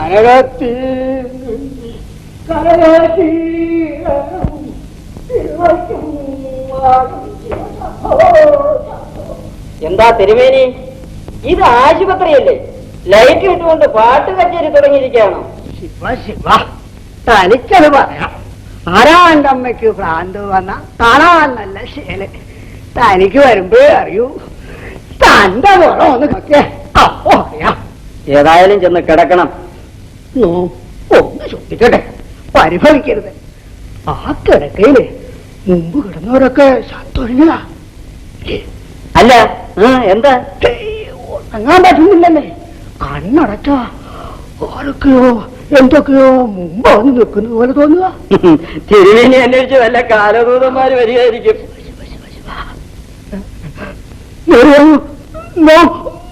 കനകത്തി കനകത്തി എന്താ തിരുമേനി, ഇത് ആശുപത്രിയല്ലേ? ലൈറ്റ് ഇട്ടുകൊണ്ട് പാട്ട് കച്ചേരി തുടങ്ങിയിരിക്കുകയാണോ? ശിവ ശിവ, തനിക്കത് പറയാം. ആരാന്റെ അമ്മയ്ക്ക് ഭ്രാന്ത് വന്ന കാണാൻ നല്ല ശീല. തനിക്ക് വരുമ്പോഴേ അറിയൂ. തന്റെ പുറം ഒന്ന് നോക്കിയേ, അപ്പോ അറിയാം. ഏതായാലും ചെന്ന് കിടക്കണം. ഒന്ന് ശ്രദ്ധിക്കട്ടെ, പരിഭവിക്കരുത്. ആ കിടക്കയില് മുമ്പ് കിടന്നവരൊക്കെ സത്തൊഴിഞ്ഞതാ അല്ല? എന്താ ഉറങ്ങാൻ പറ്റുന്നില്ലല്ലേ? കണ്ണടച്ച ആരൊക്കെയോ എന്തൊക്കെയോ മുമ്പ് വന്ന് നിൽക്കുന്നത് പോലെ തോന്നുക. തിരുമേനി അന്വേഷിച്ച് വല്ല കാലദൂതന്മാര് വരികയായിരിക്കും.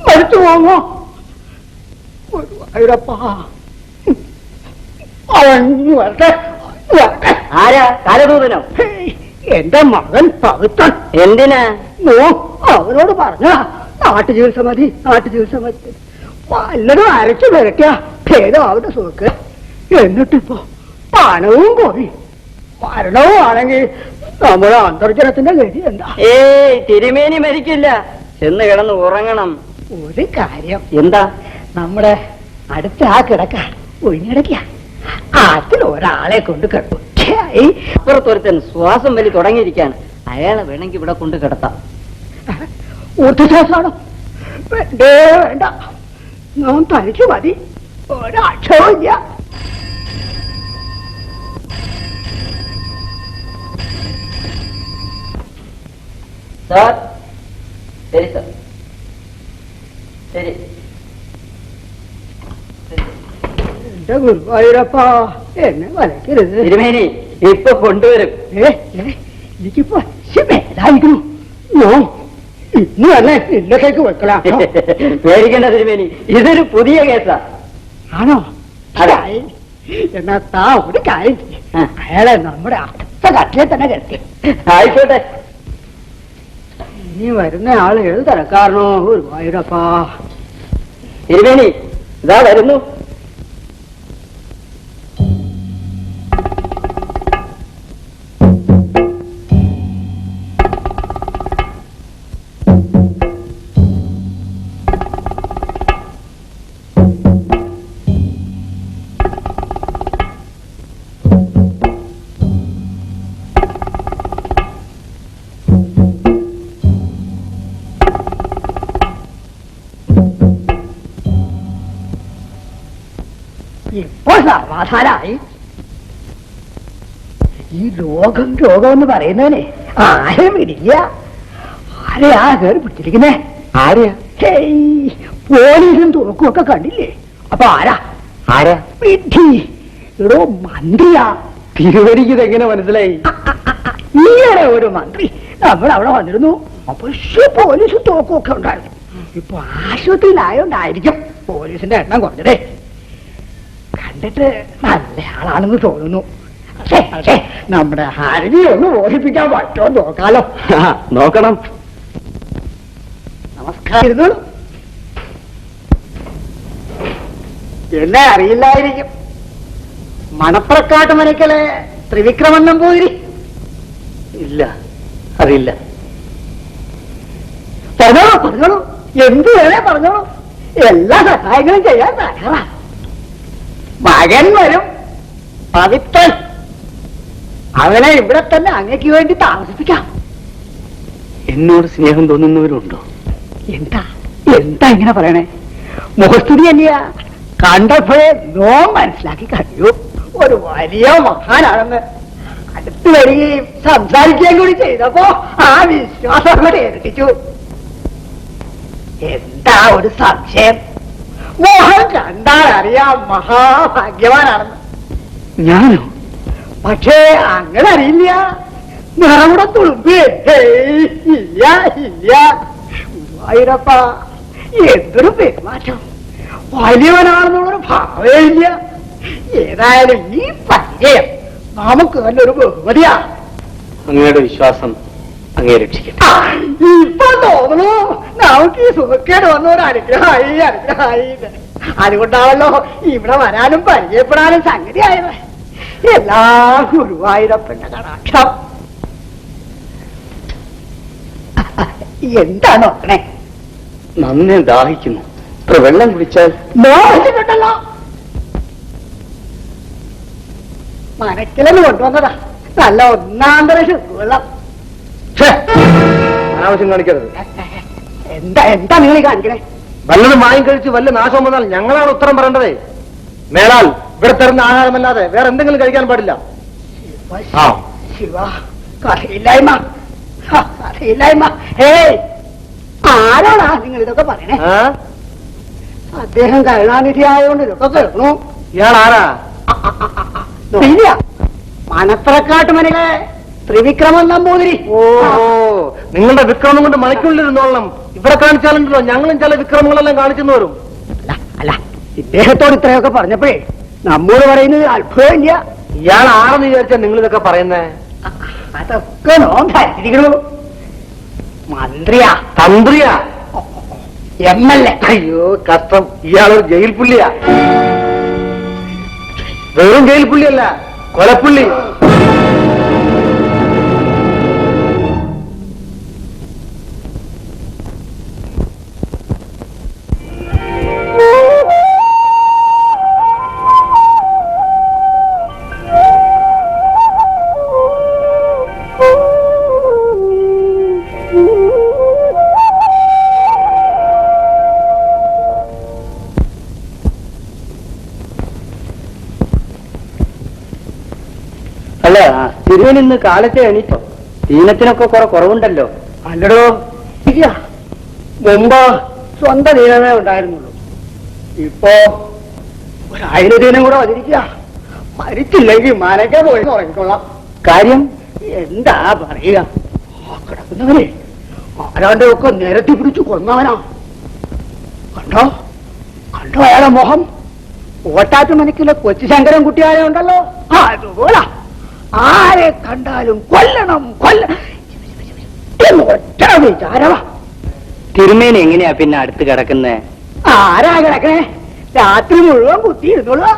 മരിച്ചു പോങ്ങോ അവരപ്പാ അവഞ്ഞു വരട്ടെ. ആരാ കാലദൂതനോ? എന്റെ മകൻ പവിത്രൻ. എന്തിനാ? അവനോട് പറഞ്ഞ നാട്ടു ചികിത്സ മതി, നാട്ടു ചികിത്സ മതി. വല്ലതും അരച്ചു വരയ്ക്ക ഭേദം അവിടെ സുഖക്ക്. എന്നിട്ടിപ്പോ പണവും പോയി, മരണവും ആണെങ്കിൽ നമ്മുടെ അന്തർജനത്തിന്റെ ഗതി എന്താ? തിരുമേനി മരിക്കില്ല, ചെന്ന് കിടന്ന് ഉറങ്ങണം. ഒരു കാര്യം. എന്താ? നമ്മുടെ അടുത്ത ആ കിടക്ക ഒഴിഞ്ഞിടയ്ക്ക, അതിലൊരാളെ കൊണ്ട് കിടക്കും. അപ്പുറത്തൊരുത്തൻ ശ്വാസം വലി തുടങ്ങിയിരിക്കാണ്. അയാളെ വേണമെങ്കിൽ ഇവിടെ കൊണ്ട് കിടത്താം. ഊർദ്ധശ്വാസമാണോ? വേണ്ടേ വേണ്ട, നാം തനിച്ചു മതി. ഒരക്ഷരവും ഇല്ല. സാർ, ശരി സാർ, ശരി. എന്റെ ഗുരുവായൂരപ്പ, എന്നെ വലക്കരുത്. തിരുമേനി ഇപ്പൊ കൊണ്ടുവരും. എനിക്കിപ്പോ മേലായിരിക്കുന്നു. ഇന്ന് തന്നെ ഇല്ലത്തേക്ക് വെക്കണം. പേടിക്കേണ്ട തിരുമേനി, ഇതൊരു പുതിയ കേസാ. ആണോ? അതായി. എന്നാ താ ഒരു കാര്യം, അയാളെ നമ്മുടെ അടുത്ത കട്ടിലെ തന്നെ കിടത്തി. ആയിക്കോട്ടെ. ഇനി വരുന്ന ആള് ഏത് തരക്കാരനോ ഗുരുവായൂരപ്പാ. തിരുമേനി ഇതാ വരുന്നു. ഇപ്പൊ സമാധാനായി. ഈ രോഗം എന്ന് പറയുന്നവനെ ആരെയും വിടില്ല. ആരെയാ കയറി പിടിച്ചിരിക്കുന്നേ? ആരെയാ? പോലീസും തോക്കും ഒക്കെ കണ്ടില്ലേ? അപ്പൊ ആരാ? വിധി. എടോ മന്ത്രിയാ. തിരുവരിക്കത് എങ്ങനെ മനസ്സിലായി? ഈയിടെ ഒരു മന്ത്രി നമ്മൾ അവിടെ വന്നിരുന്നു. പക്ഷെ പോലീസും തോക്കും ഒക്കെ ഉണ്ടായിരുന്നു. ഇപ്പൊ ആശുപത്രിയിലായോണ്ടായിരിക്കും പോലീസിന്റെ എണ്ണം കുറഞ്ഞതേ. കണ്ടിട്ട് നല്ല ആളാണെന്ന് തോന്നുന്നു. പക്ഷേ നമ്മുടെ ഹരിനെ ഒന്ന് ഓടിപ്പിക്കാൻ പറ്റുമോ നോക്കാലോ. നോക്കണം. നമസ്കാരം. എന്നെ അറിയില്ലായിരിക്കും. മണപ്പുറക്കാട്ട് മനക്കലെ ത്രിവിക്രമൻ നമ്പൂതിരി? ഇല്ല, അറിയില്ല. പറഞ്ഞോളൂ, എന്തു വേണേ പറഞ്ഞോളൂ. എല്ലാ സഹായങ്ങളും ചെയ്യാൻ തയ്യാറാ. മകൻ വരും, പവിത്രൻ. അവനെ ഇവിടെ തന്നെ അങ്ങയ്ക്ക് വേണ്ടി താമസിപ്പിക്കാം. എന്നോട് സ്നേഹം തോന്നുന്നവരുണ്ടോ? എന്താ ഇങ്ങനെ പറയണേ? മുഖസ്തുതി തന്നെയാ. കണ്ടപ്പോഴേ മനസ്സിലാക്കി കഴിയൂ ഒരു വലിയ മഹാനാണെന്ന്. അടുത്ത് വരികയും സംസാരിക്കുകയും കൂടി ചെയ്തപ്പോ ആ വിശ്വാസം കൂടെ ഏൽപ്പിച്ചു. എന്താ ഒരു സംശയം? മോഹൻ കണ്ടാൽ അറിയാം മഹാഭാഗ്യവാനാണെന്ന്. ഞാനോ? പക്ഷേ അങ്ങനെ അറിയില്ല. നിറവിടെ തുളുമ്പേ ഇല്ല. ഗുരുവായൂരപ്പ, എന്തൊരു പെരുമാറ്റം! വലിയവനാണെന്നുള്ളൊരു ഭാവേ ഇല്ല. ഏതായാലും ഈ പരിചയം നമുക്ക് നല്ലൊരു ബഹുമതിയാ. അങ്ങയുടെ വിശ്വാസം അങ്ങേ രക്ഷിക്കട്ടെ. ഇപ്പൊ തോന്നുന്നു നമുക്ക് ഈ സുഖക്കേട് വന്ന ഒരു അനുഗ്രഹമായി അനുഗ്രഹമായി. അതുകൊണ്ടാണല്ലോ ഇവിടെ വരാനും പരിചയപ്പെടാനും സംഗതിയായത്. എല്ലാ ഗുരുവായൂരപ്പന്റെ കടാക്ഷം. എന്താണ് നോക്കണേ? നന്നെ ദാഹിക്കുന്നു. ഇത്ര വെള്ളം കുടിച്ചാൽ മോഹിച്ചിട്ടുണ്ടല്ലോ. മനക്കിലെന്ന് കൊണ്ടുവന്നതാ, നല്ല ഒന്നാന്തര വെള്ളം. അനാവശ്യം കാണിക്കരുത്. എന്താ എന്താ നിങ്ങൾ കാണിക്കണേ? വല്ലതും വാങ്ങിക്കഴിച്ച് വല്ല നാശം വന്നാൽ ഞങ്ങളാണ് ഉത്തരം പറയേണ്ടതേ. മേലാൽ ഇവിടെ തരുന്ന ആഹാരമല്ലാതെ വേറെ എന്തെങ്കിലും കഴിക്കാൻ പാടില്ല. ശിവ, കഥയില്ലായ്മ കഥയില്ലായ്മ. ഹേയ്, ആരോടാ നിങ്ങൾ ഇതൊക്കെ പറയണേ? അദ്ദേഹം കരുണാനിധി ആയതുകൊണ്ട് ഇതൊക്കെ കേൾക്കണു. ഇയാൾ ആരാ? ശരിയാ, മനത്രക്കാട്ട് മനകളെ ത്രിവിക്രമൻ നമ്പൂതിരി. ഓ, നിങ്ങളുടെ വിക്രമം കൊണ്ട് മണിക്കുള്ളിരുന്നോളണം. ഇവിടെ കാണിച്ചാലുണ്ടല്ലോ ഞങ്ങളും ചില വിക്രമങ്ങളെല്ലാം കാണിച്ചെന്ന് വരും. അല്ല, ഇദ്ദേഹത്തോട് ഇത്രയൊക്കെ പറഞ്ഞപ്പോഴേ നമ്മോട് പറയുന്നത് അത്ഭുതമില്ല. ഇയാൾ ആരെന്ന് വിചാരിച്ചാ നിങ്ങൾ ഇതൊക്കെ പറയുന്നേ? അതൊക്കെ നോക്കിയിരിക്കണു. മന്ത്രിയാ, തന്ത്രിയാ, MLA. അയ്യോ കഷ്ടം. ഇയാളൊരു ജയിൽ പുള്ളിയാ. വെറും ജയിൽ പുള്ളിയല്ല, കൊലപ്പുള്ളി. അല്ല, തിരുവനിന്ന് കാലത്തെ എണീറ്റോ? ദീനത്തിനൊക്കെ കുറെ കുറവുണ്ടല്ലോ. അല്ലടോ, മുമ്പ് സ്വന്തം ദീനമേ ഉണ്ടായിരുന്നുള്ളൂ. ഇപ്പോ 1000 ദീനം കൂടെ വന്നിരിക്കുക. മരിച്ചില്ലെങ്കിൽ മനക്കെ പോയി തുടങ്ങിക്കൊള്ളാം. കാര്യം എന്താ പറയുക? കിടക്കുന്നവനെ ആരാന്റെ ഒക്കെ നിരത്തി പിടിച്ചു കൊന്നവനാ. കണ്ടോ കണ്ടോ അയാളെ മോഹം? ഓട്ടാറ്റ് മനക്കിലെ കൊച്ചു ശങ്കരൻ കുട്ടിയായ ഉണ്ടല്ലോ, അതുപോലെ ആരെ കണ്ടാലും കൊല്ലണം എന്ന് ഒറ്റ വിചാരവാ. തിരുമേനി എങ്ങനെയാ പിന്നെ അടുത്ത് കിടക്കുന്നേ? ആരാ കിടക്കണേ? രാത്രി മുഴുവൻ കുത്തിയിരുന്നോളൂ.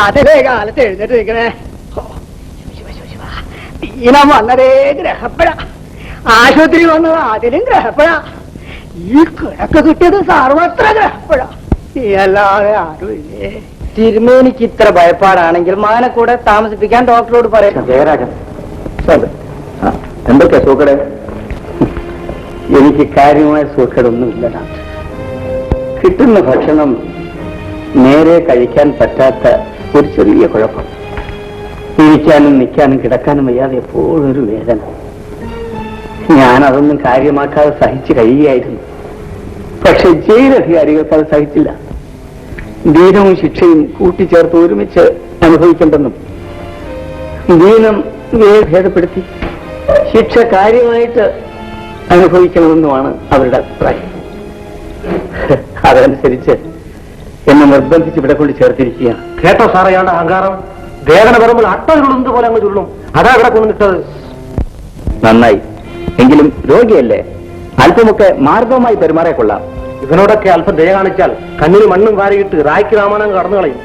അതേ കാലത്ത് എഴുന്നേറ്റ് നിൽക്കണേ. ദീനം വന്നതേ ഗ്രഹപ്പഴ, ആശുപത്രി വന്നത് അതിലും ഗ്രഹപ്പഴ, ഈ കിടക്ക് കിട്ടിയത് സർവത്ര ഗ്രഹപ്പഴ. നീ അല്ലാതെ ആരുമില്ലേ? തിരുമേനിക്ക് ഇത്ര ഭയപ്പാടാണെങ്കിൽ മകനെ കൂടെ താമസിപ്പിക്കാൻ ഡോക്ടറോട് പറയാം. ജയരാജൻ, എന്തൊക്കെയാ സൂക്കടെ? എനിക്ക് കാര്യമായ സൂക്കേടൊന്നുമില്ല ഡോക്ടർ. കിട്ടുന്ന ഭക്ഷണം നേരെ കഴിക്കാൻ പറ്റാത്ത ഒരു ചെറിയ കുഴപ്പം. ഇരിക്കാനും നിൽക്കാനും കിടക്കാനും വയ്യാതെ എപ്പോഴും ഒരു വേദന. ഞാനതൊന്നും കാര്യമാക്കാതെ സഹിച്ചു കഴിയുകയായിരുന്നു. പക്ഷെ ജയിലധികാരികൾക്ക് അത് സഹിച്ചില്ല. ദീനവും ശിക്ഷയും കൂട്ടിച്ചേർത്ത് ഒരുമിച്ച് അനുഭവിക്കേണ്ടെന്നും ദീനം ഭേദപ്പെടുത്തി ശിക്ഷ കാര്യമായിട്ട് അനുഭവിക്കണമെന്നുമാണ് അവരുടെ അഭിപ്രായം. അതനുസരിച്ച് എന്നെ നിർബന്ധിച്ച് ഇവിടെ കൊണ്ട് ചേർത്തിരിക്കുകയാണ്. കേട്ടോ സാറേ അയാളുടെ അഹങ്കാരം? വേദന വരുമ്പോൾ അട്ടകളുണ്ട് പോലെ അങ്ങ് ചുരുളും. അതാ ഇവിടെ കൊണ്ടിട്ടത്. നന്നായി. എങ്കിലും രോഗിയല്ലേ, അല്പമൊക്കെ മാർഗമായി പെരുമാറിയ കൊള്ളാം. ഇവനോടൊക്കെ അല്പം ദയ കാണിച്ചാൽ കണ്ണിൽ മണ്ണും വാരിയിട്ട് റായ്ക്ക് രാമായണം കടന്നു കളയും.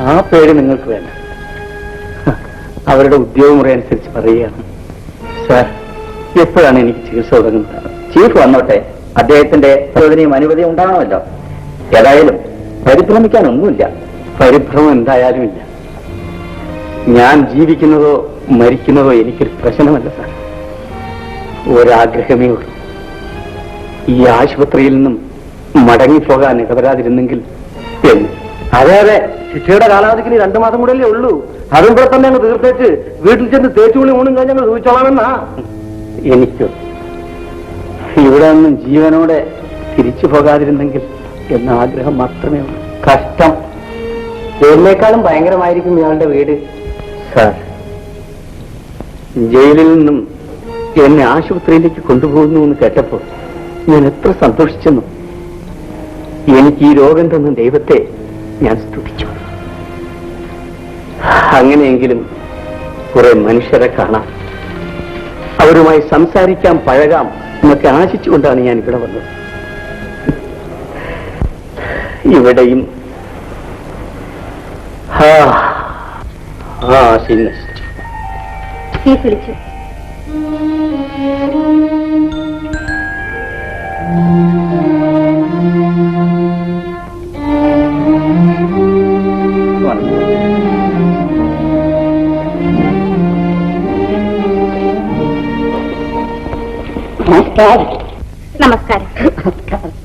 ആ പേര് നിങ്ങൾക്ക് വേണ്ട. അവരുടെ ഉദ്യോഗമുറ അനുസരിച്ച് പറയുകയാണ്. സാർ, എപ്പോഴാണ് എനിക്ക് ചികിത്സ തുടങ്ങുന്നത്? ചീഫ് വന്നോട്ടെ, അദ്ദേഹത്തിന്റെ പ്രചോദനയും അനുമതിയും ഉണ്ടാകണമല്ലോ. ഏതായാലും പരിഭ്രമിക്കാനൊന്നുമില്ല. പരിഭ്രമം എന്തായാലും ഇല്ല. ഞാൻ ജീവിക്കുന്നതോ മരിക്കുന്നതോ എനിക്കൊരു പ്രശ്നമല്ല സാർ. ഒരാഗ്രഹമേ ഉള്ളൂ, ഈ ആശുപത്രിയിൽ നിന്നും മടങ്ങിപ്പോകാൻ ഇടവരാതിരുന്നെങ്കിൽ എന്ന്. അതെ അതെ, ശിക്ഷയുടെ കാലാവധിക്ക് 2 മാസം കൂടെയല്ലേ ഉള്ളൂ. അതും കൂടെ തന്നെ അങ്ങ് തീർത്തേച്ച് വീട്ടിൽ ചെന്ന് തേച്ചുകൂടി ഊണും കഴിഞ്ഞ് ഞങ്ങൾ സൂചിച്ചോളാമെന്നാ. എനിക്കോ ഇവിടെ നിന്നും ജീവനോടെ തിരിച്ചു പോകാതിരുന്നെങ്കിൽ എന്ന ആഗ്രഹം മാത്രമേ ഉള്ളൂ. കഷ്ടം. ജയിലിനേക്കാളും ഭയങ്കരമായിരിക്കും ഇയാളുടെ വീട്. സാർ, ജയിലിൽ നിന്നും എന്നെ ആശുപത്രിയിലേക്ക് കൊണ്ടുപോകുന്നു എന്ന് കേട്ടപ്പോൾ ഞാൻ എത്ര സന്തോഷിച്ചെന്നു. എനിക്ക് ഈ രോഗം തന്ന ദൈവത്തെ ഞാൻ സ്തുതിച്ചു. അങ്ങനെയെങ്കിലും കുറെ മനുഷ്യരെ കാണാം, അവരുമായി സംസാരിക്കാം, പഴകാം എന്നൊക്കെ ആശിച്ചുകൊണ്ടാണ് ഞാൻ ഇവിടെ വന്നത്. ഇവിടെയും വിളിച്ചു. നമസ്കാരം.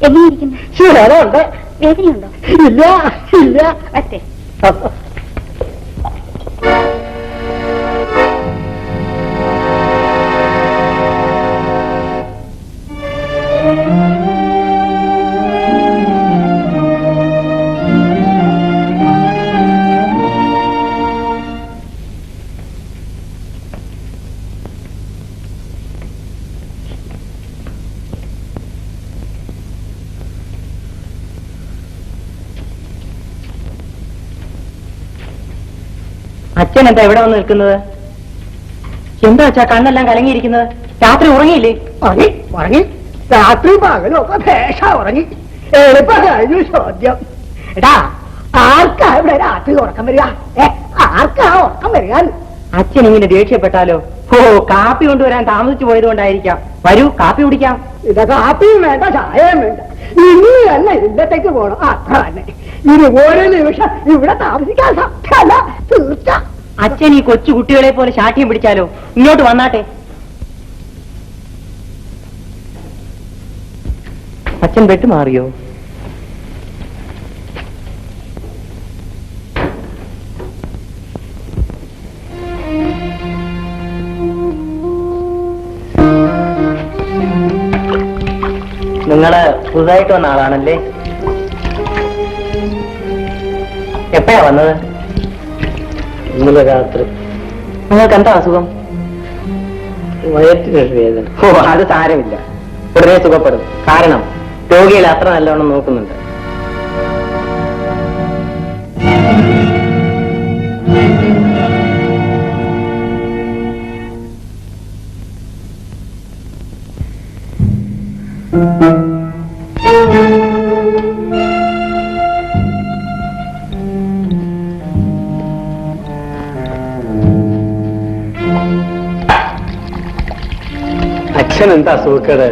എങ്ങനെയിരിക്കുന്നു? ശരിയുണ്ട്. വേദനയുണ്ടോ? ഇല്ല ഇല്ല. അതെ. അച്ഛൻ എന്താ ഇവിടെ വന്ന് നിൽക്കുന്നത്? എന്താ അച്ഛാ കണ്ണെല്ലാം കലങ്ങിയിരിക്കുന്നത്? രാത്രി ഉറങ്ങിയില്ലേ? ഉറങ്ങി. രാത്രി പകലും ഒക്കെ ഭേഷ ഉറങ്ങി. എളുപ്പം കഴിഞ്ഞു ചോദ്യം. എടാ, ആർക്കാ ഇവിടെ രാത്രി ഉറക്കം വരിക? ആർക്കാ ഉറക്കം വരിക? അച്ഛൻ ഇങ്ങനെ ദേഷ്യപ്പെട്ടാലോ? ഓ, കാപ്പി കൊണ്ടുവരാൻ താമസിച്ചു പോയത് കൊണ്ടായിരിക്കാം. വരൂ, കാപ്പി കുടിക്കാം. ഇത് കാപ്പിയും വേണ്ട, ചായയും വേണ്ട. ഇനി തന്നെ ഇന്നത്തേക്ക് പോണം. അത്ര തന്നെ. ഇനി ഒരു നിമിഷം ഇവിടെ താമസിക്കാൻ സാധ്യമല്ല. തീർച്ച. അച്ഛൻ ഈ കൊച്ചു കുട്ടികളെ പോലെ ശാഠ്യം പിടിച്ചാലോ? ഇങ്ങോട്ട് വന്നാട്ടെ. അച്ഛൻ ബെഡ് മാറിയോ? നിങ്ങള് പുതുതായിട്ട് വന്ന ആളാണല്ലേ? എപ്പോഴാ വന്നത്? ഇന്നലെ രാത്രി. നിങ്ങൾക്ക് എന്താ അസുഖം? വയറ്റിനൊരു വേദന. ഓ, അത് സാരമില്ല, ഉടനെ സുഖപ്പെടും. കാരണം രോഗികളെ അത്ര നല്ലോണം നോക്കുന്നുണ്ട്. അച്ഛൻ എന്താ സുഖക്കേട്?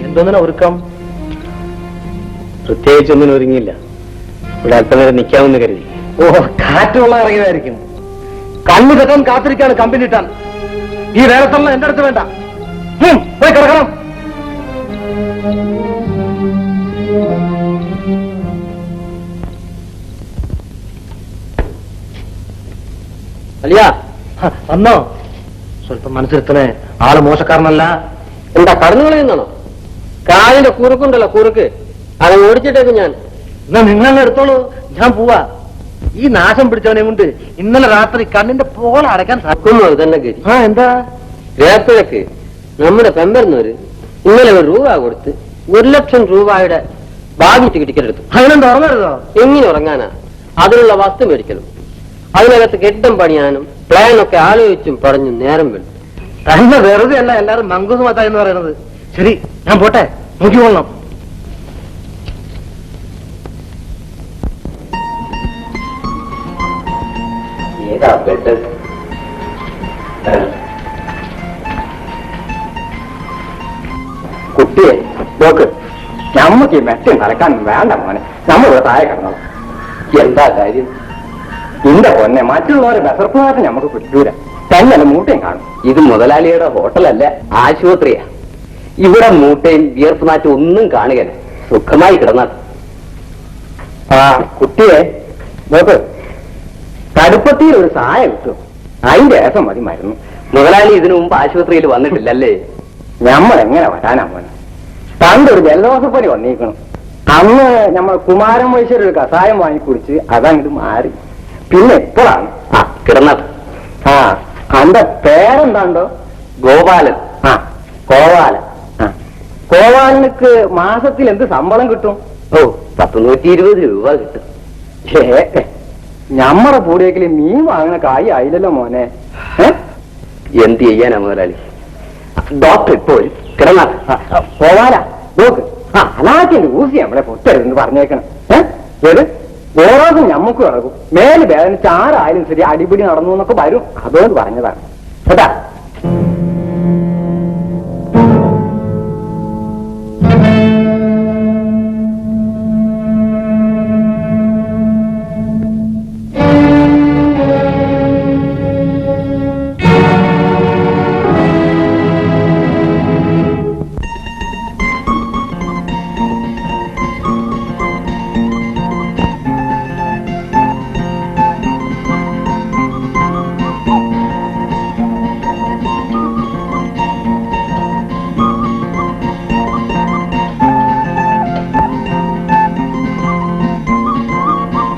എന്തോന്നിനാ ഒരുക്കം? പ്രത്യേകിച്ചൊന്നിനും ഒരുങ്ങിയില്ല. ഇവിടെ അല്പനേരം നിൽക്കാമെന്ന് കരുതി. ഓ, കാറ്റുള്ള ഇറങ്ങിയതായിരിക്കും. കണ്ണു തെറ്റാൻ കാത്തിരിക്കാണ് കമ്പനി ഇട്ടാൻ. ഈ വേലത്തുള്ള എന്റെ അടുത്ത് വേണ്ട. പോയി കിടക്കണം. അലിയ വന്നോ? സ്വല്പം മനസ്സിലെത്തണേ. ആള് മോശക്കാരനല്ല. എന്താ കടന്നു കളയുന്നാണോ? കാലിന്റെ കുറുക്കുണ്ടല്ലോ, കുറുക്ക് അത് ഓടിച്ചിട്ടേക്കും ഞാൻ. എന്നാ നിങ്ങളെന്നെ എടുത്തോളൂ, ഞാൻ പോവാ. ഈ നാശം പിടിച്ചവനെ കൊണ്ട് ഇന്നലെ രാത്രി കണ്ണിന്റെ പോള അടയ്ക്കാൻ അത് തന്നെ ഗതി. എന്താ? രേപ്പിഴക്ക് നമ്മുടെ പെമ്പരുന്നവര് ഇന്നലെ 1 രൂപ കൊടുത്ത് 1 ലക്ഷം രൂപയുടെ ഭാഗ്യത്ത് ടിക്കറ്റ് എടുത്തു. അതിനെന്താ ഉറങ്ങരുതോ? എങ്ങനെ ഉറങ്ങാനാ? അതിനുള്ള വസ്തു മേടിക്കണം, അതിനകത്ത് കെട്ടിടം പണിയാനും പ്ലാനൊക്കെ ആലോചിച്ചും പറഞ്ഞു നേരം വേണം. തന്നെ വെറുതെ അല്ല എല്ലാരും മങ്കൂസ് മത്ത എന്ന് പറയുന്നത്. ശരി, ഞാൻ പോട്ടെ, നോക്കിക്കൊള്ളണം. കുട്ടിയെ നോക്ക്, നമ്മക്ക് ഈ മെറ്റം നടക്കാൻ വേണ്ട മോനെ. നമ്മളിവിടെ താഴെ കിടന്നോളാം. എന്താ കാര്യം? ഇന്റെ പൊന്നെ, മറ്റുള്ളവരെ വിസർപ്പുമായിട്ട് നമുക്ക് കിട്ടൂല. തന്നെ മൂട്ടയും കാണും. ഇത് മുതലാളിയുടെ ഹോട്ടലല്ല, ആശുപത്രിയാ. ഇവിടെ മൂട്ടയും വിയർപ്പ് നാറ്റും ഒന്നും കാണുകയില്ല. സുഖമായി കിടന്നാൽ. ആ കുട്ടിയെ നോക്ക്, കടുപ്പത്തിയിൽ ഒരു സായ കിട്ടും. അതിന്റെ ഏസം മതി മരുന്ന്. മുതലാളി ഇതിനു മുമ്പ് ആശുപത്രിയിൽ വന്നിട്ടില്ലല്ലേ? നമ്മൾ എങ്ങനെ വരാനാ മോനെ? പണ്ടൊരു ജലദോഷപ്പനി വന്നിരിക്കണം. അന്ന് നമ്മൾ കുമാരൻ വൈശ്വര ഒരു കഷായം വാങ്ങിക്കുടിച്ച് അതങ്ങോട്ട് മാറി. പിന്നെ എപ്പോഴാണ് കിടന്നത്. അന്റെ പേരെന്താണ്ടോ? ഗോപാലൻ. കോവാലൻ. കോവാലനക്ക് മാസത്തിൽ എന്ത് ശമ്പളം കിട്ടും? 120 രൂപ കിട്ടും. ഞമ്മടെ പൂടിയേക്കിൽ മീൻ വാങ്ങണ കായ് ആയില്ലല്ലോ മോനെ. എന്ത് ചെയ്യാനാ മുതലാളി? ഡോക്ടർ ഇപ്പോൾ കിടന്ന കോവാല നോക്ക്. അനാക്കിന്റെ ഊസി നമ്മളെ പൊട്ടരുതെന്ന് പറഞ്ഞേക്കണം. ഏത് ഓരോന്നും ഞമ്മക്കും ഇറങ്ങും. മേല് വേദനിച്ച് ആരായാലും ശരി അടിപിടി നടന്നു എന്നൊക്കെ വരും. അതുകൊണ്ട് പറഞ്ഞതാണ് കേട്ടാ.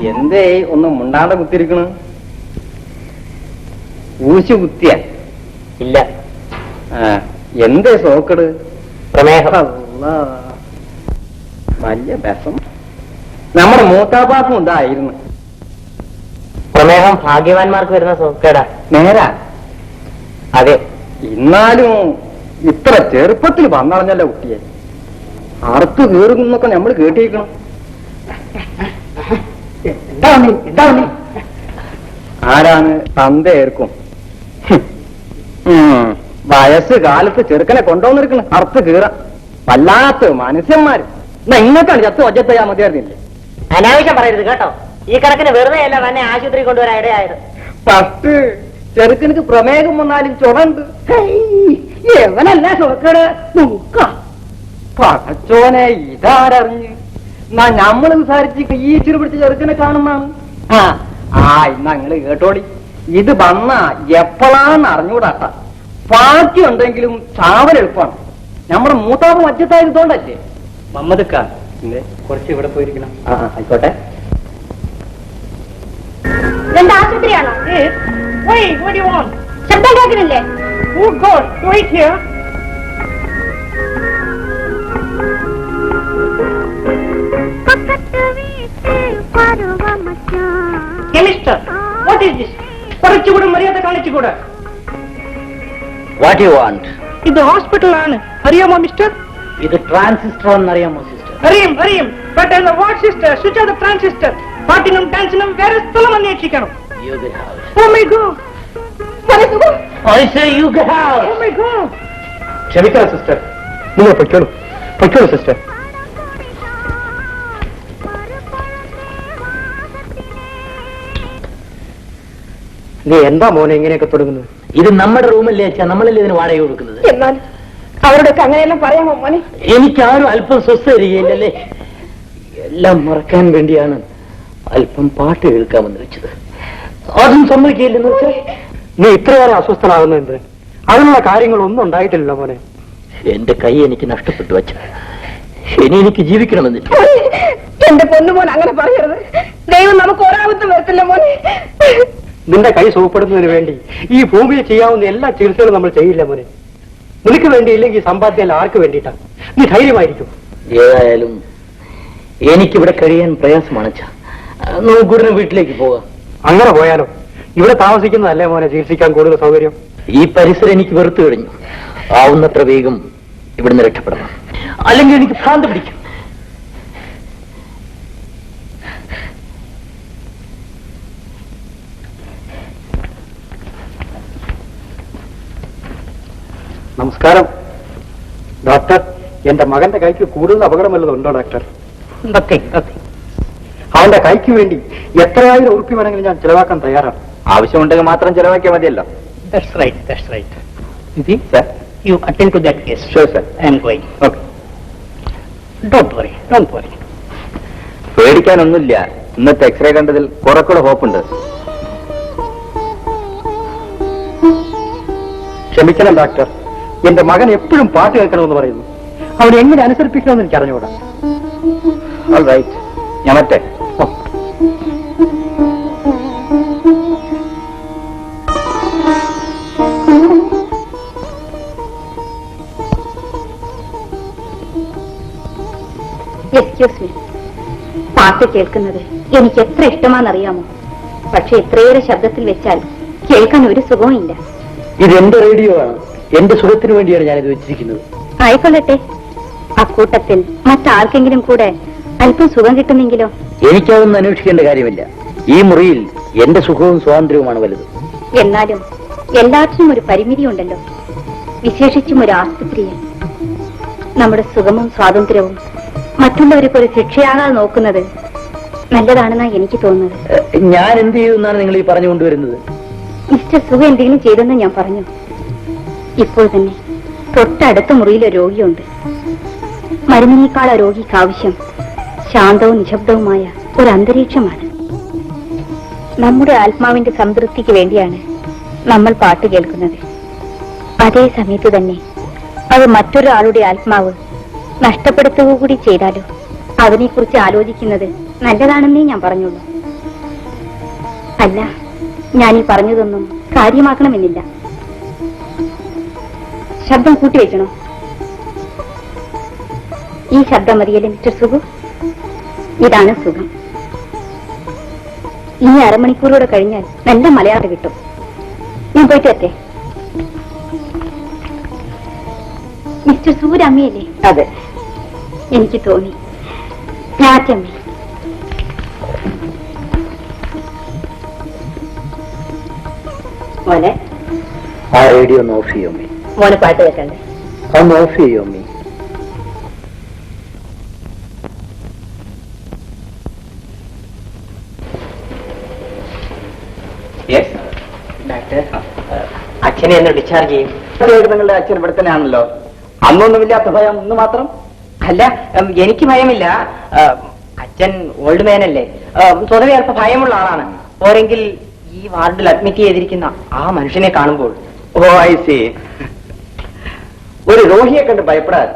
എന്തേ ഒന്നും മുണ്ടാതെ കുത്തിരിക്കണ്? ഊശു കുത്തിയ ഇല്ല. എന്തേ സോക്കട്? പ്രമേഹം. വലിയ വിഷം. നമ്മുടെ മൂത്താപ്പാക്കും ഉണ്ടായിരുന്നു. പ്രമേഹം ഭാഗ്യവാന്മാർക്ക് വരുന്ന സോക്കേടാ. നേരാ. അതെ. എന്നാലും ഇത്ര ചെറുപ്പത്തിൽ വന്നറിഞ്ഞല്ല കുട്ടിയെ. അറുത്ത് കീറുന്നൊക്കെ നമ്മൾ കേട്ടിരിക്കണം. ആരാണ്? തന്തേർക്കും. വയസ്സ് കാലത്ത് ചെറുക്കനെ കൊണ്ടുവന്നിരിക്കണം അറുത്ത് കീറ. വല്ലാത്ത മനുഷ്യന്മാര്. എന്നാ ഇങ്ങോട്ടാണ് ചത്ത് ഒറ്റ ചെയ്യാൻ മതിയായിരുന്നില്ലേ? അനാവശ്യം പറയരുത് കേട്ടോ. ഈ കണക്കിന് വെറുതെ അല്ല തന്നെ ആശുപത്രി കൊണ്ടുവരാൻ ഇടയായത്. പത്ത് ചെറുക്കനക്ക് പ്രമേഹം വന്നാലും ചുണണ്ട്. എവനല്ല സോക്കേട് നോക്ക. പടച്ചോനെ ഇതാരറിഞ്ഞ്? എന്നാ ഞമ്മള് വിസാരിച്ച് ഈ ചിരി പിടിച്ച ചെറുക്കനെ കാണുന്നാണ്. ഇന്ന് ഞങ്ങള് കേട്ടോടി. ഇത് വന്ന എപ്പോഴാണെന്ന് അറിഞ്ഞൂടാട്ട. ബാക്കി ഉണ്ടെങ്കിലും ചാവലെളുപ്പാണ്. നമ്മുടെ മൂത്താവ് മറ്റത്തായതുകൊണ്ടല്ലേ. മമ്മദ്ക്കാ കുറച്ച് ഇവിടെ പോയിരിക്കണം. ആയിക്കോട്ടെ. ഇതെന്താ ആശുപത്രിയാണോ? ശബ്ദം കേൾക്കുന്നില്ലേ? കുറച്ചുകൂടെ മര്യാദ കാണിച്ചുകൂടെ? What you want? ഇത് ഹോസ്പിറ്റലാണ്, അറിയാമോ മിസ്റ്റർ? ഇത് ട്രാൻസിസ്റ്റർ എന്നറിയാമോ സിസ്റ്റർ? അറിയും അറിയും. പെട്ടെന്ന് what sister, switch off the transistor. പാട്ടിനും ഡാൻസിനും വേറെ സ്ഥലം അന്വേഷിക്കണം. Oh my God. I say you get out. Oh my God. ക്ഷമിക്കണം സിസ്റ്റർ. നിങ്ങൾ പൊയ്ക്കോളൂ പൊയ്ക്കോളൂ സിസ്റ്റർ. നീ എന്താ മോനെ ഇങ്ങനെയൊക്കെ തുടങ്ങുന്നത്? ഇത് നമ്മുടെ റൂമല്ലേ അച്ഛാ, നമ്മളല്ലേ ഇതിന് വാടക കൊടുക്കുന്നത്. എന്നാൽ അവരോടൊക്കെ അങ്ങനെയെല്ലാം പറയാമോ മോനെ? എനിക്കാരും അല്പം സ്വസ്ഥ തരികയില്ലല്ലേ. എല്ലാം മറക്കാൻ വേണ്ടിയാണ് അല്പം പാട്ട് കേൾക്കാമെന്ന് വെച്ചത്. അതും സമ്മതിക്കില്ലെന്ന് വെച്ചാൽ നീ ഇത്രയേറെ അസ്വസ്ഥനാകുന്നത് എന്ത്? അതിനുള്ള കാര്യങ്ങളൊന്നും ഉണ്ടായിട്ടില്ലല്ലോ മോനെ. എന്റെ കൈ എനിക്ക് നഷ്ടപ്പെട്ടു വച്ച. ഇനി എനിക്ക് ജീവിക്കണമെന്നില്ല. എന്റെ പൊന്നുമോൻ അങ്ങനെ പറയരുത്. ദൈവം നമുക്ക് ഒരാപത്തും വരത്തില്ല മോനെ. നിന്റെ കൈ സുഖപ്പെടുന്നതിന് വേണ്ടി ഈ ഭൂമിയിൽ ചെയ്യാവുന്ന എല്ലാ ചികിത്സകളും നമ്മൾ ചെയ്യില്ല മോനെ. നിനക്ക് വേണ്ടിയില്ലെങ്കിൽ സമ്പാദ്യം ആർക്ക് വേണ്ടിയിട്ടാണ്? നീ ധൈര്യമായിരിക്കും. ഏതായാലും എനിക്കിവിടെ കഴിയാൻ പ്രയാസമാണ് അച്ഛാ. നമുക്കുടനെ വീട്ടിലേക്ക് പോകാം. അങ്ങനെ പോയാലോ? ഇവിടെ താമസിക്കുന്നതല്ലേ മോനെ ചികിത്സിക്കാൻ കൂടുതൽ സൗകര്യം? ഈ പരിസരം എനിക്ക് വെറുത്തു കഴിഞ്ഞു. ആവുന്നത്ര വേഗം ഇവിടുന്ന് രക്ഷപ്പെടണം, അല്ലെങ്കിൽ എനിക്ക് ഭ്രാന്ത് പിടിക്കും. നമസ്കാരം ഡോക്ടർ. എന്റെ മകന്റെ കൈക്ക് കൂടുതൽ അപകടം വല്ലതുണ്ടോ ഡോക്ടർ? അവന്റെ കൈക്ക് വേണ്ടി എത്രയായിരം ഉറുപ്പി വേണമെങ്കിലും ഞാൻ ചെലവാക്കാൻ തയ്യാറാണ്. ആവശ്യമുണ്ടെങ്കിൽ മാത്രം ചെലവാക്കിയാൽ മതിയല്ലോ. That's right, that's right. You see, sir? You attend to that case. Sure, sir. I am going. Okay. Don't worry, don't worry. പേടിക്കാനൊന്നുമില്ല. ഇന്നത്തെ എക്സ്റേ കണ്ടതിൽ കുറെക്കൂടെ ഹോപ്പുണ്ട്. ക്ഷമിക്കണം ഡോക്ടർ. എന്റെ മകൻ എപ്പോഴും പാട്ട് കേൾക്കണമെന്ന് പറയുന്നു. അവൻ എങ്ങനെ അനുസരിപ്പിക്കണമെന്ന് എനിക്ക് അറിഞ്ഞുകൂടാ. ഞാൻ മറ്റേ എക്സ്ക്യൂസ് മീ. പാട്ട് കേൾക്കുന്നത് എനിക്ക് എത്ര ഇഷ്ടമാണെന്നറിയാമോ? പക്ഷെ ഇത്രയേറെ ശബ്ദത്തിൽ വെച്ചാൽ കേൾക്കാൻ ഒരു സുഖവും ഇല്ല. ഇത് എന്റെ റേഡിയോ ആണ്. എന്റെ സുഖത്തിന് വേണ്ടിയാണ് ഞാനിത് വെച്ചിരിക്കുന്നത്. ആയിക്കൊള്ളട്ടെ. അക്കൂട്ടത്തിൽ മറ്റാർക്കെങ്കിലും കൂടെ അല്പം സുഖം കിട്ടുന്നെങ്കിലോ? എനിക്കതൊന്നും അന്വേഷിക്കേണ്ട കാര്യമില്ല. ഈ മുറിയിൽ എന്റെ സുഖവും സ്വാതന്ത്ര്യവുമാണ് വലുത്. എന്നാലും എല്ലാറ്റിനും ഒരു പരിമിതി ഉണ്ടല്ലോ, വിശേഷിച്ചും ഒരു ആസ്പത്രിയിൽ. നമ്മുടെ സുഖവും സ്വാതന്ത്ര്യവും മറ്റുള്ളവർക്ക് ഒരു ശിക്ഷയാകാതെ നോക്കുന്നത് നല്ലതാണെന്നാണ് എനിക്ക് തോന്നുന്നത്. ഞാൻ എന്ത് ചെയ്തെന്നാണ് നിങ്ങൾ ഈ പറഞ്ഞുകൊണ്ടുവരുന്നത്? മിസ്റ്റർ സുഖം എന്തെങ്കിലും ചെയ്തെന്ന് ഞാൻ പറഞ്ഞു. ഇപ്പോൾ തന്നെ തൊട്ടടുത്ത മുറിയിലെ രോഗിയുണ്ട്. മരുന്നിനേക്കാൾ ആ രോഗിക്ക് ആവശ്യം ശാന്തവും നിശബ്ദവുമായ ഒരു അന്തരീക്ഷമാണ്. നമ്മുടെ ആത്മാവിന്റെ സംതൃപ്തിക്ക് വേണ്ടിയാണ് നമ്മൾ പാട്ട് കേൾക്കുന്നത്. അതേ സമയത്ത് തന്നെ അത് മറ്റൊരാളുടെ ആത്മാവ് നഷ്ടപ്പെടുത്തുക കൂടി ചെയ്താലോ? അതിനെക്കുറിച്ച് ആലോചിക്കുന്നത് നല്ലതാണെന്നേ ഞാൻ പറഞ്ഞുള്ളൂ. അല്ല, ഞാനീ പറഞ്ഞതൊന്നും കാര്യമാക്കണമെന്നില്ല. ശബ്ദം കൂട്ടിവെക്കണോ? ഈ ശബ്ദം മതിയല്ലേ മിസ്റ്റർ സുഖു? ഇതാണ് സുഖം. ഈ അരമണിക്കൂറോടെ കഴിഞ്ഞാൽ നല്ല മലയാളം കിട്ടും. ഞാൻ പോയിട്ട് വരട്ടെ. മിസ്റ്റർ സുഖു അമ്മയല്ലേ? അതെ, എനിക്ക് തോന്നി. രാജമ്മേ, മോനെ ആ റേഡിയോ ഒന്ന് ഓഫ് ചെയ്യോ? മോനെ പാട്ട് കേൾക്കണ്ടേ? ഒന്ന് ഓഫ് ചെയ്യോ? അച്ഛനെ ഒന്ന് ഡിസ്ചാർജ് ചെയ്യും. നിങ്ങളുടെ അച്ഛൻ ഇവിടെ തന്നെയാണല്ലോ. അന്നൊന്നുമില്ലാത്ത ഭയം ഒന്ന് മാത്രം. അല്ല, എനിക്ക് ഭയമില്ല. അച്ഛൻ ഓൾഡ് മാൻ അല്ലേ, സ്വതവേ അല്പം ഭയമുള്ള ആളാണ്. പോരെങ്കിൽ ഈ വാർഡിൽ അഡ്മിറ്റ് ചെയ്തിരിക്കുന്ന ആ മനുഷ്യനെ കാണുമ്പോൾ. ഓ, ഐ സി. ഒരു രോഗിയെ കണ്ട് ഭയപ്പെടാൻ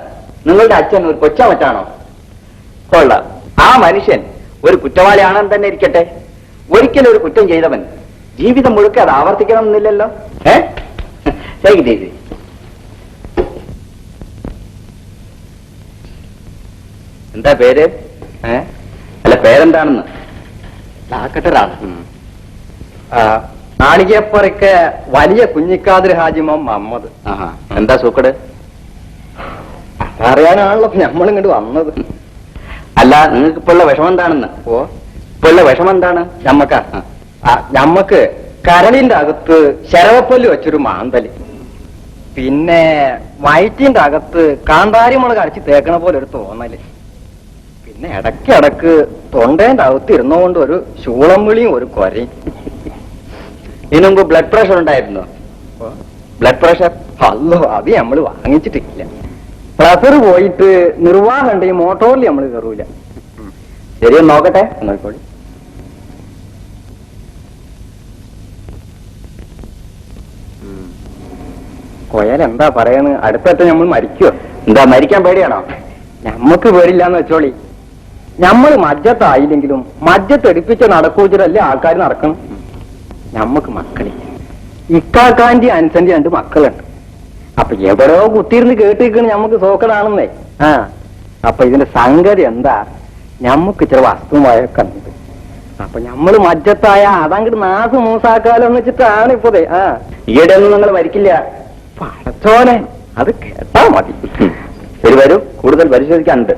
നിങ്ങളുടെ അച്ഛൻ ഒരു കൊച്ചാമറ്റാണോ? കൊള്ളാം. ആ മനുഷ്യൻ ഒരു കുറ്റവാളിയാണെന്ന് തന്നെ ഇരിക്കട്ടെ. ഒരിക്കലും ഒരു കുറ്റം ചെയ്തവൻ ജീവിതം മുഴുക്കെ അത് ആവർത്തിക്കണമെന്നില്ലല്ലോ. എന്താ പേര്? അല്ല, പേരെന്താണെന്ന്? ലാക്കട്ടറാണ്. നാണികപ്പുറക്ക് വലിയ കുഞ്ഞിക്കാതിർ ഹാജിമം മുഹമ്മദ്. എന്താ സൂക്കട്? അറിയാനാണല്ലോ നമ്മളിങ്ങോട്ട് വന്നത്. അല്ല, നിങ്ങൾക്ക് ഇപ്പൊ ഉള്ള വിഷമം എന്താണെന്ന്? ഓ, ഇപ്പൊ ഉള്ള വിഷമം എന്താണ്? ഞമ്മക്ക് കരളിന്റെ അകത്ത് ശരവപ്പല്ല് വെച്ചൊരു മാന്തല്, പിന്നെ വയറ്റിന്റെ അകത്ത് കാന്താരിമുളക് അരച്ച് തേക്കണ പോലെ ഒരു തോന്നല്, പിന്നെ ഇടയ്ക്കിടക്ക് തൊണ്ടേന്റെ അകത്ത് ഇരുന്നുകൊണ്ട് ഒരു ശൂളം വിളിയും ഒരു കൊരയും. ഇതിനു മുമ്പ് ബ്ലഡ് പ്രഷർ ഉണ്ടായിരുന്നോ? Blood pressure? അല്ലോ, അത് നമ്മള് വാങ്ങിച്ചിട്ടില്ല. പ്രഷർ പോയിട്ട് നിർവാഹമുണ്ട്, ഈ മോട്ടോറിൽ നമ്മൾ കയറൂല. ശരിയൊന്ന് നോക്കട്ടെ. നോക്കോളി. കൊയൽ എന്താ പറയാന്ന്? അടുത്തറ്റം നമ്മൾ മരിക്കുവോ? എന്താ, മരിക്കാൻ പേടിയാണോ? നമ്മക്ക് പേടില്ലാന്ന് വെച്ചോളി. നമ്മൾ മജ്ജത്തായില്ലെങ്കിലും മജ്ജത്തെടുപ്പിച്ച നടക്കൂച്ചരല്ലേ ആൾക്കാർ നടക്കണം. നമ്മക്ക് മക്കളില്ല. ഇക്കാക്കാന്റെ അനുസരിച്ച് 2 മക്കളുണ്ട്. അപ്പൊ എവിടെയോ കുത്തിയിരുന്ന് കേട്ടിരിക്കണ ഞമ്മക്ക് സോക്കടാണെന്നേ. അപ്പൊ ഇതിന്റെ സംഗതി എന്താ? ഞമ്മക്ക് ഇച്ചിരി വസ്തുവായൊക്കെ ഉണ്ട്. അപ്പൊ ഞമ്മള് മജ്ജത്തായ അതങ്ങോട്ട് നാസ് മൂസാക്കാലോന്ന് വെച്ചിട്ടാണ് ഇപ്പതേ. ഈയിടെ ഒന്നും നിങ്ങൾ മരിക്കില്ല. പടച്ചോനെ, അത് കേട്ടാ മതി. ശരി, വരൂ, കൂടുതൽ പരിശോധിക്കാനുണ്ട്.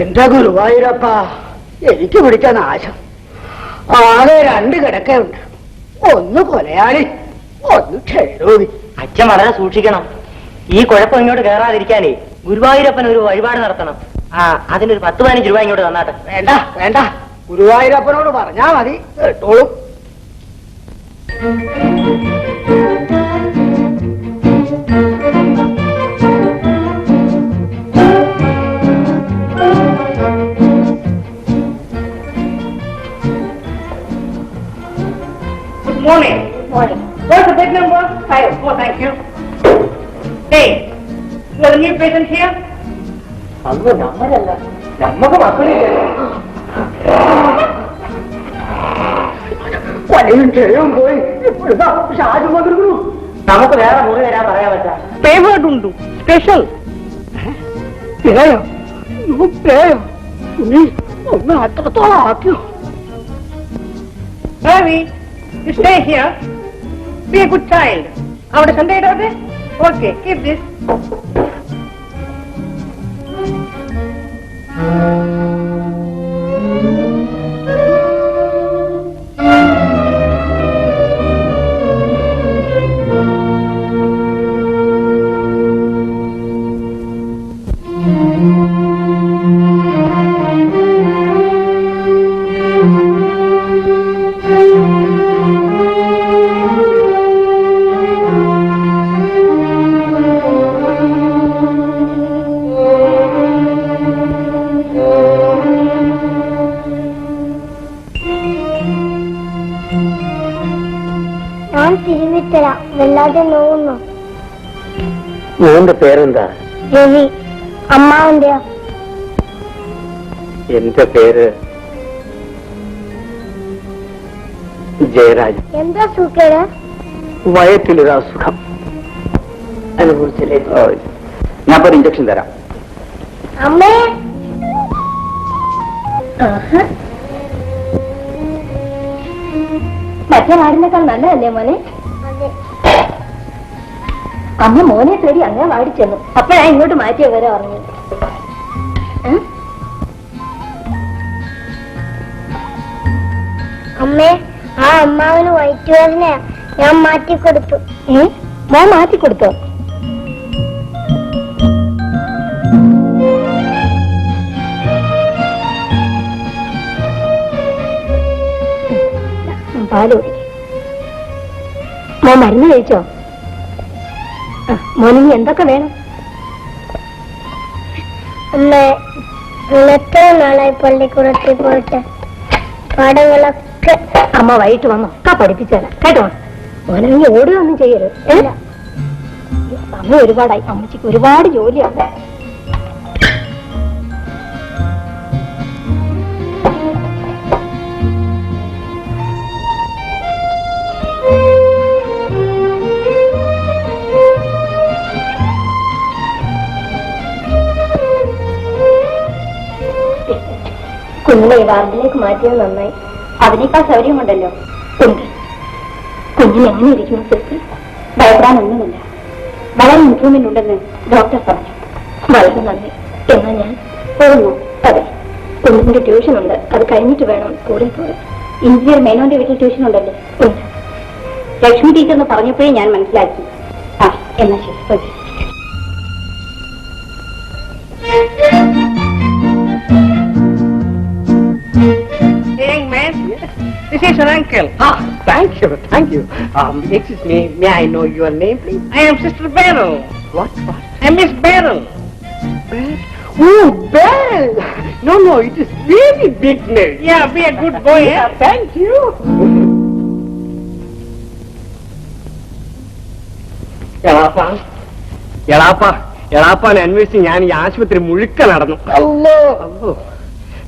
എന്റെ ഗുരുവായൂരപ്പ, എനിക്ക് പിടിക്കാൻ ആശം. ആകെ 2 കിടക്കയുണ്ട്. ഒന്ന് കൊലയാളി, ഒന്ന് ക്ഷയരോഗി. അച്ഛൻ വളരെ സൂക്ഷിക്കണം. ഈ കുഴപ്പം ഇങ്ങോട്ട് കയറാതിരിക്കാനേ ഗുരുവായൂരപ്പൻ ഒരു വഴിപാട് നടത്തണം. അതിനൊരു 10-15 രൂപ ഇങ്ങോട്ട് തന്നാട്ടെ. വേണ്ട വേണ്ട, ഗുരുവായൂരപ്പനോട് പറഞ്ഞാ മതി, കേട്ടോളും. Morning. Morning. What's the bed number? 5. Oh, thank you. Hey, you are a new patient here? അന്ന് നമ്മളല്ല, നമ്മക്ക് മക്കളില്ലല്ലോ. കൊലയും ചെയ്യും പോയി ഇപ്പോഴാ ഷാജു വന്നിരിക്കുന്നു. നമുക്ക് വേറെ മുറി തരാൻ പറയാൻ പറ്റാ. Favored undu. Special. പേയോ? പേയോ? നീ ഒന്ന് അത്രത്തോളം ആക്കിയോ? Ravi, you stay here. Be a good child. അവിടെ സൺഡേ ഇടാതെ? Okay, keep this. ഞാൻ തിരുമിത്തരാം. വല്ലാതെ നോവുന്നു. മോന്റെ പേരെന്താ? രവി. അമ്മാവന്റെയോ? എന്റെ പേര് ജയരാജ്. എന്താ സുഖേട്? വയറ്റിലൊരു അസുഖം അനുഭവിച്ചില്ലേ? ഞാൻ ഒരു ഇഞ്ചക്ഷൻ തരാം. അമ്മേ, മറ്റേ വാടിനേക്കാൾ നല്ലതല്ലേ മോനെ? അതെ. അമ്മ മോനെ തേടി അങ്ങനെ വാടി ചെന്നു. അപ്പോഴാ ഇങ്ങോട്ട് മാറ്റിയ വരെ പറഞ്ഞു. അമ്മേ, ആ അമ്മാവന് വയറ്റുവേദന ഞാൻ മാറ്റിക്കൊടുത്തു. മോൻ മാറ്റിക്കൊടുത്തോ? പാല് കുടിക്കും. മോൻ മരുന്ന് കഴിച്ചോ? മോനിനി എന്തൊക്കെ വേണം? അമ്മേ, എത്ര നാളായി പള്ളിക്കൂടത്തിൽ പോയിട്ട്. പാഠങ്ങളൊക്കെ അമ്മ വൈകിട്ട് വന്നോ ഒക്കെ പഠിപ്പിച്ചേരാ കേട്ടോ. മോനെങ്കിൽ ഓടുകയൊന്നും ചെയ്യരുത്. സമയം ഒരുപാടായി. അമ്മച്ചിക്ക് ഒരുപാട് ജോലിയാണ്. കുഞ്ഞിനെ ഈ വാർഡിലേക്ക് മാറ്റിയത് നന്നായി. അതിനേക്കാൾ സൗകര്യമുണ്ടല്ലോ. ഉണ്ട്. കുഞ്ഞിന് എങ്ങനെ ഇരിക്കുന്നു സിസ്റ്റർ? ഭയപ്പെടാനൊന്നുമില്ല. വളരെ ഇംപ്രൂവ്മെന്റ് ഉണ്ടെന്ന് ഡോക്ടർ പറഞ്ഞു. വളരെ നന്ദി. എന്നാൽ ഞാൻ പോകുന്നു. അതെ, കുഞ്ഞിന്റെ ട്യൂഷൻ ഉണ്ട്. അത് കഴിഞ്ഞിട്ട് വേണം സ്കൂളിൽ പോകാൻ. എഞ്ചിനീയർ മേനോന്റെ വീട്ടിൽ ട്യൂഷൻ ഉണ്ടല്ലേ? ഉണ്ട്. ലക്ഷ്മി ടീച്ചർ എന്ന് പറഞ്ഞപ്പോഴേ ഞാൻ മനസ്സിലാക്കി. ആ എന്നാ ശരി. Young man, this is your uncle. Thank you. Excuse me, may I know your name, please? I am Sister Beryl. What? I am Miss Beryl. Oh, Bell! No, it is very big name. Yeah, be a good boy. Yeah, thank you. എളാപ്പാൻ അന്വേഷിച്ച് ഞാൻ ഈ ആശുപത്രി മുഴുക്ക നടന്നു. അല്ലോ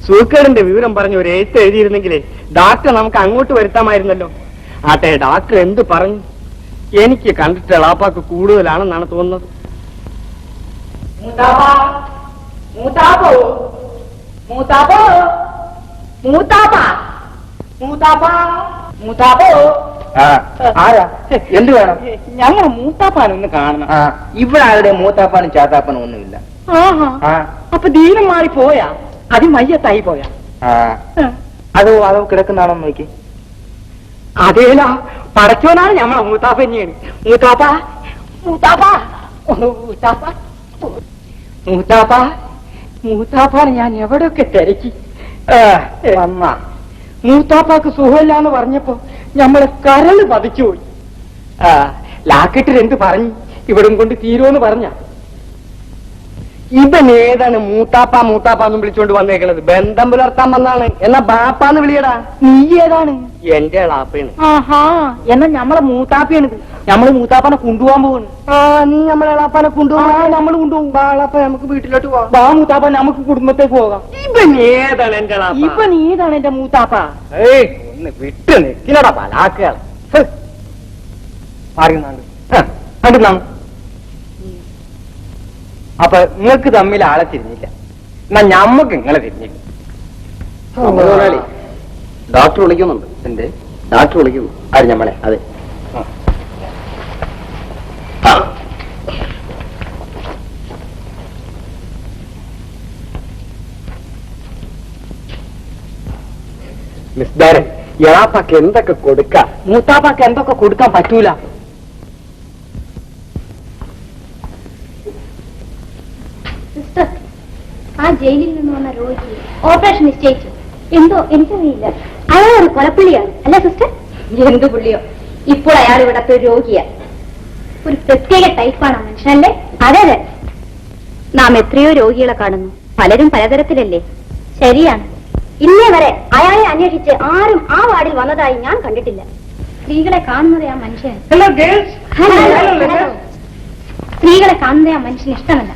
സൂക്കേടിന്റെ വിവരം പറഞ്ഞ് ഒരു എഴുത്ത് എഴുതിയിരുന്നെങ്കിലേ ഡോക്ടർ നമുക്ക് അങ്ങോട്ട് വരുത്താമായിരുന്നല്ലോ. ആട്ടെ, ഡോക്ടർ എന്ത് പറഞ്ഞു? എനിക്ക് കണ്ടിട്ട് എളാപ്പാക്ക് കൂടുതലാണെന്നാണ് തോന്നുന്നത്. ആരാ? എന്ത് വേണം? ഞങ്ങൾ മൂത്താപ്പാനൊന്ന് കാണണം. ഇവിടെ ആരുടെ മൂത്താപ്പാനും ചാത്താപ്പാനും ഒന്നുമില്ല. അപ്പൊ ദീനം മാറി പോയാ? അത് മയ്യത്തായി പോയാ? അത് കിടക്കുന്നതാണോ നോക്കി. അതേല പടച്ചോനാണ് ഞമ്മളെ മൂത്താപ്പ തന്നെയാണ്. മൂത്താപ്പാണ് ഞാൻ എവിടെയൊക്കെ തിരക്കി. മൂത്താപ്പാക്ക് സുഖമില്ലാന്ന് പറഞ്ഞപ്പോ ഞമ്മളെ കരള് പതിച്ചുപോയി. ലാക്കറ്റിൽ എന്ത് പറഞ്ഞു? ഇവിടം കൊണ്ട് തീരുമെന്ന് പറഞ്ഞ ഇവൻ ഏതാണ് മൂത്താപ്പാന്നും വിളിച്ചോണ്ട് വന്നേക്കണത്? ബന്ധം പുലർത്താൻ വന്നാണ്. എന്നാ ബാപ്പാന്ന് വിളിയടാ. നീ ഏതാണ്? എന്റെ എളാപ്പയാണ്. ആഹാ, എന്നാ ഞമ്മളെ മൂത്താപ്പയാണിത്. നമ്മള് മൂത്താപ്പാനെ കൊണ്ടുപോകാൻ പോകുന്നു. ആ, നീ നമ്മളെ എളാപ്പാനെ കൊണ്ടുപോകാൻ? നമ്മൾ കൊണ്ടുപോകും. എളാപ്പ നമുക്ക് വീട്ടിലോട്ട് പോവാം. വാ മൂത്താപ്പ, നമുക്ക് കുടുംബത്തേക്ക് പോകാം. ഇവൻ ഏതാണ് എന്റെ എളാപ്പ? ഇവൻ ഏതാണ് എന്റെ മൂത്താപ്പ? ഏയ്, ഒന്ന് വിട്ട് നെക്കിലടാ പലാക്കുക. കണ്ടിന്നാണ്. അപ്പൊ നിങ്ങൾക്ക് തമ്മിൽ ആളെ തിരിഞ്ഞില്ല. എന്നാ ഞമ്മക്ക് നിങ്ങളെ തിരിഞ്ഞില്ല. ഡോക്ടർ വിളിക്കുന്നുണ്ട്. എന്റെ ഡോക്ടർ വിളിക്കുന്നു. ആര്? ഞമ്മളെ? അതെ. മിസ്ഡാരെ, എളാപ്പാക്ക് എന്തൊക്കെ കൊടുക്കാം? മൂത്താപ്പാക്ക് എന്തൊക്കെ കൊടുക്കാൻ പറ്റൂല? സിസ്റ്റർ, ആ ജയിലിൽ നിന്ന് വന്ന രോഗി ഓപ്പറേഷൻ നിശ്ചയിച്ചു. എന്തോ എനിക്കറിയില്ല. അയാൾ ഒരു കൊലപ്പുള്ളിയാണ് അല്ല സിസ്റ്റർ? എന്തു പുള്ളിയോ, ഇപ്പോൾ അയാൾ ഇവിടത്തെ ഒരു രോഗിയാണ്. ഒരു പ്രത്യേക ടൈപ്പാണ് മനുഷ്യനല്ലേ? അതെ അതെ, നാം എത്രയോ രോഗികളെ കാണുന്നു. പലരും പലതരത്തിലല്ലേ? ശരിയാണ്. ഇന്നേ വരെ അയാളെ അന്വേഷിച്ച് ആരും ആ വാർഡിൽ വന്നതായി ഞാൻ കണ്ടിട്ടില്ല. സ്ത്രീകളെ കാണുന്നത് ആ മനുഷ്യൻ സ്ത്രീകളെ കാണുന്നത് ആ മനുഷ്യന് ഇഷ്ടമല്ല.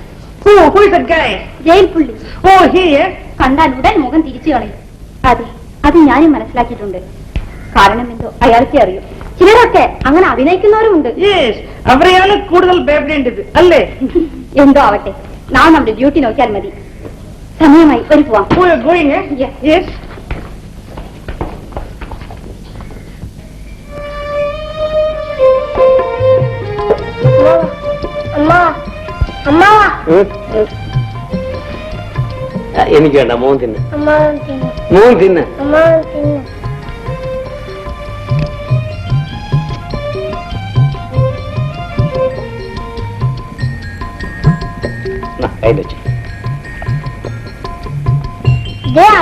ജയിൽ പുള്ളി കണ്ടാൽ ഉടൻ മുഖം തിരിച്ചു കളയും. അതെ, അത് ഞാനും മനസ്സിലാക്കിയിട്ടുണ്ട്. കാരണം എന്തോ അയാൾക്ക് അറിയും. ചിലരൊക്കെ അങ്ങനെ അഭിനയിക്കുന്നവരുമുണ്ട്. അവരെയാണ് കൂടുതൽ ഭയപ്പെടേണ്ടത് അല്ലേ? എന്തോ ആവട്ടെ, നാം നമ്മുടെ ഡ്യൂട്ടി നോക്കിയാൽ മതി. സമയമായി, ഒരു പോവാം. എനിക്ക് വേണ്ട. മോൻ തിന്ന്. മോൻ തിന്ന്. കയ്യിൽ വെച്ചു.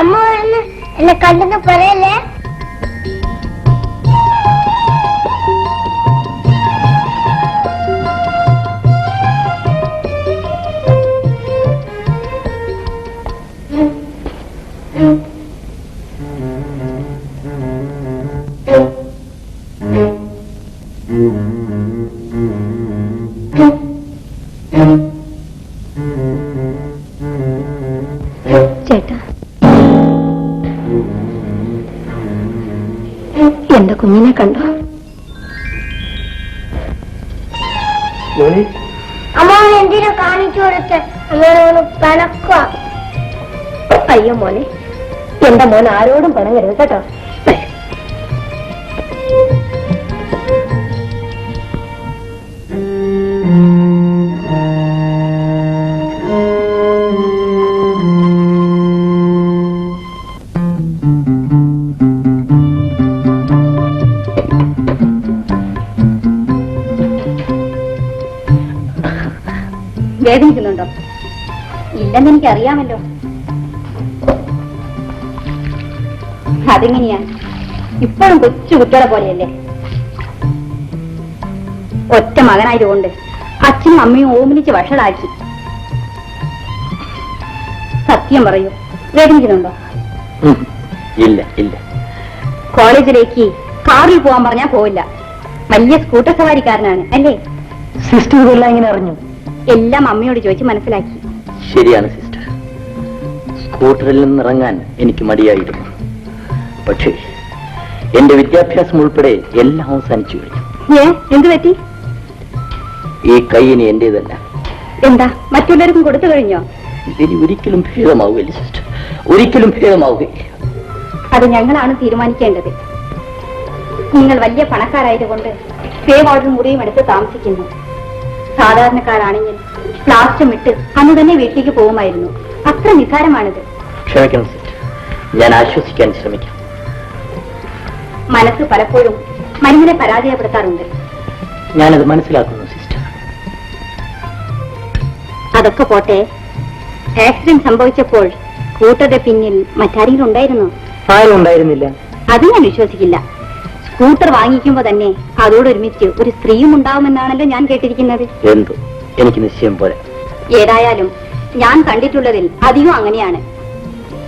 അമ്മ എന്നെ കണ്ടെന്ന് പറയല്ലേ? ചേട്ടാ, എന്റെ കുഞ്ഞിനെ കണ്ടോ? അമ്മ എന്തിനാ കാണിച്ചു കൊടുത്ത്? അമ്മ പണക്കുക. അയ്യോ മോനെ, എന്റെ മോൻ ആരോടും പണങ്ങരുത് കേട്ടോ. വേദനിക്കുന്നുണ്ടോ? ഇല്ലെന്ന് എനിക്കറിയാമല്ലോ. അതെങ്ങനെയാ? ഇപ്പോഴും കൊച്ചു കുട്ടികളെ പോലെയല്ലേ? ഒറ്റ മകനായതുകൊണ്ട് അച്ഛനും അമ്മയും ഓമനിച്ച് വഷളാക്കി. സത്യം പറയൂ, വേദനിക്കുന്നുണ്ടോ? ഇല്ല ഇല്ല. കോളേജിലേക്ക് കാറിൽ പോവാൻ പറഞ്ഞാൽ പോവില്ല. വലിയ സ്കൂട്ടർ സവാരിക്കാരനാണ് അല്ലേ? സിസ്റ്റർ ഇതെല്ലാം ഇങ്ങനെ അറിഞ്ഞു? എല്ലാം അമ്മയോട് ചോദിച്ച് മനസ്സിലാക്കി. ശരിയാണ് സിസ്റ്റർ. സ്കൂട്ടറിൽ നിന്നിറങ്ങാൻ എനിക്ക് മടിയായിരുന്നു. പക്ഷേ എന്റെ വിദ്യാഭ്യാസം ഉൾപ്പെടെ എല്ലാം അവസാനിച്ചു കഴിഞ്ഞു. എന്തു പറ്റി? ഈ കൈ ഇനി എന്റേതല്ല. എന്താ, മറ്റുള്ളവർക്കും കൊടുത്തു കഴിഞ്ഞോ? ഇനി ഒരിക്കലും ഭേദമാവുകയില്ല സിസ്റ്റർ, ഒരിക്കലും ഭേദമാവുകയില്ല. അത് ഞങ്ങളാണ് തീരുമാനിക്കേണ്ടത്. നിങ്ങൾ വലിയ പണക്കാരായതുകൊണ്ട് പേ വാർഡും മുറിയും എടുത്ത് താമസിക്കുന്നു. സാധാരണക്കാരാണെങ്കിൽ പ്ലാസ്റ്റം ഇട്ട് അന്ന് തന്നെ വീട്ടിലേക്ക് പോകുമായിരുന്നു. അത്ര നിസ്സാരമാണിത്. ക്ഷമിക്കണം സിസ്റ്റർ, ഞാൻ ആശ്വസിക്കാൻ ശ്രമിക്കാം. മനസ്സ് പലപ്പോഴും മനുവിനെ പരാജയപ്പെടുത്താറുണ്ട്. ഞാനത് മനസ്സിലാക്കുന്നു സിസ്റ്റർ. അതൊക്കെ പോട്ടെ, ആക്സിഡന്റ് സംഭവിച്ചപ്പോൾ സ്കൂട്ടറുടെ പിന്നിൽ മറ്റാരെങ്കിലും ഉണ്ടായിരുന്നോ? ആരും ഉണ്ടായിരുന്നില്ല. അത് ഞാൻ വിശ്വസിക്കില്ല. സ്കൂട്ടർ വാങ്ങിക്കുമ്പോ തന്നെ അതോടൊരുമിച്ച് ഒരു സ്ത്രീയും ഉണ്ടാവുമെന്നാണല്ലോ ഞാൻ കേട്ടിരിക്കുന്നത്. എന്തോ എനിക്ക് നിശ്ചയം പോലെ. ഏതായാലും ഞാൻ കണ്ടിട്ടുള്ളതിൽ അധികം അങ്ങനെയാണ്.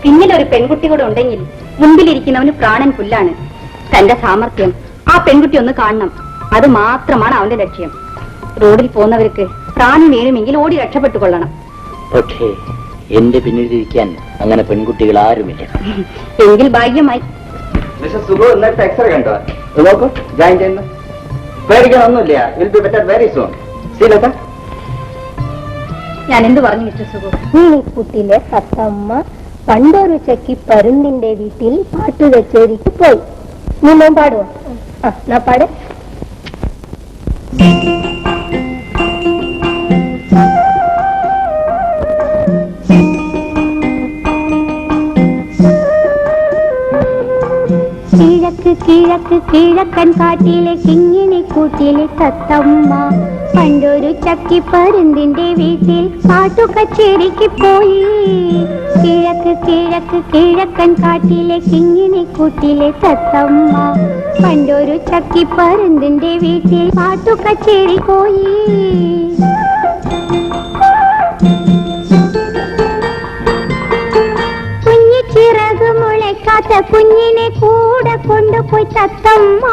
പിന്നിലൊരു പെൺകുട്ടി കൂടെ ഉണ്ടെങ്കിൽ മുൻപിലിരിക്കുന്നവന് പ്രാണൻ പുല്ലാണ്. തന്റെ സാമർത്ഥ്യം ആ പെൺകുട്ടി ഒന്ന് കാണണം, അത് മാത്രമാണ് അവന്റെ ലക്ഷ്യം. റോഡിൽ പോകുന്നവർക്ക് പ്രാണൻ വീഴുമെങ്കിൽ ഓടി രക്ഷപ്പെട്ടുകൊള്ളണം. പക്ഷേ എന്റെ പിന്നിലിരിക്കാൻ അങ്ങനെ പെൺകുട്ടികൾ ആരുമില്ല. എങ്കിൽ ഭാഗ്യമായി. മിസ്റ്റർ സുഗു ഇന്നത്തെ എക്സ്റേ കണ്ടോ? നോക്കൂ, ജോയിൻ ചെയ്യുന്നു. പേടിക്കാനൊന്നുമില്ല. Will be better very soon. See Latha. ഞാൻ എന്ത് പറഞ്ഞു മിസ്റ്റർ സുഗു? കുട്ടിയിലെ തത്തമ്മ പണ്ടൊരു ചക്കി പരുന്തിന്റെ വീട്ടിൽ പാട്ട് കച്ചേരിക്ക് പോയി. നീ മോൻ പാടുവോ? നാ പാട്. കിഴക്ക് കിഴക്ക് കിഴക്കൻ കാട്ടിലെ കിങ്ങിണി കൂട്ടിലെ തത്തമ്മ പണ്ടൊരു ചക്കിപ്പരുന്തിന്റെ വീട്ടിൽ പാട്ടു കച്ചേരിക്ക് പോയി. കിഴക്ക് കിഴക്ക് കിഴക്കൻ കാട്ടിലെ കിങ്ങിണി കൂട്ടിലെ തത്തമ്മ പണ്ടൊരു ചക്കിപ്പരുന്തിന്റെ വീട്ടിൽ പാട്ടു കച്ചേരി പോയി. ചിറക് മുളയ്ക്കാത്ത കുഞ്ഞിനെ കൂടെ കൊണ്ടുപോയി തത്തമ്മ.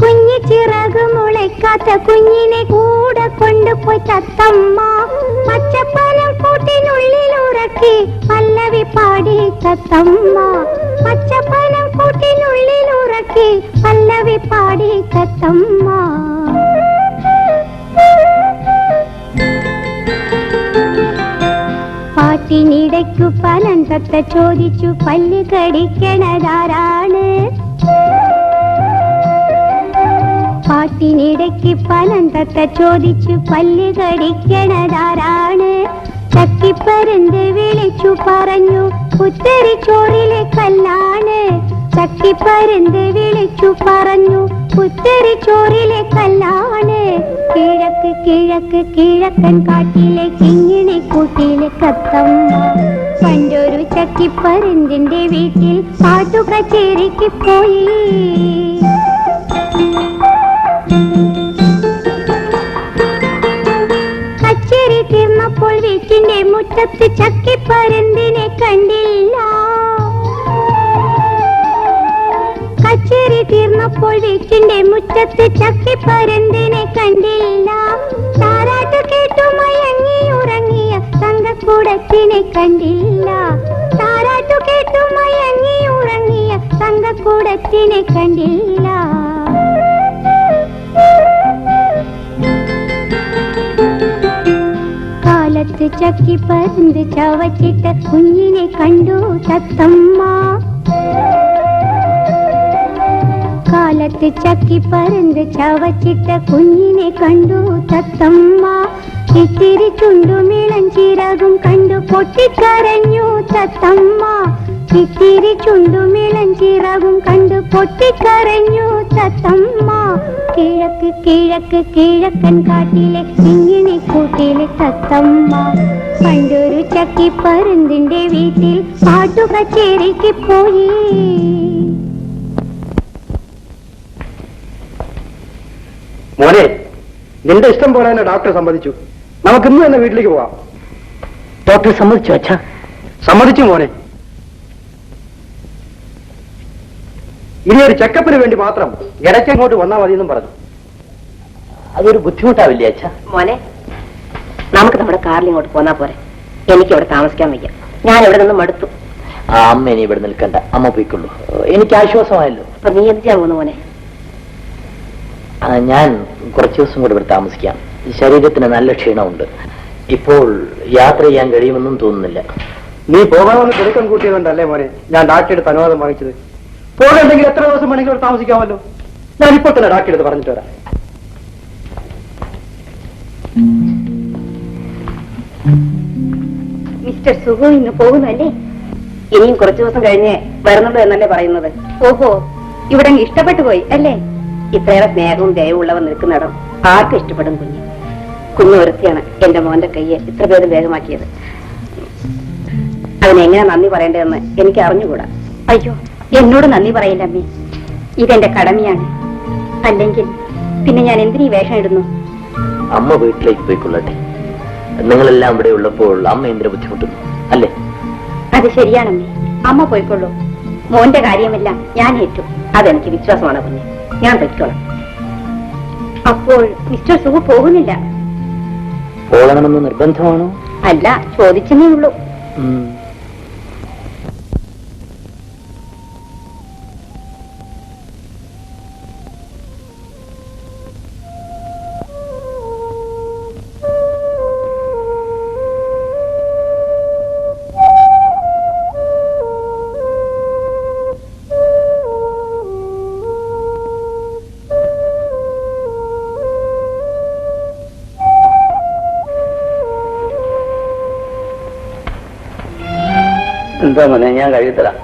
കുഞ്ഞി ചിറക് മുളയ്ക്കാത്ത കുഞ്ഞിനെ കൂടെ കൊണ്ടുപോയി തത്തമ്മ. പച്ചപ്പനം കൂട്ടിനുള്ളിൽ ഉറക്കി പല്ലവി പാടി തത്തമ്മ. പച്ചപ്പനം കൂട്ടിനുള്ളിൽ ഉറക്കി പല്ലവി പാടി തത്തമ്മ. പാട്ടിനിടയ്ക്കു പലൻ തത്ത ചോദിച്ചു, പല്ല് കടിക്കണതാരാണ്? പാട്ടിനിടയ്ക്ക് പലൻ തത്ത ചോദിച്ചു, പല്ല് കടിക്കണതാരാണ്? ചക്കിപ്പരുന്ത് വിളിച്ചു പറഞ്ഞു, പുത്തരിച്ചോറിലെ കല്ലാണ്. ചക്കിപ്പരുന്ത് വിളിച്ചു പറഞ്ഞു, പുത്തരിച്ചോറിലെ കല്ലാണ്. കിഴക്ക് കിഴക്ക് കിഴക്കൻ കാട്ടിലെ കിങ്ങിണി കൂട്ടിലെ തത്തമ്മ പണ്ടൊരു ചക്കിപ്പരുന്തിന്റെ വീട്ടിൽ പാട്ടു കച്ചേരിക്ക് പോയി. കച്ചേരി തീർന്നപ്പോൾ വീട്ടിന്റെ മുറ്റത്ത് ചക്കിപ്പരുന്തിനെ കണ്ടില്ല. കച്ചേരി തീർന്നപ്പോൾ വീട്ടിന്റെ മുറ്റത്ത് ചക്കിപ്പരുന്തിനെ കണ്ടില്ല. താരാട്ട് കേട്ടു മയങ്ങി ഉറങ്ങിയ തങ്കക്കൂടത്തിനെ കണ്ടില്ല. താരാട്ടു കേട്ടു മയങ്ങി ഉറങ്ങിയ തങ്കക്കൂടത്തിനെ കണ്ടില്ല. കാലത്ത് ചക്കിപ്പരുന്ത് ചവച്ചിട്ട കുഞ്ഞിനെ കണ്ടു തത്തമ്മ. കാലത്ത് ചക്കിപ്പരുന്ത് ചവച്ചിട്ട കുഞ്ഞിനെ കണ്ടു തത്തമ്മ. ഇത്തിരി ചുണ്ടുമിളം ചിറകും കണ്ടു പൊട്ടിക്കരഞ്ഞു തത്തമ്മ. ഇത്തിരി ചുണ്ടുമിളം ചിറകും കണ്ടു പൊട്ടിക്കരഞ്ഞു തത്തമ്മ. കിഴക്ക് കിഴക്ക് കിഴക്കൻ കാട്ടിലെ കിങ്ങിണി കൂട്ടിലെ തത്തമ്മ പണ്ടൊരു ചക്കിപ്പരുന്തിന്റെ വീട്ടിൽ പാട്ടു കച്ചേരിക്ക് പോയി. മോനെ, നിന്റെ ഇഷ്ടം പോലെ തന്നെ ഡോക്ടർ സമ്മതിച്ചു. നമുക്ക് ഇന്ന് തന്നെ വീട്ടിലേക്ക് പോവാം. ഡോക്ടർ സമ്മതിച്ചു അച്ഛാ? സമ്മതിച്ചു മോനെ. ഇനി ഒരു ചെക്കപ്പിന് വേണ്ടി മാത്രം ഇടയ്ക്കങ്ങോട്ട് വന്നാൽ മതി എന്നും പറഞ്ഞു. അതൊരു ബുദ്ധിമുട്ടാവില്ലേ അച്ഛാ? മോനെ, നമുക്ക് നമ്മുടെ കാറിൽ ഇങ്ങോട്ട് പോന്നാ പോരെ. എനിക്ക് ഇവിടെ താമസിക്കാൻ വയ്യ. ഞാൻ ഇവിടെ നിന്ന് മടുത്തു. ആ അമ്മ ഇനി ഇവിടെ നിൽക്കണ്ട, അമ്മ പോയിക്കൊള്ളൂ. എനിക്ക് ആശ്വാസമായല്ലോ. അപ്പൊ നീ എന്ത് ചെയ്യാൻ പോകുന്നു മോനെ? ഞാൻ കുറച്ചു ദിവസം കൂടെ ഇവിടെ താമസിക്കാം. ശരീരത്തിന് നല്ല ക്ഷീണമുണ്ട്. ഇപ്പോൾ യാത്ര ചെയ്യാൻ കഴിയുമെന്നും തോന്നുന്നില്ല. നീ പോകാമെന്ന് കൊടുക്കാൻ കൂട്ടിയതുകൊണ്ടല്ലേ മോനെ ഞാൻ ഡാക്ടറുടെ അടുത്ത് അനുവാദം വാങ്ങിച്ചത്. പോകണ്ടെങ്കിൽ എത്ര ദിവസം വേണമെങ്കിൽ ഇവിടെ താമസിക്കാമല്ലോ. ഞാൻ ഇപ്പോൾ തന്നെ ഡാക്ടറുടെ അടുത്ത് പറഞ്ഞിട്ട് വരാം. മിസ്റ്റർ സുഗു ഇന്ന് പോകുന്നല്ലേ? ഇനിയും കുറച്ചു ദിവസം കഴിഞ്ഞേ വരുന്നുള്ളൂ എന്നല്ലേ പറയുന്നത്? ഓഹോ, ഇവിടെ ഇഷ്ടപ്പെട്ടു പോയി അല്ലേ? ഇത്രയേറെ സ്നേഹവും ദയവും ഉള്ളവർ നിൽക്കുന്നിടം ആർക്കും ഇഷ്ടപ്പെടും. കുഞ്ഞു ഒരുത്തിയാണ് എന്റെ മോന്റെ കയ്യെ ഇത്ര പേര് വേഗമാക്കിയത്. അതിനെങ്ങനെ നന്ദി പറയേണ്ടതെന്ന് എനിക്ക് അറിഞ്ഞുകൂടാ. അയ്യോ, എന്നോട് നന്ദി പറയില്ല അമ്മേ. ഇതെന്റെ കടമയാണ്. അല്ലെങ്കിൽ പിന്നെ ഞാൻ എന്തിനീ വേഷം ഇടുന്നു? അമ്മ വീട്ടിലേക്ക് പോയിക്കൊള്ളട്ടെ. നിങ്ങളെല്ലാം ഇവിടെ ഉള്ളപ്പോൾ അമ്മ എന്തിനു ബുദ്ധിമുട്ടുന്നു അല്ലേ? അത് ശരിയാണമ്മേ, അമ്മ പോയിക്കൊള്ളൂ. മോന്റെ കാര്യമെല്ലാം ഞാൻ ഏറ്റു. അതെനിക്ക് വിശ്വാസമാണ് കുഞ്ഞെ. ഞാൻ പൊയ്ക്കോളാം. അപ്പോൾ മിസ്റ്റർ സുഖു പോകുന്നില്ല? പോകണമെന്ന് നിർബന്ധമാണോ? അല്ല, ചോദിച്ചെന്നേ ഉള്ളൂ. എന്താ മോനെ, ഞാൻ കഴിയത്തരാം.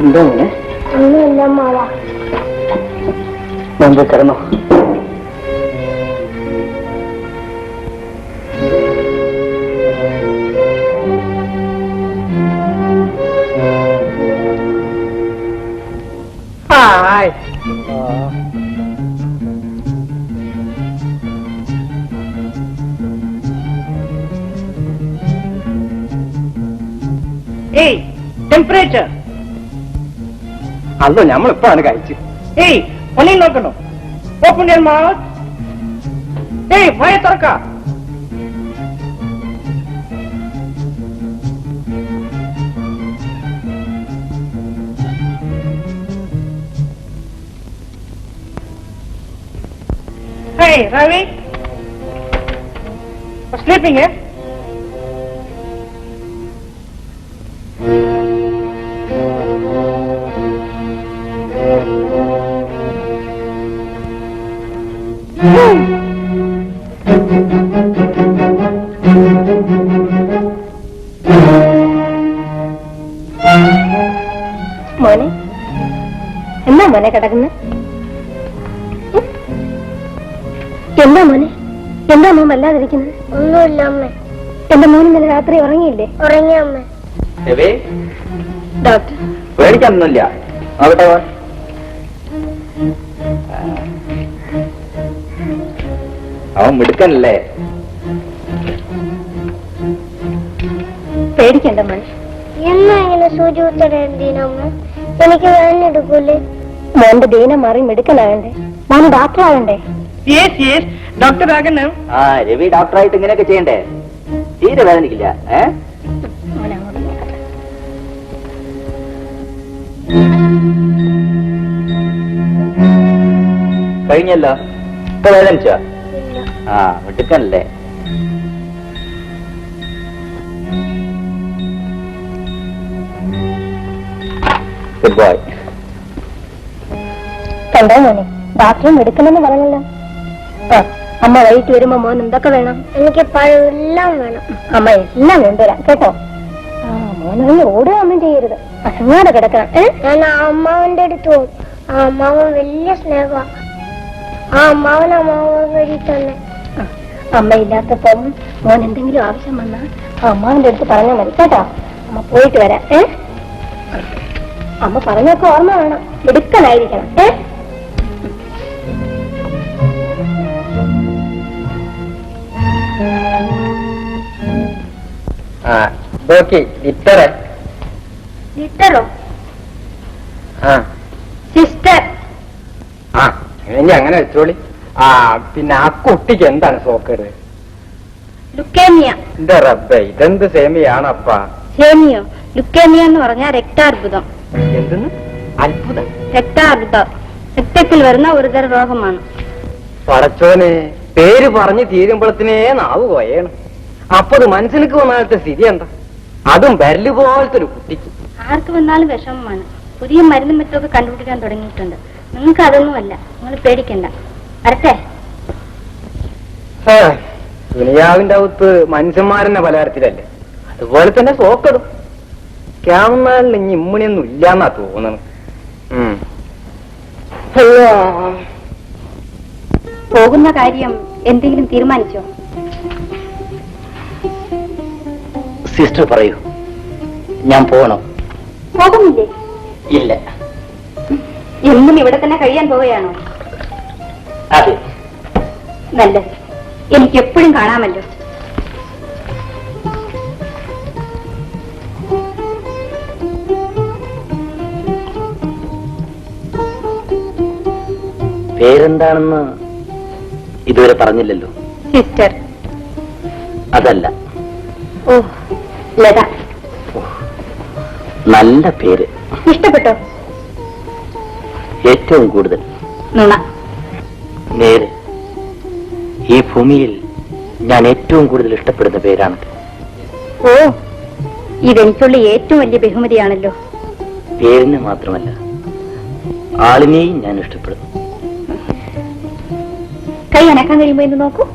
എന്താ മോനെ? ഒന്നുമില്ല മാവ. മുമ്പ് കിടന്നോ? ഹായ്. ഏയ് ടെമ്പറേച്ചർ. അല്ലോ നമ്മളിപ്പാണ് കഴിച്ചു. ഏയ് പണി നോക്കണോ? Open your mouth. ഏയ് വായ തുറക്ക. Hey, Ravi. For sleeping, eh? മോനെ, എന്നാ മോനെ കിടക്കുന്നത്? എന്താ മോനെ, എന്താ മോൻ വല്ലാതിരിക്കുന്നത്? ഒന്നുമില്ല അമ്മ. എന്റെ മോൻ ഇന്നലെ രാത്രി ഉറങ്ങിയില്ലേ? ഉറങ്ങിയ അമ്മ. ഡോക്ടർ, പേടിക്കാനൊന്നുമില്ല. അവിടെ അവൻ മിടുക്കനല്ലേ? പേടിക്കണ്ട മോനെ. എന്നാ ഇങ്ങനെ സൂചി കുത്തരമ്മ? എനിക്ക് വേണെടുക്കൂലേ? മോന്റെ ദീനം മാറി മിടുക്കനാകണ്ടേ? മോന് ഡോക്ടർ ആകണ്ടേ? യെസ് യെസ്, ഡോക്ടർ ആകണം. ആ, രവി ഡോക്ടറായിട്ട് ഇങ്ങനെയൊക്കെ ചെയ്യണ്ടേ? തീരെ വേദനിക്കില്ല. മോനെ അങ്ങോട്ട് നോക്കട്ടെ. കഴിഞ്ഞല്ലോ. ഇപ്പൊ വേദനിച്ചോ? ആ, മിടുക്കനല്ലേ? Good boy. കണ്ടോ മോനെ, ഡോക്ടറും എടുക്കണമെന്ന് പറഞ്ഞല്ലോ. ആ, അമ്മ വൈകിട്ട് വരുമ്പോ മോൻ എന്തൊക്കെ വേണം? എനിക്ക് പഴമെല്ലാം വേണം. അമ്മ എല്ലാം കൊണ്ടുവരാം കേട്ടോ. ആ, മോനൊന്ന് ഓടുകയൊന്നും ചെയ്യരുത്, അനങ്ങാതെ കിടക്കണം. ഞാൻ ആ അമ്മാവന്റെ അടുത്ത് പോകും. ആ അമ്മാവൻ വലിയ സ്നേഹ. ആ അമ്മാവൻ അമ്മാവൻ വഴി തന്നെ. അമ്മയില്ലാത്തപ്പം മോൻ എന്തെങ്കിലും ആവശ്യം വന്നാൽ ആ അമ്മാവന്റെ അടുത്ത് പറഞ്ഞാൽ മതി കേട്ടോ. അമ്മ പോയിട്ട് വരാം. അമ്മ പറഞ്ഞൊക്കെ ഓർമ്മ വേണം, മിടുക്കനായിരിക്കണം. ലിറ്ററോ? ആ സിസ്റ്റർ. ആ, ഇനി അങ്ങനെ വെച്ചോളി. ആ, പിന്നെ ആ കുട്ടിക്ക് എന്താണ് സോക്കേട്? ലുക്കേമിയ. എന്റെ റബ്ബേ, ഇതെന്ത് സേമിയാണപ്പാ? ഹേമിയോ? ലുക്കേമിയ എന്ന് പറഞ്ഞാൽ രക്താർബുദം. എന്തെന്ന്? അത്ഭുതം. രക്താർബുദം രക്തത്തിൽ വരുന്ന ഒരുതരം രോഗമാണ്. പടച്ചോനെ, പേര് പറഞ്ഞ് തീരുമ്പോഴത്തിനേ നാവ് പോയേണം. അപ്പൊ അത് മനസ്സിലേക്ക് വന്നാലത്തെ സ്ഥിതി എന്താ? അതും ബരല് പോലത്തെ ഒരു കുട്ടിക്ക്. ആർക്ക് വന്നാലും വിഷമമാണ്. പുതിയ മരുന്നും മറ്റൊക്കെ കണ്ടുപിടിക്കാൻ തുടങ്ങിയിട്ടുണ്ട്. നിങ്ങൾക്ക് അതൊന്നുമല്ല, നിങ്ങൾ പേടിക്കണ്ട. വരട്ടെ. ദുനിയാവിന്റെ അകത്ത് മനുഷ്യന്മാരെന്നെ പലതരത്തിലല്ലേ, അതുപോലെ തന്നെ സോക്കടും. ക്യാമനാളിൽ ഇനി ഇമ്മണിയൊന്നും ഇല്ലാന്നാ തോന്നണം. പോകുന്ന കാര്യം എന്തെങ്കിലും തീരുമാനിച്ചോ? സിസ്റ്റർ പറയൂ, ഞാൻ പോകണോ? പോകുന്നില്ലേ? ഇല്ല. എന്നും ഇവിടെ തന്നെ കഴിയാൻ പോവുകയാണോ? അതെ. നല്ലത്. എനിക്ക് എപ്പോഴും കാണാമല്ലോ. പേരെന്താണെന്ന് ഇതുവരെ പറഞ്ഞില്ലല്ലോ. സിസ്റ്റർ. അതല്ല. ഓ, ലത. നല്ല പേര്. ഇഷ്ടപ്പെട്ടോ? ഏറ്റവും കൂടുതൽ. നുണ. നേര്. ഈ ഭൂമിയിൽ ഞാൻ ഏറ്റവും കൂടുതൽ ഇഷ്ടപ്പെടുന്ന പേരാണത്. ഓ, ഇതെനിക്കുള്ള ഏറ്റവും വലിയ ബഹുമതിയാണല്ലോ. പേരിന് മാത്രമല്ല, ആളിനെയും ഞാൻ ഇഷ്ടപ്പെടുന്നു. കൈ അനക്കാൻ കഴിയുമ്പോ എന്ന് നോക്കൂ.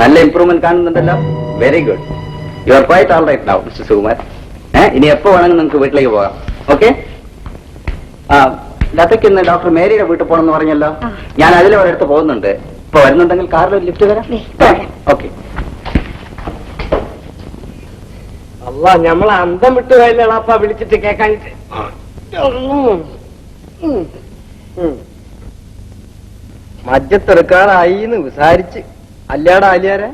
നല്ല ഇംപ്രൂവ്മെന്റ് കാണുന്നുണ്ടല്ലോ. Very good. You are quite all right now mister Sukumar. ഇനി എപ്പോ വേണമെങ്കിൽ നിങ്ങൾക്ക് വീട്ടിലേക്ക് പോകാം. ഓക്കെ. ലതയ്ക്ക് ഇന്ന് ഡോക്ടർ മേരിയുടെ വീട്ടിൽ പോകണമെന്ന് പറഞ്ഞല്ലോ. ഞാൻ അതിൽ ഒരിടത്ത് പോകുന്നുണ്ട്. ഇപ്പൊ വരുന്നുണ്ടെങ്കിൽ കാറിൽ ഒരു ലിഫ്റ്റ് തരാം. ഓക്കെ. അല്ല, ഞമ്മളെ അന്തം വിട്ട് കഴിഞ്ഞാളാപ്പ വിളിച്ചിട്ട് കേക്കാനിട്ട്. മജ്ജത്തെടുക്കാറായി എന്ന് വിസാരിച്ച് അല്ലാടാ അലിയാരെ.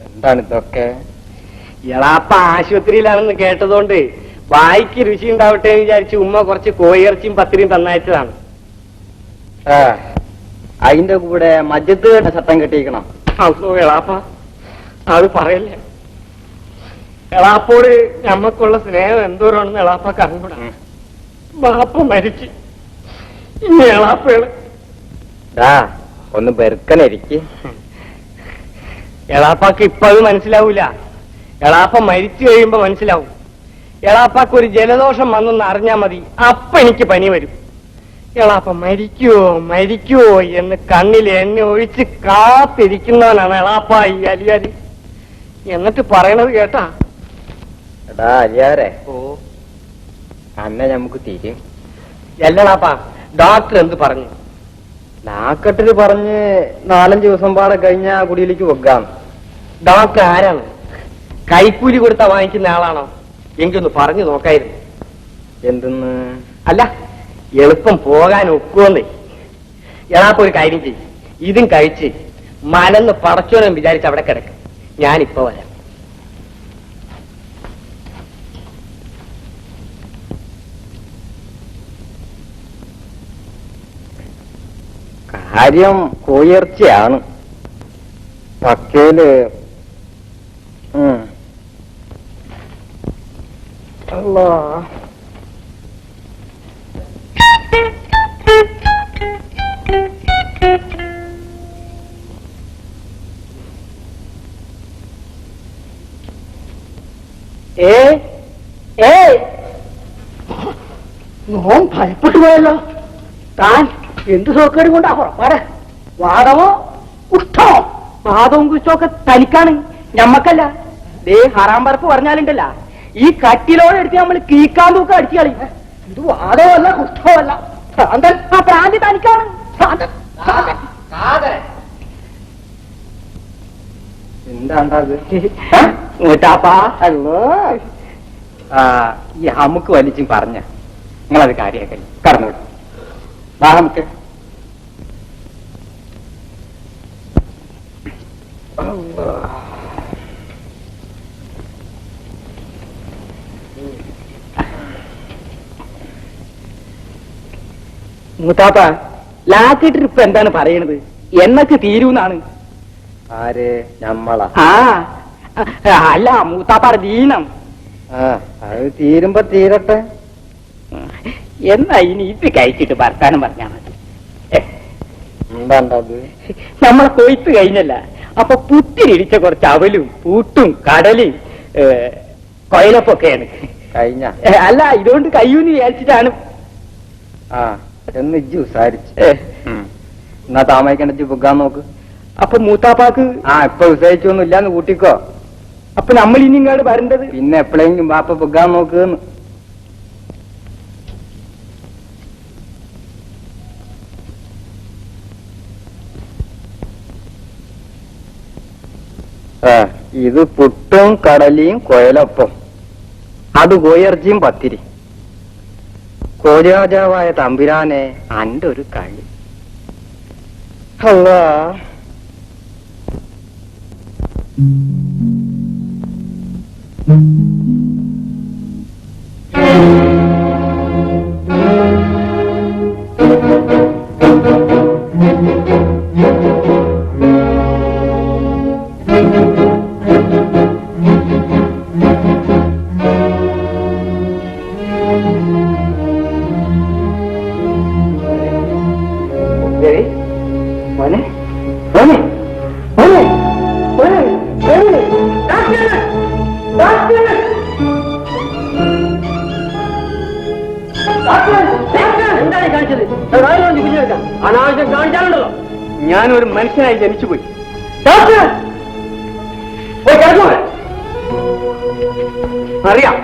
എന്താണ് ഇതൊക്കെ? എളാപ്പ ആശുപത്രിയിലാണെന്ന് കേട്ടതുകൊണ്ട് വായിക്ക് രുചി ഉണ്ടാവട്ടെ എന്ന് വിചാരിച്ച് ഉമ്മ കുറച്ച് കോയിറച്ചിയും പത്തിരിയും തന്നയച്ചതാണ്. അതിന്റെ കൂടെ മജ്ജത്ത് കേട്ട ചട്ടം കെട്ടിയിരിക്കണം. അല്ലോ എളാപ്പ, അത് പറയല്ലേ. എളാപ്പോട് ഞമ്മക്കുള്ള സ്നേഹം എന്തോരാണെന്ന് എളാപ്പക്ക് അറിഞ്ഞൂടാ. ബാപ്പ മരിച്ച് ഇനി എളാപ്പകള് ഒന്ന് ബെറുക്കനിരിക്ക്. എളാപ്പാക്ക് ഇപ്പൊ അത് മനസ്സിലാവൂല. എളാപ്പ മരിച്ചു കഴിയുമ്പോ മനസ്സിലാവും. എളാപ്പാക്ക് ഒരു ജലദോഷം വന്നെന്ന് അറിഞ്ഞാ മതി, അപ്പൊ എനിക്ക് പനി വരും. എളാപ്പ മരിക്കുവോ മരിക്കുവോ എന്ന് കണ്ണിൽ എന്നെ ഒഴിച്ച് കാത്തിരിക്കുന്നവനാണ് എളാപ്പ ഈ അലിയാരി. എന്നിട്ട് പറയണത് കേട്ടാ? എടാ അലിയാരെ, ഓ അന്നെ നമുക്ക് തിരിയും. എല്ലടാപ്പാ, ഡോക്ടർ എന്ത് പറഞ്ഞു? നാക്കട്ടില് പറഞ്ഞ് 4-5 ദിവസം പാടെ കഴിഞ്ഞ കുടിയിലേക്ക് വെക്കാം. ഡോക്ടർ ആരാണ്? കൈക്കൂലി കൊടുത്താ വാങ്ങിക്കുന്ന ആളാണോ? എനിക്കൊന്ന് പറഞ്ഞു നോക്കായിരുന്നു. എന്തെന്ന്? അല്ല, എളുപ്പം പോകാൻ ഒക്കുവന്നേ. എളാപ്പ ഒരു കാര്യം ചെയ്യും, ഇതും കഴിച്ച് മലന്ന് പടച്ചോനം വിചാരിച്ച് അവിടെ കിടക്ക്. ഞാനിപ്പോ വരാം. കാര്യം കോയിറച്ചിയാണ്. പക്കയില് അല്ലാ, നോൻ ഭയപ്പെട്ടു പോയല്ലോ. താൻ എന്ത് സോക്കേടും കൊണ്ടാ പുറപ്പാട്? വാദമോ കുഷ്ഠമോ? വാദവും കുറിച്ചൊക്കെ തനിക്കാണ്, ഞമ്മക്കല്ല. ദേ ഹറാം പറപ്പ് പറഞ്ഞാലുണ്ടല്ല, ഈ കട്ടിലോടെ എടുത്ത് നമ്മൾ കീക്കാൻ തൂക്കം അടിച്ചു കളി. ഇത് വാദമല്ല കുഷ്ഠമല്ല, ഭ്രാന്തൻ. ആ പ്രാന്തി തനിക്കാണ്. ഭ്രാന്തൻ. എന്താണ്ടത്? ഈ നമുക്ക് വലിച്ചും പറഞ്ഞ നിങ്ങളത് കാര്യമാക്കല്ലേ. കടന്നുവിടും വാ നമുക്ക്. മൂത്താപ്പ, ലാക്കിട്ട് ഇപ്പൊ എന്താണ് പറയണത്? എന്നൊക്കെ തീരൂന്നാണ്. ആര്? ഞമ്മളാ? അല്ല, മൂത്താപ്പാറ ദീനം. അത് തീരുമ്പോ തീരട്ടെ. എന്നാ ഇനി ഇത് കഴിച്ചിട്ട് വർത്താനം പറഞ്ഞാ മതി. എന്താണ്ടത്? നമ്മളെ കൊയ്ത്ത് കഴിഞ്ഞല്ല, അപ്പൊ പുത്തിരിടിച്ച കുറച്ച് അവലും പൂട്ടും കടലും കൊയലപ്പൊക്കെയാണ് കഴിഞ്ഞ. അല്ല, ഇതുകൊണ്ട് കയ്യൂന്ന് വിചാരിച്ചിട്ടാണ്. എന്ന് ഇജ്ജ് വിസാരിച്ച് എന്നാ താമസിക്കണ്ട, ഇജ്ജ് പുകാൻ നോക്ക്. അപ്പൊ മൂത്താപ്പാക്ക് ഇപ്പൊ വിസാരിച്ചൊന്നും ഇല്ലാന്ന് കൂട്ടിക്കോ. അപ്പൊ നമ്മൾ ഇനി ഇങ്ങോട്ട് വരേണ്ടത് പിന്നെ എപ്പോഴെങ്കിലും ബാപ്പ പുകാൻ നോക്കുന്ന്. ഇത് പുട്ടും കടലയും കുഴലപ്പം, അത് കോയിറച്ചിയും പത്തിരി. കോരാജാവായ തമ്പുരാനെ അന്റെ ഒരു കളി. അല്ലാ, മോനെ മോനെ മോനെ മോനെ മോനെ എന്താണ് കാണിച്ചത്? അനാവശ്യം കാണിച്ചാലുണ്ടല്ലോ ഞാനൊരു മനുഷ്യനായി ജനിച്ചുപോയി. അറിയാം.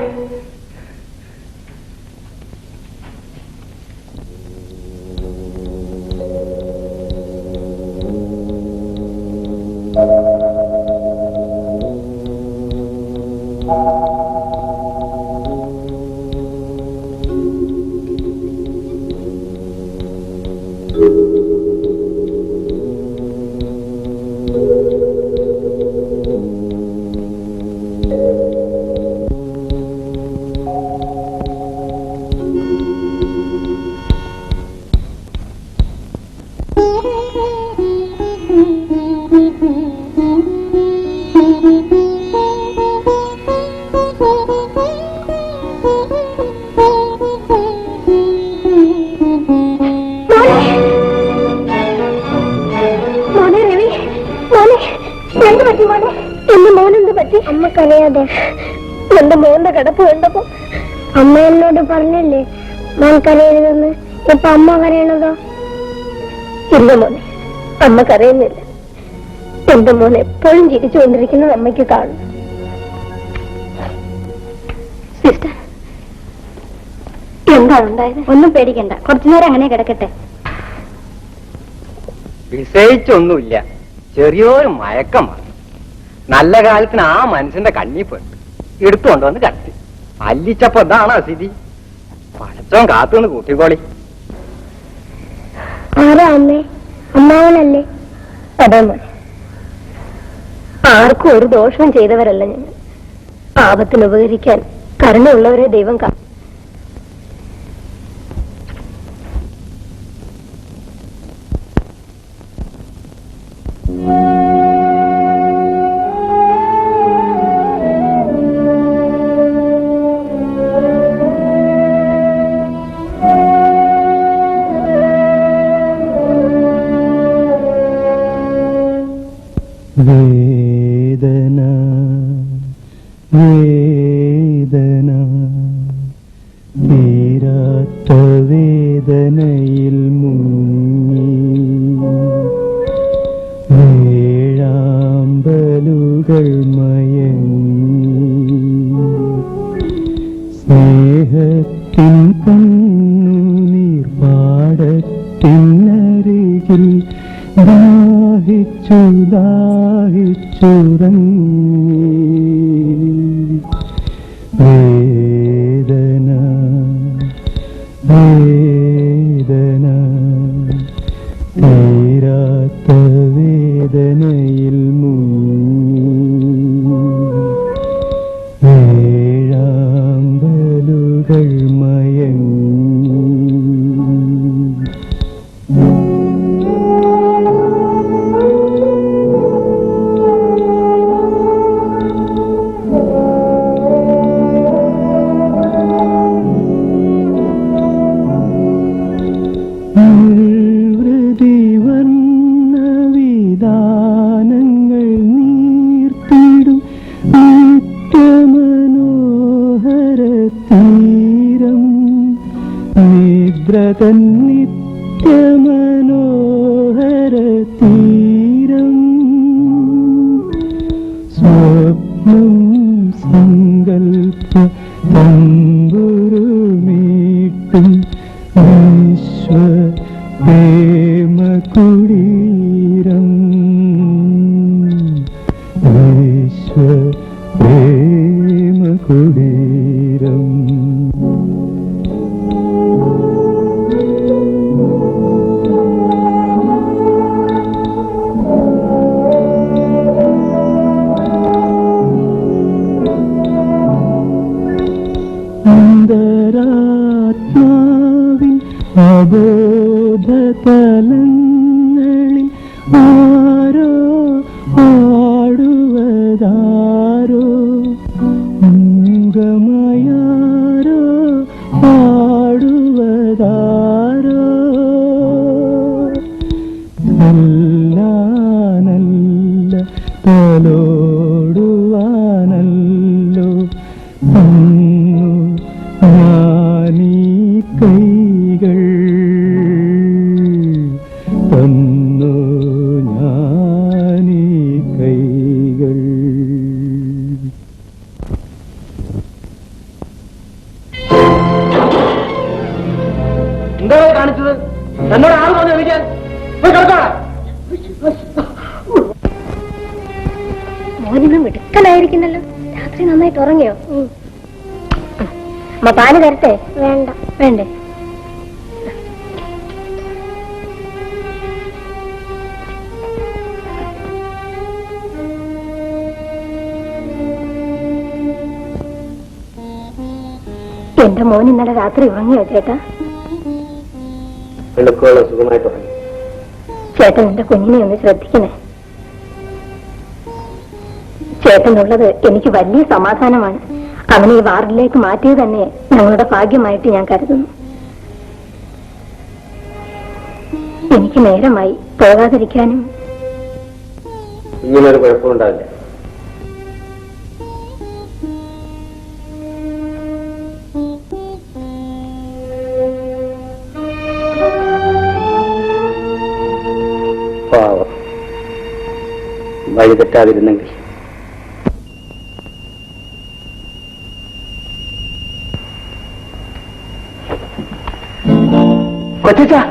അമ്മക്കറിയാതെ എന്റെ മോന്റെ കിടപ്പ് കണ്ടപ്പോ അമ്മ എന്നോട് പറഞ്ഞില്ലേ മോൻ കരയരുതെന്ന്. ഇപ്പൊ അമ്മ കരയണതോ? ഇല്ല മോനെ, അമ്മ കരയുന്നില്ല. എന്റെ മോൻ എപ്പോഴും ചിരിച്ചുകൊണ്ടിരിക്കുന്നത് അമ്മയ്ക്ക് കാണും. സിസ്റ്റർ, എന്താണ് ഉണ്ടായത്? ഒന്നും പേടിക്കണ്ട, കുറച്ചുനേരം അങ്ങനെ കിടക്കട്ടെ. വിശയിച്ചൊന്നുമില്ല, ചെറിയൊരു മയക്കമാണ്. നല്ല കാലത്തിന് ആ മനുഷ്യന്റെ കണ്ണി പെട്ടു, എടുത്തുകൊണ്ടുവന്ന് കത്തി അല്ലിച്ചപ്പോ ഇതാണ് സ്ഥിതി. പടച്ചോൻ കാത്തുനിന്ന് കൂട്ടിക്കോളി. ആരാ അമ്മേ? അമ്മാവനല്ലേ? അതെ മോനെ, ആർക്കും ഒരു ദോഷവും ചെയ്തവരല്ല ഞങ്ങൾ. ആപത്തിന് ഉപകരിക്കാൻ കരുണയുള്ളവരെ ദൈവം കാ വേദന വേദന തീരാത്ത വേദനയിൽ മുങ്ങി വേഴാമ്പലുകൾ മയങ്ങി സ്നേഹത്തിൻ കണ്ണുനീർ പാടത്തിനരികിൽ ദാഹിച്ചു ദാഹിച്ചുറങ്ങി. വേദന വേദന തീരാത്ത വേദനയിൽ മുങ്ങി വേഴാമ്പലുകൾ മയങ്ങി. വിധാനങ്ങൾ നീർത്തിടും നിത്യമനോഹര തീരം നിദ്രതൻ നിത്യമനോഹര തീരം സ്വപ്നം സങ്കൽപ്പ തമ്പുരുമീട്ടും വിശ്വ പ്രേമകുടീരം. പ്രേമ കുടീരം അന്തരാത്മാവിൻ അബോധതലങ്ങളിൽ ആരോ പാടുവതാരോ മൂകമായാരോ പാടുവതാരോ നല്ലാനല്ല തലോടുവാനല്ലോ ഞാനീ കൈകൾ തന്നു ഞാനീ കൈകൾ എന്താ കാണിച്ചത്? എന്നോട് ആൾ പറഞ്ഞു വിളിക്കാൻ മോനിന്ന് മിടുക്കനായിരിക്കുന്നല്ലോ. രാത്രി നന്നായിട്ട് ഉറങ്ങിയോ? അമ്മ പാല് തരട്ടെ? വേണ്ട. വേണ്ടേ? എന്റെ മോൻ ഇന്നലെ രാത്രി ഉറങ്ങിയോ ചേട്ടാ? വെളുക്കോളം സുഖമായിട്ട് ഉറങ്ങി. ചേട്ടൻ എന്റെ കുഞ്ഞിനെ ഒന്ന് ശ്രദ്ധിക്കണേ. ചേട്ടനുള്ളത് എനിക്ക് വലിയ സമാധാനമാണ്. അവനെ ഈ വാർഡിലേക്ക് മാറ്റിയത് തന്നെ ഞങ്ങളുടെ ഭാഗ്യമായിട്ട് ഞാൻ കരുതുന്നു. എനിക്ക് നേരമായി പോകാതിരിക്കാനും. ഇങ്ങനൊരു കുഴപ്പമുണ്ടാവില്ല. പാവം വഴി തെറ്റാതിരുന്നെങ്കിൽ. കൊച്ചാ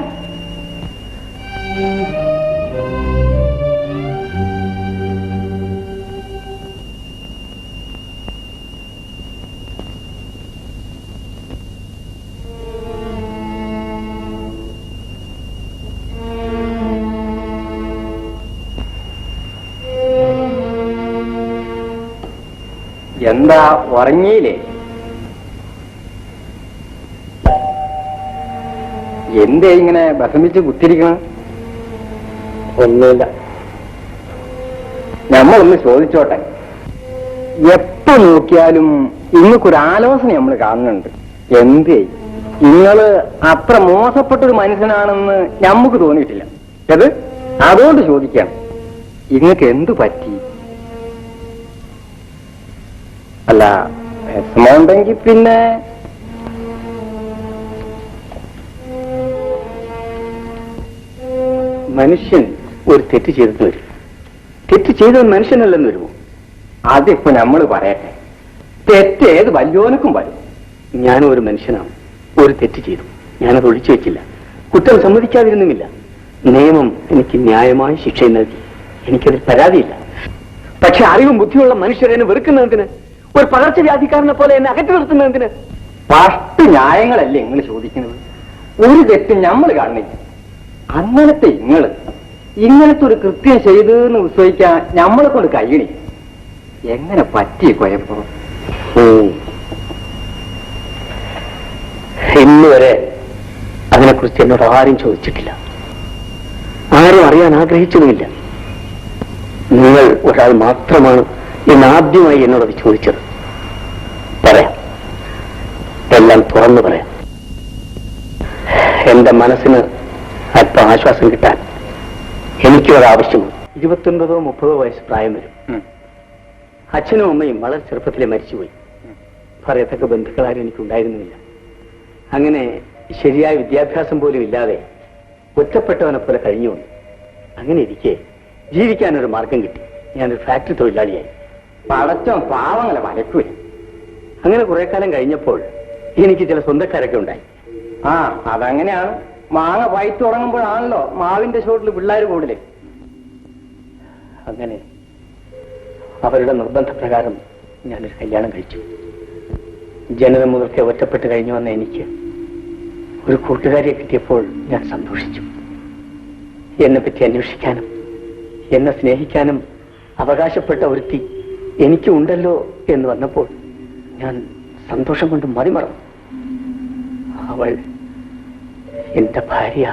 എന്താ ഉറങ്ങിയില്ലേ? എന്തേ ഇങ്ങനെ വിഷമിച്ച് കുത്തിരിക്കണം? ഒന്നുമില്ല. നമ്മളൊന്ന് ചോദിച്ചോട്ടെ. എപ്പോ നോക്കിയാലും ഇങ്ങക്കൊരു ആലോചന നമ്മൾ കാണുന്നുണ്ട്. എന്തേ നിങ്ങള് അത്ര മോശപ്പെട്ടൊരു മനുഷ്യനാണെന്ന് നമുക്ക് തോന്നിയിട്ടില്ല. അത് അതുകൊണ്ട് ചോദിക്കാം, ഇങ്ങക്ക് എന്തു പറ്റി? അല്ല, വിഷമമുണ്ടെങ്കിൽ പിന്നെ മനുഷ്യൻ ഒരു തെറ്റ് ചെയ്തിട്ട് വരും. തെറ്റ് ചെയ്തവൻ മനുഷ്യനല്ലെന്ന് വരുമോ? അതിപ്പോ നമ്മൾ പറയട്ടെ, തെറ്റ് ഏത് വല്യോനക്കും വരും. ഞാനും ഒരു മനുഷ്യനാണ്. ഒരു തെറ്റ് ചെയ്തു, ഞാനത് ഒളിച്ചു വെച്ചില്ല. കുറ്റം സമ്മതിക്കാതിരുന്നുമില്ല. നിയമം എനിക്ക് ന്യായമായ ശിക്ഷ നൽകി. എനിക്കതിൽ പരാതിയില്ല. പക്ഷെ അറിവും ബുദ്ധിയുള്ള മനുഷ്യരെന്നെ വെറുക്കുന്നതിന്, ഒരു പകർച്ചവ്യാധിക്കാരനെ പോലെ എന്നെ അകറ്റി നിർത്തുന്നതിന് ഫസ്റ്റ് ന്യായങ്ങളല്ലേ നിങ്ങൾ ചോദിക്കുന്നത്? ഒരു തെറ്റും നമ്മൾ കാണുന്നില്ല. അങ്ങനത്തെ ഇങ്ങനത്തെ ഒരു കൃത്യം ചെയ്തെന്ന് വിശ്വസിക്കാൻ നമ്മളെ കൊണ്ട് കഴിയണി. എങ്ങനെ പറ്റിയ കുഴപ്പം? ഇന്ന് വരെ അതിനെക്കുറിച്ച് എന്നോട് ആരും ചോദിച്ചിട്ടില്ല, ആരും അറിയാൻ ആഗ്രഹിച്ചതുമില്ല. നിങ്ങൾ ഒരാൾ മാത്രമാണ് ഇന്ന് ആദ്യമായി എന്നോടത് ചോദിച്ചത്. പറയാം, എല്ലാം തുറന്നു പറയാം. എന്റെ മനസ്സിന് അല്പം ആശ്വാസം കിട്ടാൻ എനിക്കൊരാവശ്യമുണ്ട്. 29-30 വയസ്സ് പ്രായം വരും. അച്ഛനും അമ്മയും വളരെ ചെറുപ്പത്തിലെ മരിച്ചുപോയി. പറയത്തക്ക ബന്ധുക്കളാരും എനിക്കുണ്ടായിരുന്നുമില്ല. അങ്ങനെ ശരിയായ വിദ്യാഭ്യാസം പോലും ഇല്ലാതെ ഒറ്റപ്പെട്ടവനെ പോലെ കഴിഞ്ഞുകൊണ്ട് അങ്ങനെ ഇരിക്കെ ജീവിക്കാനൊരു മാർഗം കിട്ടി. ഞാനൊരു ഫാക്ടറി തൊഴിലാളിയായി. പടച്ചോ പാവങ്ങളെ വലക്കുവേ. അങ്ങനെ കുറെ കാലം കഴിഞ്ഞപ്പോൾ എനിക്ക് ചില സ്വന്തക്കാരൊക്കെ ഉണ്ടായി. അതങ്ങനെയാണ്. മാങ്ങ പഴുത്തു തുടങ്ങുമ്പോഴാണല്ലോ മാവിന്റെ ചോട്ടിൽ പിള്ളേർ കൂടുതലേ. അങ്ങനെ അവരുടെ നിർബന്ധപ്രകാരം ഞാനൊരു കല്യാണം കഴിച്ചു. ജനനം മുതൽക്കേ ഒറ്റപ്പെട്ട് കഴിഞ്ഞു വന്ന എനിക്ക് ഒരു കൂട്ടുകാരിയെ കിട്ടിയപ്പോൾ ഞാൻ സന്തോഷിച്ചു. എന്നെപ്പറ്റി അന്വേഷിക്കാനും എന്നെ സ്നേഹിക്കാനും അവകാശപ്പെട്ട ഒരുത്തി എനിക്കുണ്ടല്ലോ എന്ന് വന്നപ്പോൾ ഞാൻ സന്തോഷം കൊണ്ട് മതിമറന്നു. അവൾ എന്റെ ഭാര്യ.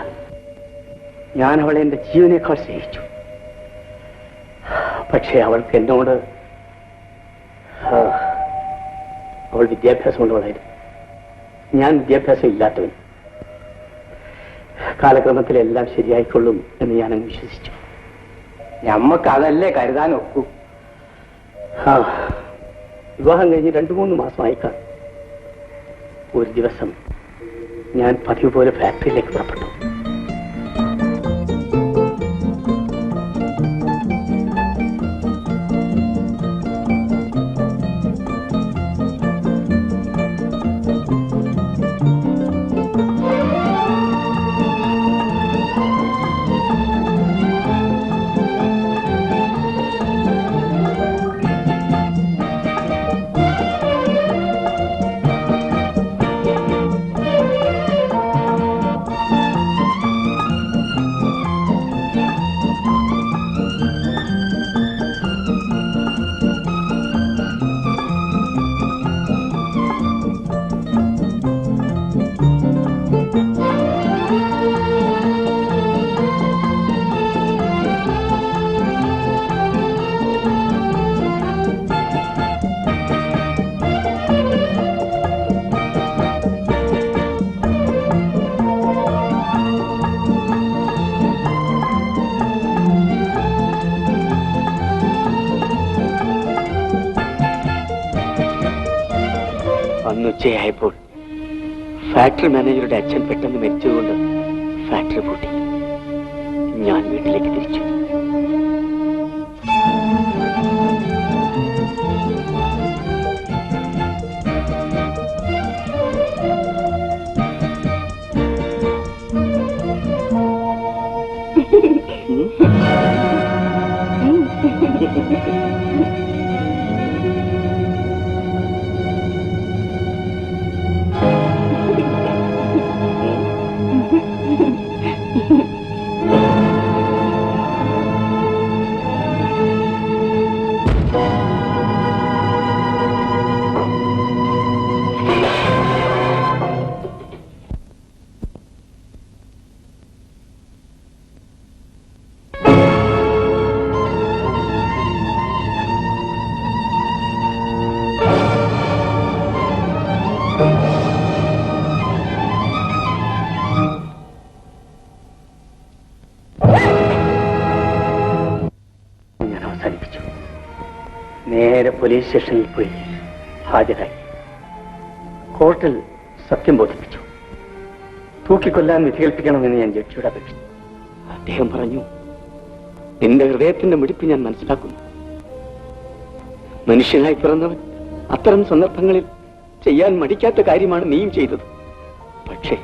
ഞാൻ അവളെ എന്റെ ജീവനേക്കാൾ സ്നേഹിച്ചു. പക്ഷേ അവൾക്ക് എന്നോട് അവൾ വിദ്യാഭ്യാസമുള്ളവളായിരുന്നു. ഞാൻ വിദ്യാഭ്യാസം ഇല്ലാത്തവൻ. കാലക്രമത്തിൽ എല്ലാം ശരിയായിക്കൊള്ളും എന്ന് ഞാനങ്ങ് വിശ്വസിച്ചു. ഞമ്മക്ക് അതല്ലേ കരുതാൻ ഒക്കൂ. വിവാഹം കഴിഞ്ഞ് 2-3 മാസമായി കാണും. ഒരു ദിവസം ഞാൻ പതിവ് പോലെ ഫാക്ടറിയിലേക്ക് പുറപ്പെട്ടു. ഉച്ചയായപ്പോൾ ഫാക്ടറി മാനേജറുടെ അച്ഛൻ പെട്ടെന്ന് മരിച്ചതുകൊണ്ട് ഫാക്ടറി പൂട്ടി. ഞാൻ വീട്ടിലേക്ക് തിരിച്ചു. നേരെ പോലീസ് സ്റ്റേഷനിൽ പോയി ഹാജരായി. കോർട്ടിൽ സത്യം ബോധിപ്പിച്ചു. തൂക്കിക്കൊല്ലാൻ വിധികൽപ്പിക്കണമെന്ന് ഞാൻ ജഡ്ജിയോട് അപേക്ഷിച്ചു. അദ്ദേഹം പറഞ്ഞു, നിന്റെ ഹൃദയത്തിന്റെ മിടിപ്പ് ഞാൻ മനസ്സിലാക്കുന്നു. മനുഷ്യനായി പിറന്നവൻ അത്തരം സന്ദർഭങ്ങളിൽ ചെയ്യാൻ മടിക്കാത്ത കാര്യമാണ് നീയും ചെയ്തത്. പക്ഷേ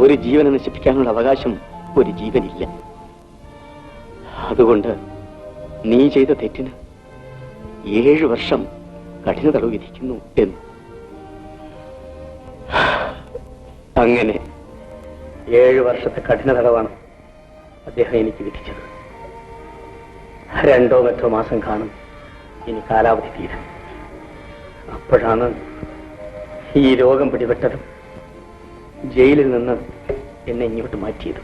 ഒരു ജീവനെ നശിപ്പിക്കാനുള്ള അവകാശം ഒരു ജീവനില്ല. അതുകൊണ്ട് നീ ചെയ്ത തെറ്റിന് 7 വർഷം കഠിന തടവ് വിധിക്കുന്നു എന്ന്. അങ്ങനെ 7 വർഷത്തെ കഠിന തടവാണ് അദ്ദേഹം എനിക്ക് വിധിച്ചത്. 2 മറ്റോ മാസം കാണും ഇനി കാലാവധി തീരാൻ. അപ്പോഴാണ് ഈ രോഗം പിടിപെട്ടതും ജയിലിൽ നിന്ന് എന്നെ ഇങ്ങോട്ട് മാറ്റിയത്.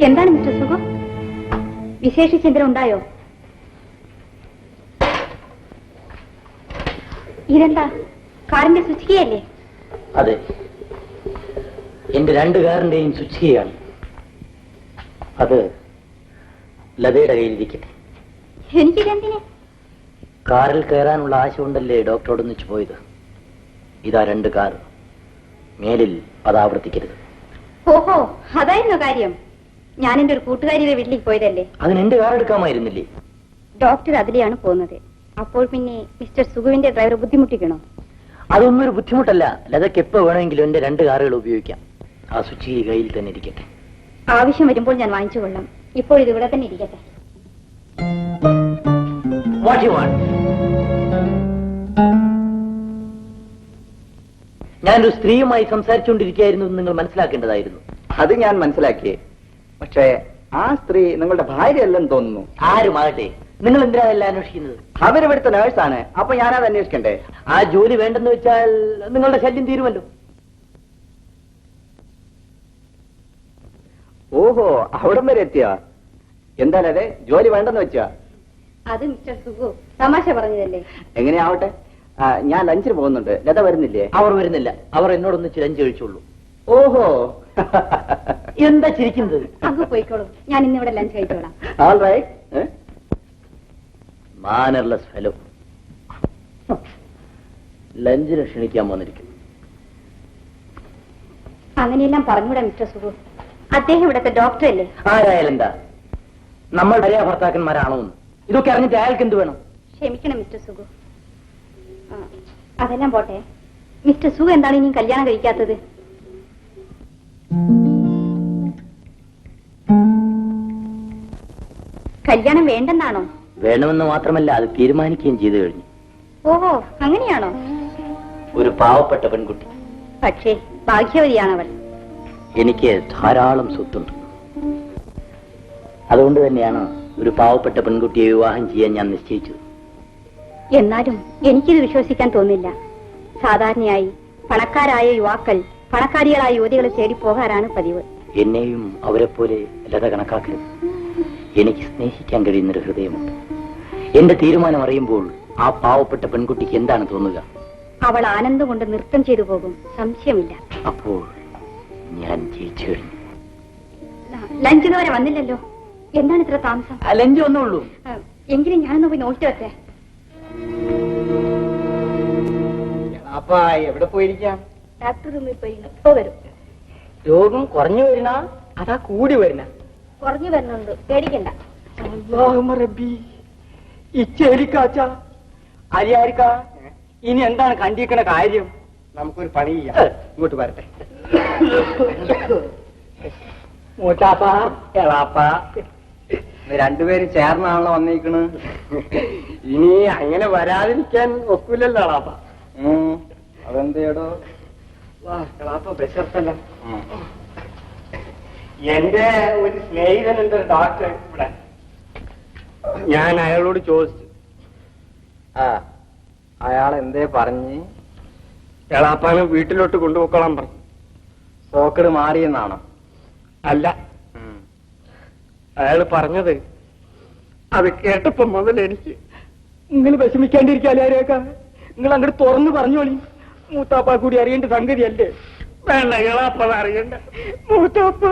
എന്താണ് മിസ്റ്റർ സുഖം? വിശേഷിച്ചെന്തെങ്കിലും ഉണ്ടായോ? ഇതെന്താ, കാറിന്റെ സ്വിച്ച് കീ അല്ലേ? അതെ, എന്റെ 2 കാറിന്റെയും സ്വിച്ച് കീയാണ്. അത് ലതയുടെ കയ്യിലിരിക്കട്ടെ. എനിക്കിതെന്തിന്? കാറിൽ കയറാനുള്ള ആശ കൊണ്ടല്ലേ ഡോക്ടറോട് ഒന്നിച്ചു പോയത്. ഇതാ 2 കാർ. മേലിൽ അത് ആവർത്തിക്കരുത്. ഓഹോ, അതായിരുന്നു കാര്യം. ഞാൻ എന്റെ ഒരു കൂട്ടുകാരിയുടെ വീട്ടിലേക്ക് പോയതല്ലേ. അതിന് എന്റെ കാർ എടുക്കാമായിരുന്നില്ലേ? ഡോക്ടർ അതിലെയാണ് പോകുന്നത്. അപ്പോൾ പിന്നെ മിസ്റ്റർ സുഖുവിന്റെ ഡ്രൈവർ ബുദ്ധിമുട്ടിക്കണോ? അതൊന്നും ഒരു ബുദ്ധിമുട്ടല്ല. ലതയ്ക്ക് എപ്പോ വേണമെങ്കിലും എന്റെ 2 കാറുകൾ ഉപയോഗിക്കാം. ആ സ്വിച്ച് ഈ കയ്യിൽ തന്നെ ഇരിക്കട്ടെ. ആവശ്യം വരുമ്പോൾ ഞാൻ വാങ്ങിച്ചു കൊള്ളാം. ഇപ്പോൾ ഇത് ഇവിടെ തന്നെ ഇരിക്കട്ടെ. What you want? ഞാനൊരു സ്ത്രീയുമായി സംസാരിച്ചുകൊണ്ടിരിക്കുകയായിരുന്നു എന്ന് നിങ്ങൾ മനസ്സിലാക്കേണ്ടതായിരുന്നു. അത് ഞാൻ മനസ്സിലാക്കിയേ. പക്ഷേ ആ സ്ത്രീ നിങ്ങളുടെ ഭാര്യയല്ലെന്ന് തോന്നുന്നു. ആരുമാകട്ടെ, നിങ്ങൾ എന്തിനാ എല്ലാം അന്വേഷിക്കുന്നത്? അവരിവിടുത്തെ നേഴ്സാണ്. അപ്പൊ ഞാനത് അന്വേഷിക്കണ്ടേ? ആ ജോലി വേണ്ടെന്ന് വെച്ചാൽ നിങ്ങളുടെ ശല്യം തീരുമല്ലോ. ഓഹോ, അവിടം വരെ എത്തിയ. എന്തായാലും അതെ, ജോലി വേണ്ടെന്ന് വെച്ചാ. അത് മിസ്റ്റർ സുഖു തമാശ പറഞ്ഞതല്ലേ. എങ്ങനെയാവട്ടെ, ഞാൻ ലഞ്ചിന് പോകുന്നുണ്ട്. ലത വരുന്നില്ലേ? അവർ വരുന്നില്ല. അവർ എന്നോടൊന്നിച്ച് ലഞ്ച് കഴിച്ചോളൂ. ഓഹോ, എന്താ ചിരിക്കുന്നത്? അങ്ങ് പോയിക്കോളൂ, ഞാൻ ഇന്നിവിടെ ലഞ്ച് കഴിച്ചോളാം. All right. Mannerless fellow. ലഞ്ചിന് ക്ഷണിക്കാൻ വന്നിരിക്കും. അങ്ങനെയെല്ലാം പറഞ്ഞൂടാ മിസ്റ്റർ സുഖു. അദ്ദേഹം ഇവിടുത്തെ ഡോക്ടർ അല്ലേ. ആരായാലെന്താ, നമ്മൾ ഭാര്യ ഭർത്താക്കന്മാരാണോന്ന് ഇതൊക്കെ അറിഞ്ഞിട്ട് അയാൾക്ക് എന്ത് വേണം? ക്ഷമിക്കണം മിസ്റ്റർ സുഖു. അതെല്ലാം പോട്ടെ, മിസ്റ്റർ സുഖു എന്താണ് ഇനിയും കല്യാണം കഴിക്കാത്തത്? കല്യാണം വേണ്ടെന്നാണോ? വേണമെന്ന് മാത്രമല്ല, അത് തീരുമാനിക്കുകയും ചെയ്തു കഴിഞ്ഞു. ഓഹോ, അങ്ങനെയാണോ? ഒരു പാവപ്പെട്ട പെൺകുട്ടി. പക്ഷേ ഭാഗ്യവതിയാണവൾ. എനിക്ക് ധാരാളം സ്വത്തുണ്ട്. അതുകൊണ്ട് തന്നെയാണ് ഒരു പാവപ്പെട്ട പെൺകുട്ടിയെ വിവാഹം ചെയ്യാൻ ഞാൻ നിശ്ചയിച്ചത്. എന്നാലും എനിക്കിത് വിശ്വസിക്കാൻ തോന്നില്ല. സാധാരണയായി പണക്കാരായ യുവാക്കൾ പണക്കാരികളായ യുവതികളെ തേടി പോകാറാണ് പതിവ്. എന്നെയും അവരെ പോലെ ലത കണക്കാക്കരുത്. എനിക്ക് സ്നേഹിക്കാൻ കഴിയുന്നൊരു ഹൃദയമുണ്ട്. എന്റെ തീരുമാനം അറിയുമ്പോൾ ആ പാവപ്പെട്ട പെൺകുട്ടിക്ക് എന്താണ് തോന്നുക? അവൾ ആനന്ദം കൊണ്ട് നൃത്തം ചെയ്തു പോകും, സംശയമില്ല. അപ്പോൾ ഞാൻ ജയിച്ചു കഴിഞ്ഞു. ലഞ്ചിന് വരെ വന്നില്ലല്ലോ, എന്താണ് ഇത്ര താമസം? ലഞ്ച് വന്നുള്ളൂ. എങ്കിലും ഞാനൊന്ന് പോയി നോക്കി വെച്ചേ. അപ്പൊ എവിടെ പോയിരിക്കാം? ഡോക്ടർ റൂമിൽ പോയി ഇപ്പോ വരും. രോഗം കുറഞ്ഞു വരുന്ന അതാ കൂടി വരുന്ന? കുറഞ്ഞു വരുന്നുണ്ട്, പേടിക്കണ്ട. ഇച്ചേരിക്കാച്ച അരിയാരിക്ക, ഇനി എന്താണ് കണ്ടിരിക്കണ കാര്യം? നമുക്കൊരു പണി ചെയ്യാം. ഇങ്ങോട്ട് വരട്ടെ. മൂത്താപ്പ, എളാപ്പ, രണ്ടുപേരും ചേർന്നാണല്ലോ വന്നിരിക്കണ്. ഇനി അങ്ങനെ വരാതിരിക്കാൻ ഒക്കില്ലല്ലോ എളാപ്പ. അതെന്തേടോ? എളാപ്പ ബെസർത്തല്ല. എന്റെ ഒരു സ്നേഹിതനുണ്ട്, ഡോക്ടർ ഇവിടെ. ഞാൻ അയാളോട് ചോദിച്ചു. അയാൾ എന്തേ പറഞ്ഞ്? എളാപ്പാനെ വീട്ടിലോട്ട് കൊണ്ടുപോക്കോളാൻ പറഞ്ഞു. സോക്കട് മാറിയെന്നാണോ? അല്ല, അയാള് പറഞ്ഞത് അത് കേട്ടപ്പോ മുതൽ എനിക്ക് നിങ്ങൾ വിഷമിക്കാണ്ടിരിക്കാല്ലേ, നിങ്ങൾ അങ്ങോട്ട് തുറന്നു പറഞ്ഞോളി. മൂത്താപ്പ കൂടി അറിയേണ്ട സംഗതിയല്ലേ. വേണ്ട, എളാപ്പ അറിയണ്ട. മൂത്താപ്പ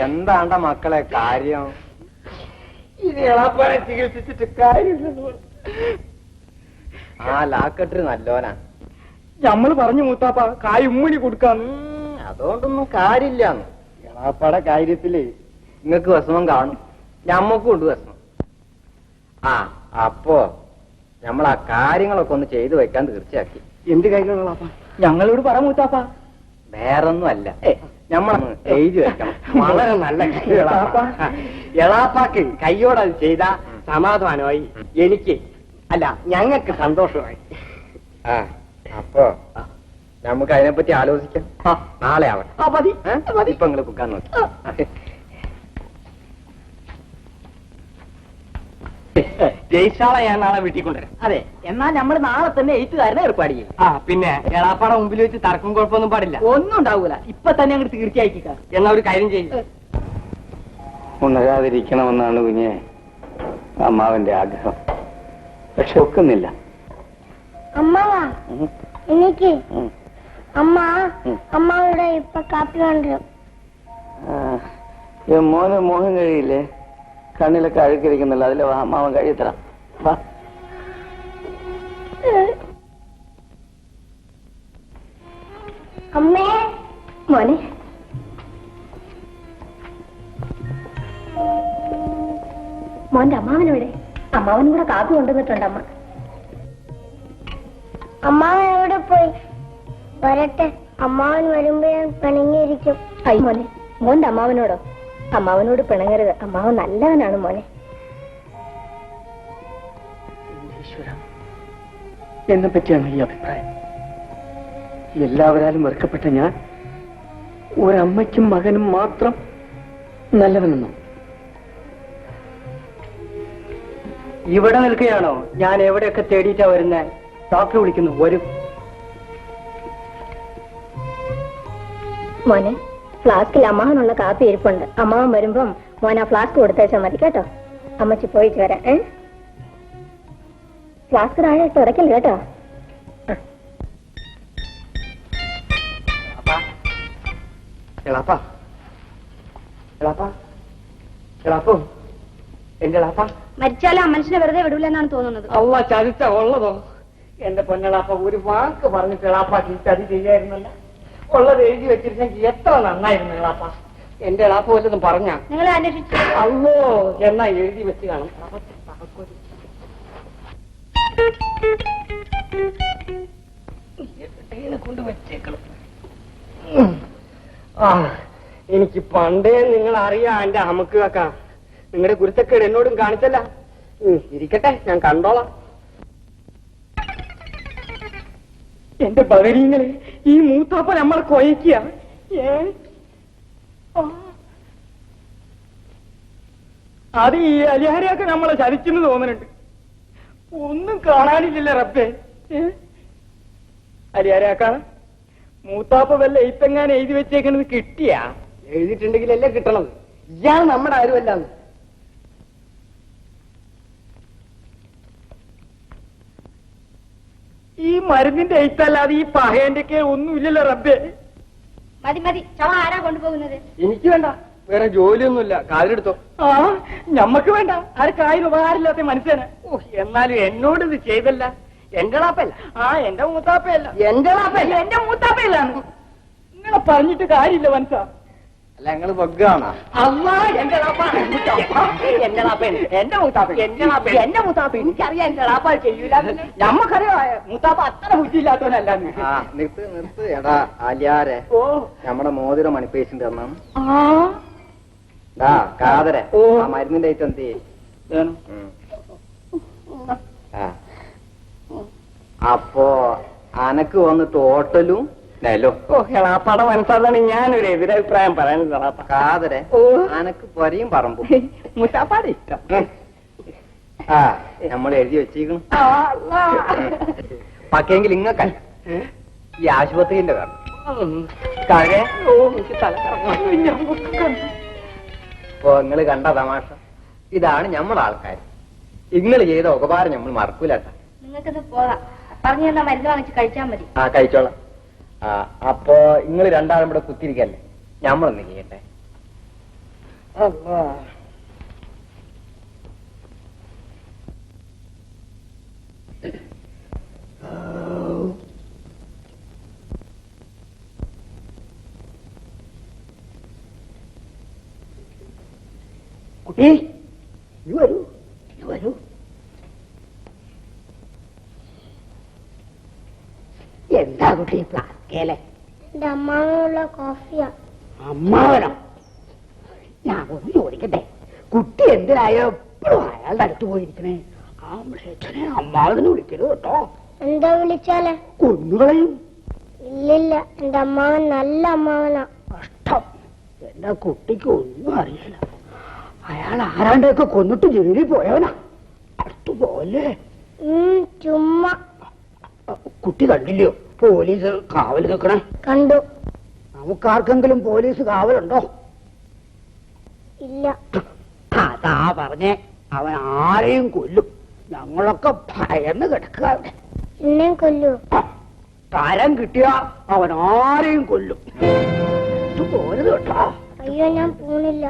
എന്താണ്ട മക്കളെ കാര്യം? ഇനി എളാപ്പാനെ ചികിത്സിച്ചിട്ട് കാര്യമില്ലെന്ന്. ആ ലാക്കട്ട് നല്ലോനാ. നമ്മൾ പറഞ്ഞു മൂത്താപ്പ കായ് ഉമ്മണി കൊടുക്കാന്ന്. അതുകൊണ്ടൊന്നും കാര്യമില്ലാന്ന്. എളാപ്പാടെ കാര്യത്തില് നിങ്ങക്ക് വിഷമം കാണും, ഞമ്മക്കും ഉണ്ട് വിഷമം. അപ്പോ നമ്മൾ ആ കാര്യങ്ങളൊക്കെ ഒന്ന് ചെയ്തു വെക്കാൻ തീർച്ചയാക്കി. എന്ത് കാര്യങ്ങളാപ്പ? ഞങ്ങളോട് പറ മൂത്താപ്പ. വേറൊന്നും അല്ല, ഞമ്മളൊന്ന് എഴുതി വെക്കണം. വളരെ നല്ല എളാപ്പാക്ക് കയ്യോടെ അത് ചെയ്ത സമാധാനമായി, എനിക്ക് അല്ല ഞങ്ങൾക്ക് സന്തോഷമായി. അപ്പോ നമുക്ക് അതിനെപ്പറ്റി ആലോചിക്കാം. നാളെ ആവട്ടെ. ഇപ്പൊ നിങ്ങള് കുക്കാൻ നോക്കി. ജയിച്ചാളെ ഞാൻ നാളെ വീട്ടിൽ കൊണ്ടുവരാം. അതെ, എന്നാൽ നമ്മൾ നാളെ തന്നെ എഴുത്തുകാരനെ ഏർപ്പാട് ചെയ്യും. പിന്നെ എളാപ്പാടെ മുമ്പിൽ വെച്ച് തർക്കം കുഴപ്പമൊന്നും പാടില്ല. ഒന്നും ഉണ്ടാവൂല. ഇപ്പൊ തന്നെ അങ്ങോട്ട് തീർച്ചയായിക്കാം. എന്നാ ഒരു കാര്യം ചെയ്യും. ഉണരാതിരിക്കണമെന്നാണ് കുഞ്ഞെ അമ്മാവന്റെ ആഗ്രഹം. പക്ഷെ ഒക്കുന്നില്ല. അമ്മാവാ എനിക്ക് അമ്മാവിടെ ഇപ്പൊ കാപ്പി കൊണ്ടുവരും. മോന് മോഹം കഴിയില്ലേ? കണ്ണിലൊക്കെ അഴുക്കിരിക്കുന്നില്ല, അതിലെ അമ്മാവൻ കഴിയത്തരാം. വാ. അമ്മേ മോനെ മോന്റെ അമ്മാവനെവിടെ? അമ്മാവനും കൂടെ കാപ്പി കൊണ്ടുവന്നിട്ടുണ്ട് അമ്മ. അമ്മാവൻ എവിടെ പോയി? വരട്ടെ, അമ്മാവൻ വരുമ്പോ ഞാൻ പിണങ്ങിയിരിക്കും. അയ്യോ മോനെ, മോന്റെ അമ്മാവനോടോ? അമ്മാവനോട് പിണങ്ങരുത്, അമ്മാവൻ നല്ലവനാണ് മോനെ. എന്നെ പറ്റിയാണ് ഈ അഭിപ്രായം. എല്ലാവരാലും വെറുക്കപ്പെട്ട ഞാൻ ഒരമ്മയ്ക്കും മകനും മാത്രം നല്ലവനെന്നോ? ഇവിടെ നിൽക്കുകയാണോ? ഞാൻ എവിടെയൊക്കെ തേടിയിട്ടാ വരുന്നേ? ഡോക്ടർ വിളിക്കുന്നു, വരും. മോനെ, ഫ്ലാസ്കിൽ അമ്മാവനുള്ള കാപ്പി ഇരിപ്പുണ്ട്. അമ്മാവൻ വരുമ്പം മോൻ ആ ഫ്ലാസ്ക് കൊടുത്തേച്ചാൽ മതി കേട്ടോ. അമ്മച്ചി പോയിട്ട് വരാം. ഫ്ലാസ്ക് താഴെ ഇട്ട് ഉടക്കല്ലേ കേട്ടോ. മരിച്ചാലും ആ മനുഷ്യനെ വെറുതെ വിടൂല എന്നാണ് തോന്നുന്നത്. അള്ള ചതിച്ച ഉള്ളതോ? എന്റെ പൊന്നളാപ്പ ഒരു വാക്ക് പറഞ്ഞിട്ട് എളാപ്പാക്ക് ഈ ചതി ചെയ്യായിരുന്നല്ല. ഉള്ളത് എഴുതി വെച്ചിരുന്നെങ്കിൽ എത്ര നന്നായിരുന്നു എളാപ്പ. എന്റെ എളാപ്പ വല്ലതും പറഞ്ഞ നിങ്ങളെ അന്വേഷിച്ചു. അല്ലോ എന്നാ എഴുതി വെച്ച് കാണും. കൊണ്ട് വെച്ചേക്കണം. എനിക്ക് പണ്ടേ നിങ്ങൾ അറിയാം എന്റെ അമക്ക് കാക്ക. നിങ്ങളുടെ ഗുരുത്തക്കേട് എന്നോടും കാണിച്ചല്ല. ഇരിക്കട്ടെ, ഞാൻ കണ്ടോളാം. എന്റെ ബദരീങ്ങളെ, ഈ മൂത്താപ്പ നമ്മളെ കൊയക്കുക. അത് ഈ അലിഹാരിയൊക്കെ നമ്മളെ ചതിച്ചെന്ന് തോന്നുന്നുണ്ട്. ഒന്നും കാണാനില്ലല്ലേ റബ്ബേ. അലിഹാരിയാക്ക, മൂത്താപ്പ വല്ല എഴുത്തെങ്ങാൻ എഴുതി വെച്ചേക്കുന്നത് കിട്ടിയാ? എഴുതിയിട്ടുണ്ടെങ്കിലല്ലേ കിട്ടണത്. ഇയാൾ നമ്മുടെ ആരുമല്ലാന്ന്. ഈ മരുന്നിന്റെ എഴുത്തല്ലാതെ ഈ പഹയന്റെ ഒക്കെ ഒന്നുമില്ലല്ലോ റബ്ബേ. മതി മതി, ചവ ആരാ കൊണ്ടുപോകുന്നത്? എനിക്ക് വേണ്ട, വേറെ ജോലിയൊന്നുമില്ല. കാലിലെടുത്തോ. ആ, ഞമ്മക്ക് വേണ്ട. ആർക്ക് ആരും ഉപകാരമില്ലാത്ത മനുഷ്യന്. എന്നാലും എന്നോട് ഇത് ചെയ്തല്ല. എന്റെ ളാപ്പല്ല. ആ, എന്റെ മൂത്താപ്പയല്ല. എന്റെ ളാപ്പല്ല, എന്റെ മൂത്താപ്പയല്ല. നിങ്ങളെ പറഞ്ഞിട്ട് കാര്യമില്ല മനസ്സാ. അല്ല, ഞങ്ങള് ബഗ്ഗാണോ? അമ്മ, എന്റെ ളാപ്പാണ്. എന്റെ ളാപ്പയാണ്. എന്റെ മൂത്താപ്പ, എന്റെ ളാപ്പ, എന്റെ മൂത്താപ്പ. എനിക്കറിയാം എന്റെ ളാപ്പ ചെയ്യൂല. ഞമ്മക്കറിയാം മൂത്താപ്പ അത്ര ബുദ്ധിയില്ലാത്തവനല്ല. നിർത്ത് എടാ ആലിയാരെ. ഓ, നമ്മുടെ മോതിരം മണിപ്പേസിന്റെ ഒന്നാണ്. കാതരെ. ആ മരുന്നിന്റെ ഐറ്റം എന്ത് ചെയ്യും? അപ്പോ അനക്ക് വന്നിട്ട് ഹോട്ടലും ളാപ്പാടെ മനസ്സാതാണ് ഞാനൊരു എതിരഭിപ്രായം പറയാൻ. കാതരെ അനക്ക് പൊരയും പറമ്പും മുത്താപ്പാടെ ഇഷ്ടം. ആ, നമ്മൾ എഴുതി വെച്ചിരിക്കണം. പക്കെങ്കിൽ ഇങ്ങക്കല്ല, ഈ ആശുപത്രിന്റെ കാരണം. ഇപ്പൊ നിങ്ങള് കണ്ട തമാശ ഇതാണ് നമ്മുടെ ആൾക്കാർ. ഇങ്ങള് ചെയ്ത ഉപകാരം നമ്മൾ മറക്കൂലട്ടാ. നിങ്ങൾക്കൊന്ന് പോകാം. പറഞ്ഞു തന്നാ മരുന്ന് വാങ്ങിച്ച് കഴിച്ചാൽ മതി. ആ, കഴിച്ചോളാം. അപ്പൊ ഇങ്ങള് രണ്ടാളും ഇവിടെ കുത്തിരിക്കല്ലേ, ഞമ്മളൊന്ന് ചെയ്യട്ടെ. കുട്ടി, നീ വരൂ, നീ വരൂ. എന്താ കുട്ടി പ്ലാസ്കേലെ? എന്റെ അമ്മാവനുള്ള കോഫിയാ. അമ്മാവനോ? ഞാൻ ഒന്ന് ചോദിക്കട്ടെ, കുട്ടി എന്തിനായോ എപ്പോഴും അയാളുടെ അടുത്ത് പോയിരിക്കണേ? ആ മൃഷനെ അമ്മാവനെ വിളിക്കരുത് കേട്ടോ. എന്താ വിളിച്ചാലേ? കൊന്നുകളയും. ഇല്ലില്ല, എന്റെ അമ്മാവൻ നല്ല അമ്മാവനാ. കഷ്ടം, എന്റെ കുട്ടിക്ക് ഒന്നും അറിയില്ല. അയാൾ ആരാണ്ടൊക്കെ കൊന്നിട്ട് ജയിലിൽ പോയവനാ. അടുത്തുപോലെ ചുമ്മാ. കുട്ടി കണ്ടില്ലയോ പോലീസ് കാവൽ നിൽക്കണേ? കണ്ടു. നമുക്കാർക്കെങ്കിലും പോലീസ് കാവലുണ്ടോ? ഇല്ല. അതാ പറഞ്ഞേ, അവൻ ആരെയും കൊല്ലും. ഞങ്ങളൊക്കെ ഭയന്ന് കിടക്കുക അവിടെ. എന്നെയും കൊല്ലൂ? തരം കിട്ടിയ അവൻ ആരെയും കൊല്ലും. പോരുത് കേട്ടോ. അയ്യോ, ഞാൻ പോണില്ല.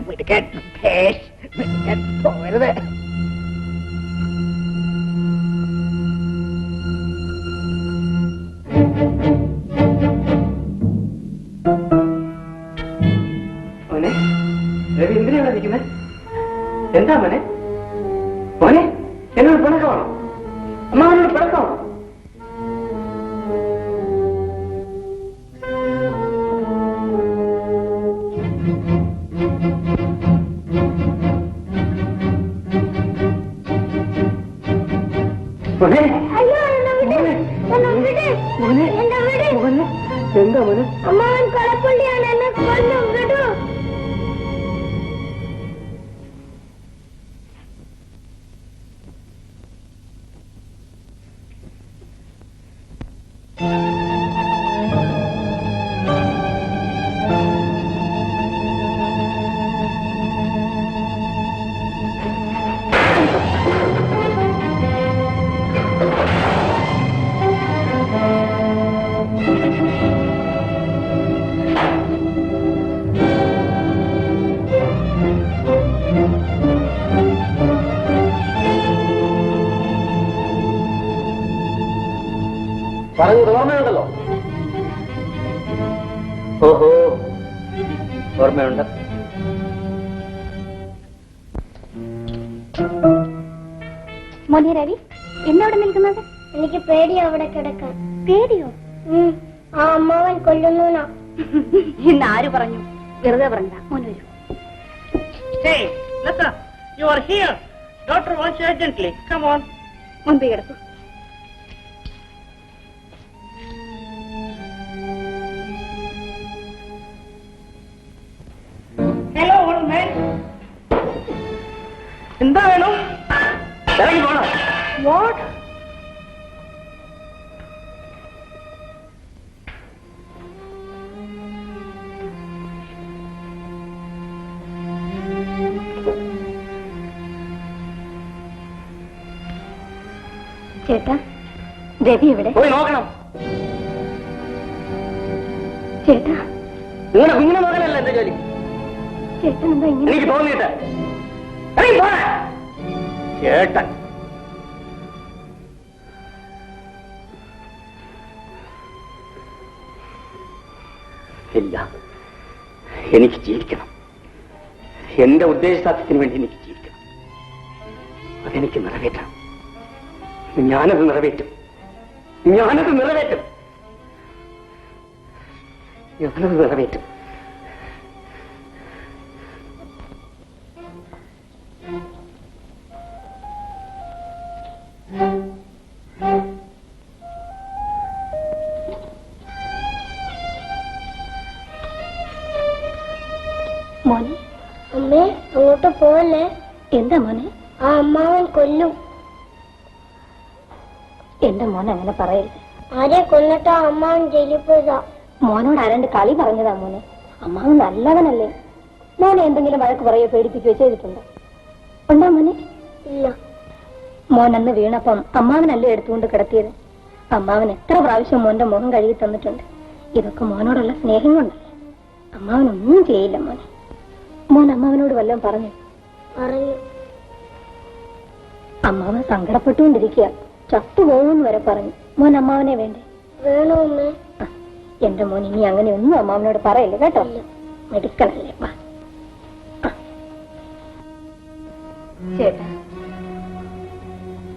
മിടുക്കൻ, ഭേഷ്. പോകരുത്. മോനെ രവി എന്തിനാണ് ഇരിക്കുന്നത്? എന്താ മോനെ? മോനെ എന്നോട് പിണക്കമാണോ? അമ്മാവനോട് പിണക്കമാണോ? മോനെ അയ്യോ എന്നെ വിട്. എന്നെ വിട്. എന്നെ വിട്. മോനെ എന്താ മോനെ? അമ്മാവൻ കൊലപ്പുള്ളിയാണ്, എന്നെ കൊല്ലും. വിടൂ. പറഞ്ഞത് ഓർമ്മയുണ്ടല്ലോ. ഓഹോ, ഓർമ്മയുണ്ട്. മോനെ രവി, എന്നവിടെ നിൽക്കുന്നത്? എനിക്ക് പേടിയാ അവിടെ കിടക്കാൻ. പേടിയോ? ആ അമ്മാവൻ കൊല്ലുന്നൂനാ. ഇന്ന് ആര് പറഞ്ഞു? വെറുതെ പറഞ്ഞ. മോന് വരൂ. Hey, Lata, you are here. Doctor wants you urgently. Come on. മുൻപേ കിടക്കൂ. Hello, old man. എന്താ വേണം? ഇറങ്ങി പോണോ? What? ചേട്ടാ, രവി എവിടെ? പോയി നോക്കണം. ചേട്ടാ, നിങ്ങളുടെ കുഞ്ഞിനെ നോക്കാനല്ല എന്റെ ജോലി. ചേട്ടൻ എന്താ ഇങ്ങനെ? എനിക്ക് തോന്നിയിട്ട് ഇറങ്ങി പോണേ. ചേട്ടൻ ഇല്ല, എനിക്ക് ജീവിക്കണം. എന്റെ ഉദ്ദേശസാധ്യത്തിന് വേണ്ടി എനിക്ക് ജീവിക്കണം. അതെനിക്ക് നിറവേറ്റണം. ഞാനത് നിറവേറ്റും. ഞാനത് നിറവേറ്റും. ഞാനത് നിറവേറ്റും. മോനെ, അമ്മേ അങ്ങോട്ട് പോവല്ലേ. എന്താ മോനെ? ആ അമ്മാവൻ കൊല്ലും. എന്റെ മോൻ അങ്ങനെ പറയരുത്. ആരെ കൊന്നിട്ടാ അമ്മാവൻ ജയിലിൽ പോയതാ. മോനോട് ആരാണ്ട് കളി പറഞ്ഞതാ മോനെ. അമ്മാവൻ നല്ലവനല്ലേ. മോനെ എന്തെങ്കിലും വഴക്ക് പറയുകയോ പേടിപ്പിക്കുകയോ ചെയ്തിട്ടുണ്ടോ? ഉണ്ടോ മോനെ? ഇല്ല. മോൻ അന്ന് വീണപ്പം അമ്മാവനല്ലേ എടുത്തുകൊണ്ട് കിടത്തിയത്. അമ്മാവൻ എത്ര പ്രാവശ്യം മോന്റെ മുഖം കഴുകി തന്നിട്ടുണ്ട്. ഇതൊക്കെ മോനോടുള്ള സ്നേഹം കൊണ്ടല്ലേ. അമ്മാവനൊന്നും ചെയ്യില്ല മോനെ. മോൻ അമ്മാവനോട് വല്ലതും പറഞ്ഞു? പറഞ്ഞു. അമ്മാവൻ സങ്കടപ്പെട്ടുകൊണ്ടിരിക്കുക. ചത്തുപോകുമെന്ന് വരെ പറഞ്ഞു. മോൻ അമ്മാവനെ വേണ്ടേ? വേണോ അമ്മേ? എന്റെ മോൻ ഇനി അങ്ങനെ ഒന്നും അമ്മാവനോട് പറയല്ലേ കേട്ടോ. മെഡിക്കലല്ലേ. വാ. ചേട്ടാ,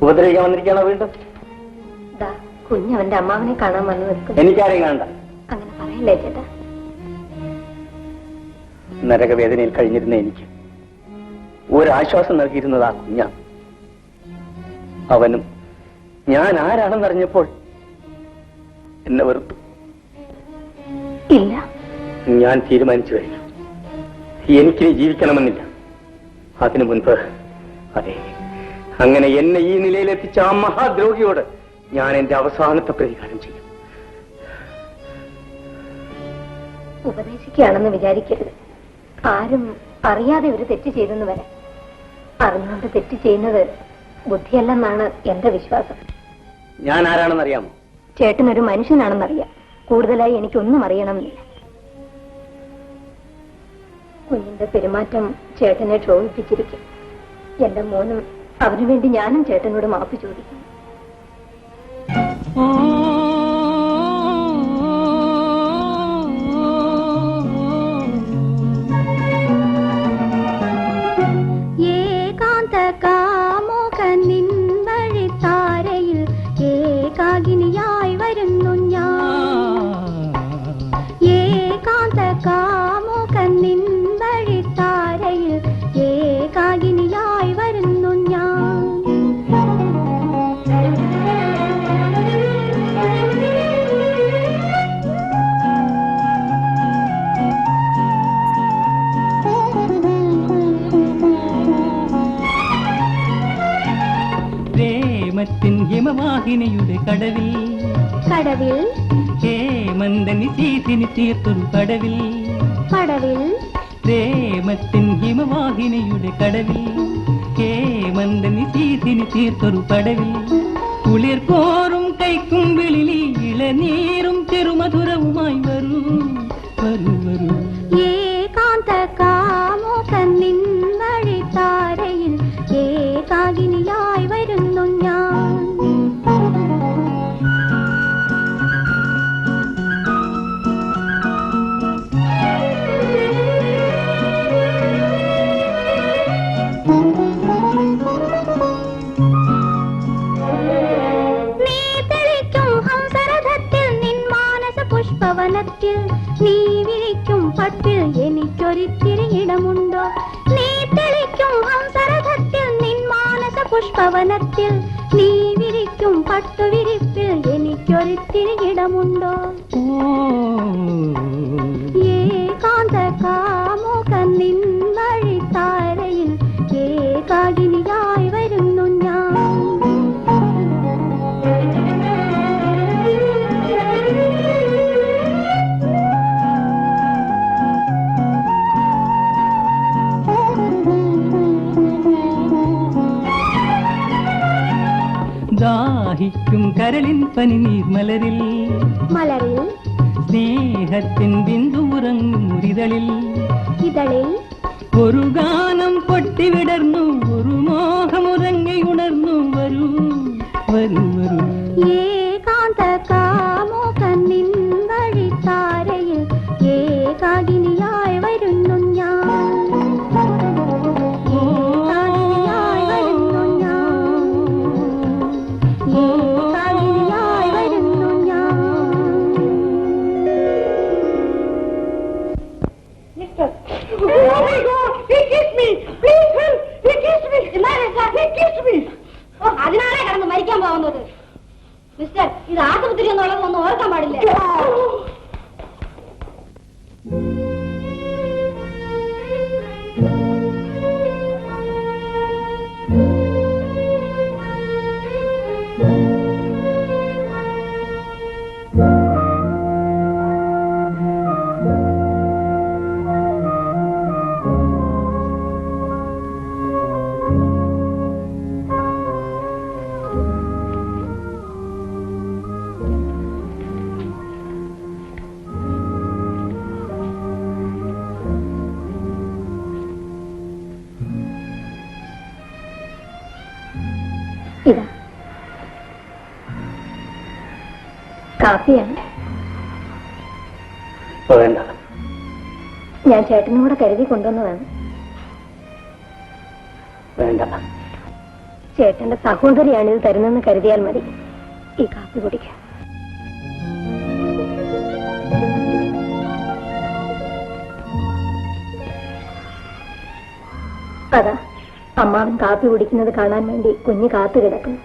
ഉപദ്രവിക്കാൻ വന്നിരിക്കണോ വീണ്ടും? കുഞ്ഞവന്റെ അമ്മാവനെ കാണാൻ വന്നു നിൽക്കുന്നു. എനിക്കാരെയും കാണണ്ട. അങ്ങനെ പറയല്ലേ ചേട്ടാ. നരകവേദനയിൽ കഴിഞ്ഞിരുന്ന എനിക്ക് ഒരാശ്വാസം നൽകിയിരുന്നത് ആ കുഞ്ഞാണ്. അവനും ഞാൻ ആരാണെന്നറിഞ്ഞപ്പോൾ എന്നെ വെറുത്തു. ഇല്ല, ഞാൻ തീരുമാനിച്ചു കഴിഞ്ഞു. എനിക്കിനി ജീവിക്കണമെന്നില്ല. അതിനു മുൻപ്, അതെ, അങ്ങനെ എന്നെ ഈ നിലയിലെത്തിച്ച ആ മഹാദ്രോഹിയോട് ഞാൻ എന്റെ അവസാനത്തെ പ്രതികാരം ചെയ്യും. ഉപദേശിക്കുകയാണെന്ന് വിചാരിക്കരുത്. ആരും അറിയാതെ ഒരു തെറ്റ് ചെയ്തെന്ന് വരാം. അറിഞ്ഞുകൊണ്ട് തെറ്റ് ചെയ്യുന്നത് ബുദ്ധിയല്ലെന്നാണ് എന്റെ വിശ്വാസം. ഞാൻ ആരാണെന്നറിയാമോ? ചേട്ടനൊരു മനുഷ്യനാണെന്നറിയാം. കൂടുതലായി എനിക്കൊന്നും അറിയണമെന്നില്ല. കുഞ്ഞിന്റെ പെരുമാറ്റം ചേട്ടനെ ക്ഷോഭിപ്പിച്ചിരിക്കും. എന്റെ മോനും അവനു വേണ്ടി ഞാനും ചേട്ടനോട് മാപ്പ് ചോദിക്കും. ഏകാന്ത കാമുകനിൻ വഴിത്താരയിൽ ഏകാകിനിയായി വരുന്നു ഞാൻ. ഏകാന്ത കാമുകനിൻ വഴിത്താരയിൽ ഏകാകിനിയായി വരുന്നു ഞാൻ. പ്രേമത്തിൻ ഹിമവാഹിനിയുടെ കടവിൽ കടവിൽ ഹേമന്തനി ശീതിനി തീർത്തൊരു കടവിൽ പടവിൽ പ്രേമത്തിൻ ഹിമവാഹിനിയുടെ കടവിൽ ഹേമന്തനി ശീതിനി തീർത്തൊരു കടവിൽ കുളിർക്കോറും കൈക്കും വിളിലി ഇളനീരും ചെറുമധുരവുമായി വരൂ വരൂ വരൂ. ഏകാന്ത കാമുകനിൻ വഴിത്താരയിൽ ഏകാകിനിയായി വരുന്നു ഞാൻ. നീ തെളിക്കും ഹംസരഥത്തിൽ നിൻ മാനസ പുഷ്പവനത്തിൽ നീ വിരിക്കും പട്ടിൽ എനിക്കൊരിത്തിരി ഇടമുണ്ടോ? നീ തെളിക്കും ഹംസരഥത്തിൽ നിൻ മാനസ പുഷ്പവനത്തിൽ നീ വിരിക്കും പട്ടുവിരിപ്പിൽ എനിക്കൊരിത്തിരി ഇടമുണ്ടോ? ഏകാന്ത കാമുകനിൻ വഴിത്താരയിൽ ഏകാകിനിയായി വരുന്നു ഞാൻ. ദാഹിക്കും കരളിൻ പനിനീർ മലരിൽ മലരിൽ സ്നേഹത്തിൻ ബിന്ദുറങ്ങും മുരിതളിൽ ഇതളിൽ ഒരു ഗാനം പൊട്ടിവിടർന്നു ഒരു മോഹമുറങ്ങിയുണർന്നു വരൂ വരൂ വരൂ. ഏകാന്ത കാമുകനിൻ വഴിത്താരയിൽ ഏകാകിനിയായി വരുന്നു ഞാൻ. ഏകാകിനിയായി വരുന്നു ഞാൻ. ഏകാകിനിയായി വരുന്നു ഞാൻ. അതിനാണേ കടന്ന് മരിക്കാൻ പോകുന്നത്. മിസ്റ്റർ, ഇത് ആശുപത്രി എന്നുള്ളത് ഒന്നും ഓർക്കാൻ പാടില്ല. ഇതാ കാപ്പിയാണ്. വേണ്ട, ഞാൻ ചേട്ടനും കൂടെ കരുതി കൊണ്ടുവന്നതാണ്. വേണ്ട. ചേട്ടന്റെ സഹോദരിയാണ് ഇത് തരുന്നെന്ന് കരുതിയാൽ മതി. ഈ കാപ്പി കുടിക്കാം. അതാ അമ്മാവൻ കാപ്പി കുടിക്കുന്നത് കാണാൻ വേണ്ടി കുഞ്ഞ് കാത്തു കിടക്കുന്നു.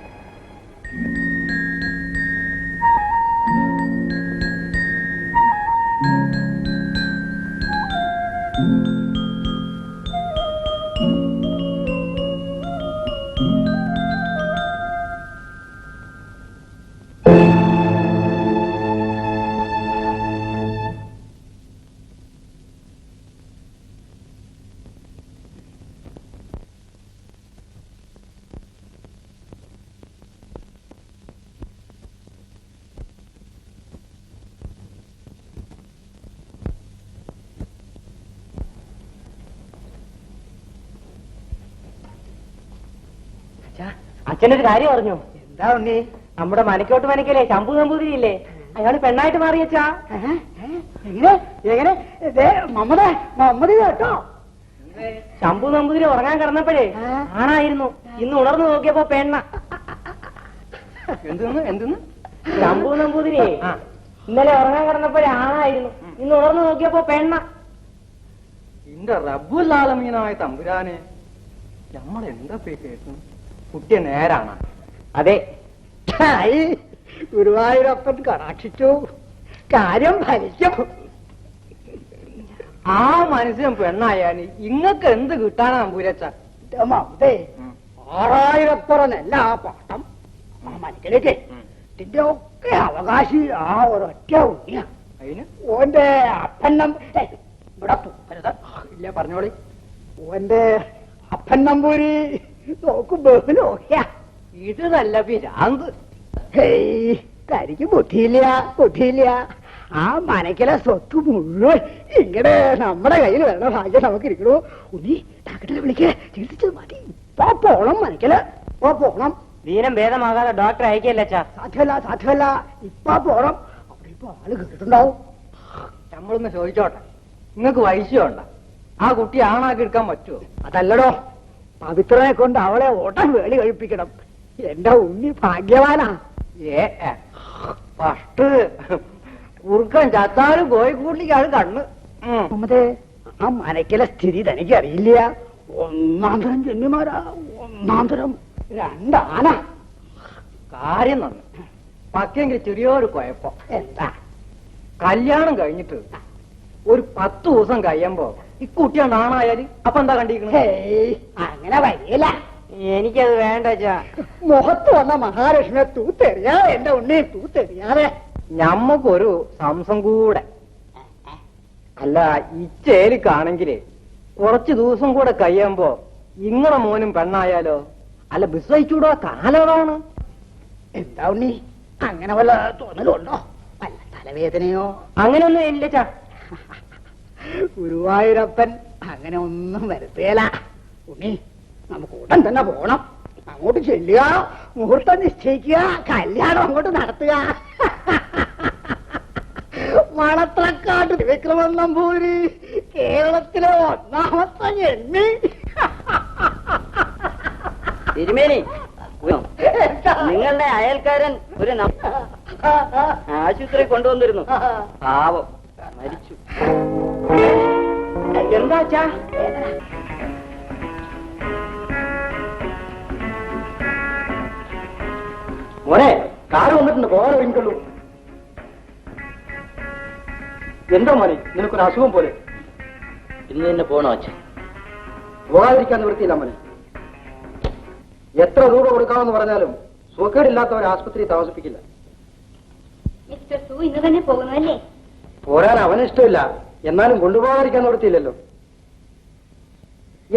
അച്ഛനൊരു കാര്യം അറിഞ്ഞു. എന്താ ഉണ്ണി? നമ്മുടെ മനക്കോട്ട് മനക്കല്ലേ ശംഭു നമ്പൂതിരിയില്ലേ, അയാള് പെണ്ണായിട്ട് മാറിയച്ചാ. എങ്ങനെ എങ്ങനെ? മമ്മത് കേട്ടോ? ശംഭു നമ്പൂതിരി ഉറങ്ങാൻ കിടന്നപ്പോഴേ ആണായിരുന്നു, ഇന്ന് ഉണർന്നു നോക്കിയപ്പോ പെണ്ണ. എന്തെന്ന്? ശംഭു നമ്പൂതിരി ഇന്നലെ ഉറങ്ങാൻ കിടന്നപ്പോഴേ ആണായിരുന്നു, ഇന്ന് ഉണർന്നു നോക്കിയപ്പോ പെണ്ണ. എന്റെ റബ്ബുല്ലാലമീനായ തമ്പുരാനെ, നമ്മളെന്താ കേട്ടു? കുട്ടിയെ നേരാണ്. അതെ, ഗുരുവായൂരപ്പൻ കടാക്ഷിച്ചു, കാര്യം ഫലിക്കും. ആ മനുഷ്യൻ പെണ്ണായാല് ഇങ്ങക്ക് എന്ത് കിട്ടാനാ നമ്പൂരച്ച? മമതേ, 6000 നെല്ല ആ പാട്ടം ആ മനക്കിലേക്ക്. ഇതിന്റെ ഒക്കെ അവകാശി ആ ഒരൊറ്റ ഉണ്ണിയാ. അതിന് ഓന്റെ അപ്പന്നം ഇവിടെ തൂക്കരുത്. ഇല്ല പറഞ്ഞോളി. ഓന്റെ അപ്പൻ നമ്പൂരി നോക്കുമ്പോ നോക്കിയ ഇത് നല്ല പിരാന്ത്. തനിക്ക് ബുദ്ധിയില്ല. ആ മനക്കിലെ സ്വത്ത് മുഴുവൻ ഇങ്ങനെ നമ്മുടെ കയ്യിൽ വരണ ഭാഗ്യം നമുക്ക് ഇരിക്കണു. ഉണ്ണി ഡാക്ടറെ വിളിക്കേ, ചികിത്സിച്ചത് മതി. ഇപ്പൊ പോണം മനക്കില്, ഇപ്പൊ പോണം. ദീനം ഭേദമാകാതെ ഡോക്ടർ അയക്കല്ല. സാധ്യമല്ല. ഇപ്പൊ പോണം. അവിടെ ഇപ്പൊ ആള് കേട്ടിട്ടുണ്ടാവും. നമ്മളൊന്ന് ചോദിച്ചോട്ടെ, നിങ്ങക്ക് വൈശ്യമുണ്ട? ആ കുട്ടി ആണാക്കി എടുക്കാൻ പറ്റുമോ? അതല്ലടോ, പവിത്രനെ കൊണ്ട് അവളെ ഓട്ടം വേളി കഴിപ്പിക്കണം. എന്റെ ഉണ്ണി ഭാഗ്യവാനാ. ഫസ്റ്റ് കുറുക്കൻ ചത്താലും കോഴിക്കൂട്ടിക്കാണ് കണ്ണ്. മമതേ, ആ മനക്കിലെ സ്ഥിതി തനിക്ക് അറിയില്ല. 1-ാം തരം ജന്മിമാരാ, 1-ാം തരം. 2 ആന. കാര്യം നന്ന്, പക്ഷെങ്കിൽ ചെറിയൊരു കുഴപ്പം. എന്താ? കല്യാണം കഴിഞ്ഞിട്ട് ഒരു 10 ദിവസം കഴിയുമ്പോ ഇക്കുട്ടിയാണ് ആണായാല് അപ്പൊ എന്താ കണ്ടിരിക്കണേ? അങ്ങനെ വരില്ല. എനിക്കത് വേണ്ട. മുഖത്ത് വന്ന മഹാലക്ഷ്മിയെ തൂത്തെറിയാതെ, എന്റെ ഉണ്ണിയെ തൂത്തെറിയാതെ. ഞമ്മക്കൊരു സംസം കൂടെ. അല്ല, ഇച്ചേലിക്കാണെങ്കില് കുറച്ചു ദിവസം കൂടെ കഴിയുമ്പോ ഇങ്ങളെ മോനും പെണ്ണായാലോ? അല്ല, വിശ്വസിച്ചൂടോ? കാലമാണ്. എന്താ ഉണ്ണി, അങ്ങനെ വല്ല തോന്നലുണ്ടോ? വല്ല തലവേദനയോ? അങ്ങനെയൊന്നും ഇല്ല. ഗുരുവായൂരപ്പൻ അങ്ങനെ ഒന്നും വരുത്തേല. ഉണ്ണി, നമുക്ക് ഉടൻ തന്നെ പോണം. അങ്ങോട്ട് ചെല്ലുക, മുഹൂർത്തം നിശ്ചയിക്കുക, കല്യാണം അങ്ങോട്ട് നടത്തുക. മണത്രക്കാട്ട് വിക്രമൻ നമ്പൂരി കേരളത്തിലെ 1-ാമത്തെ ജന്മി. തിരുമേനി, നിങ്ങളുടെ അയൽക്കാരൻ ഒരു ആശുപത്രി കൊണ്ടുവന്നിരുന്നു. പാവം മരിച്ചു. എന്താച്ചാ? മോനെ, കാറ് വന്നിട്ടുണ്ട്, പോകാൻ ഒരുങ്ങുള്ളൂ. എന്താ മോനെ, നിനക്കൊരു അസുഖം പോലെ? ഇന്ന് തന്നെ പോണോ അച്ഛൻ? പോകാതിരിക്കാൻ നിവൃത്തിയില്ല മോനെ. എത്ര രൂപ കൊടുക്കാമെന്ന് പറഞ്ഞാലും സുഖക്കേടില്ലാത്തവരെ ആശുപത്രി താമസിപ്പിക്കില്ല. മിസ്റ്റർ സു ഇന്ന് തന്നെ പോകുന്നതല്ലേ? പോരാൻ അവനിഷ്ടമില്ല, എന്നാലും കൊണ്ടുപോകാതിരിക്കാൻ നിവൃത്തിയില്ലല്ലോ.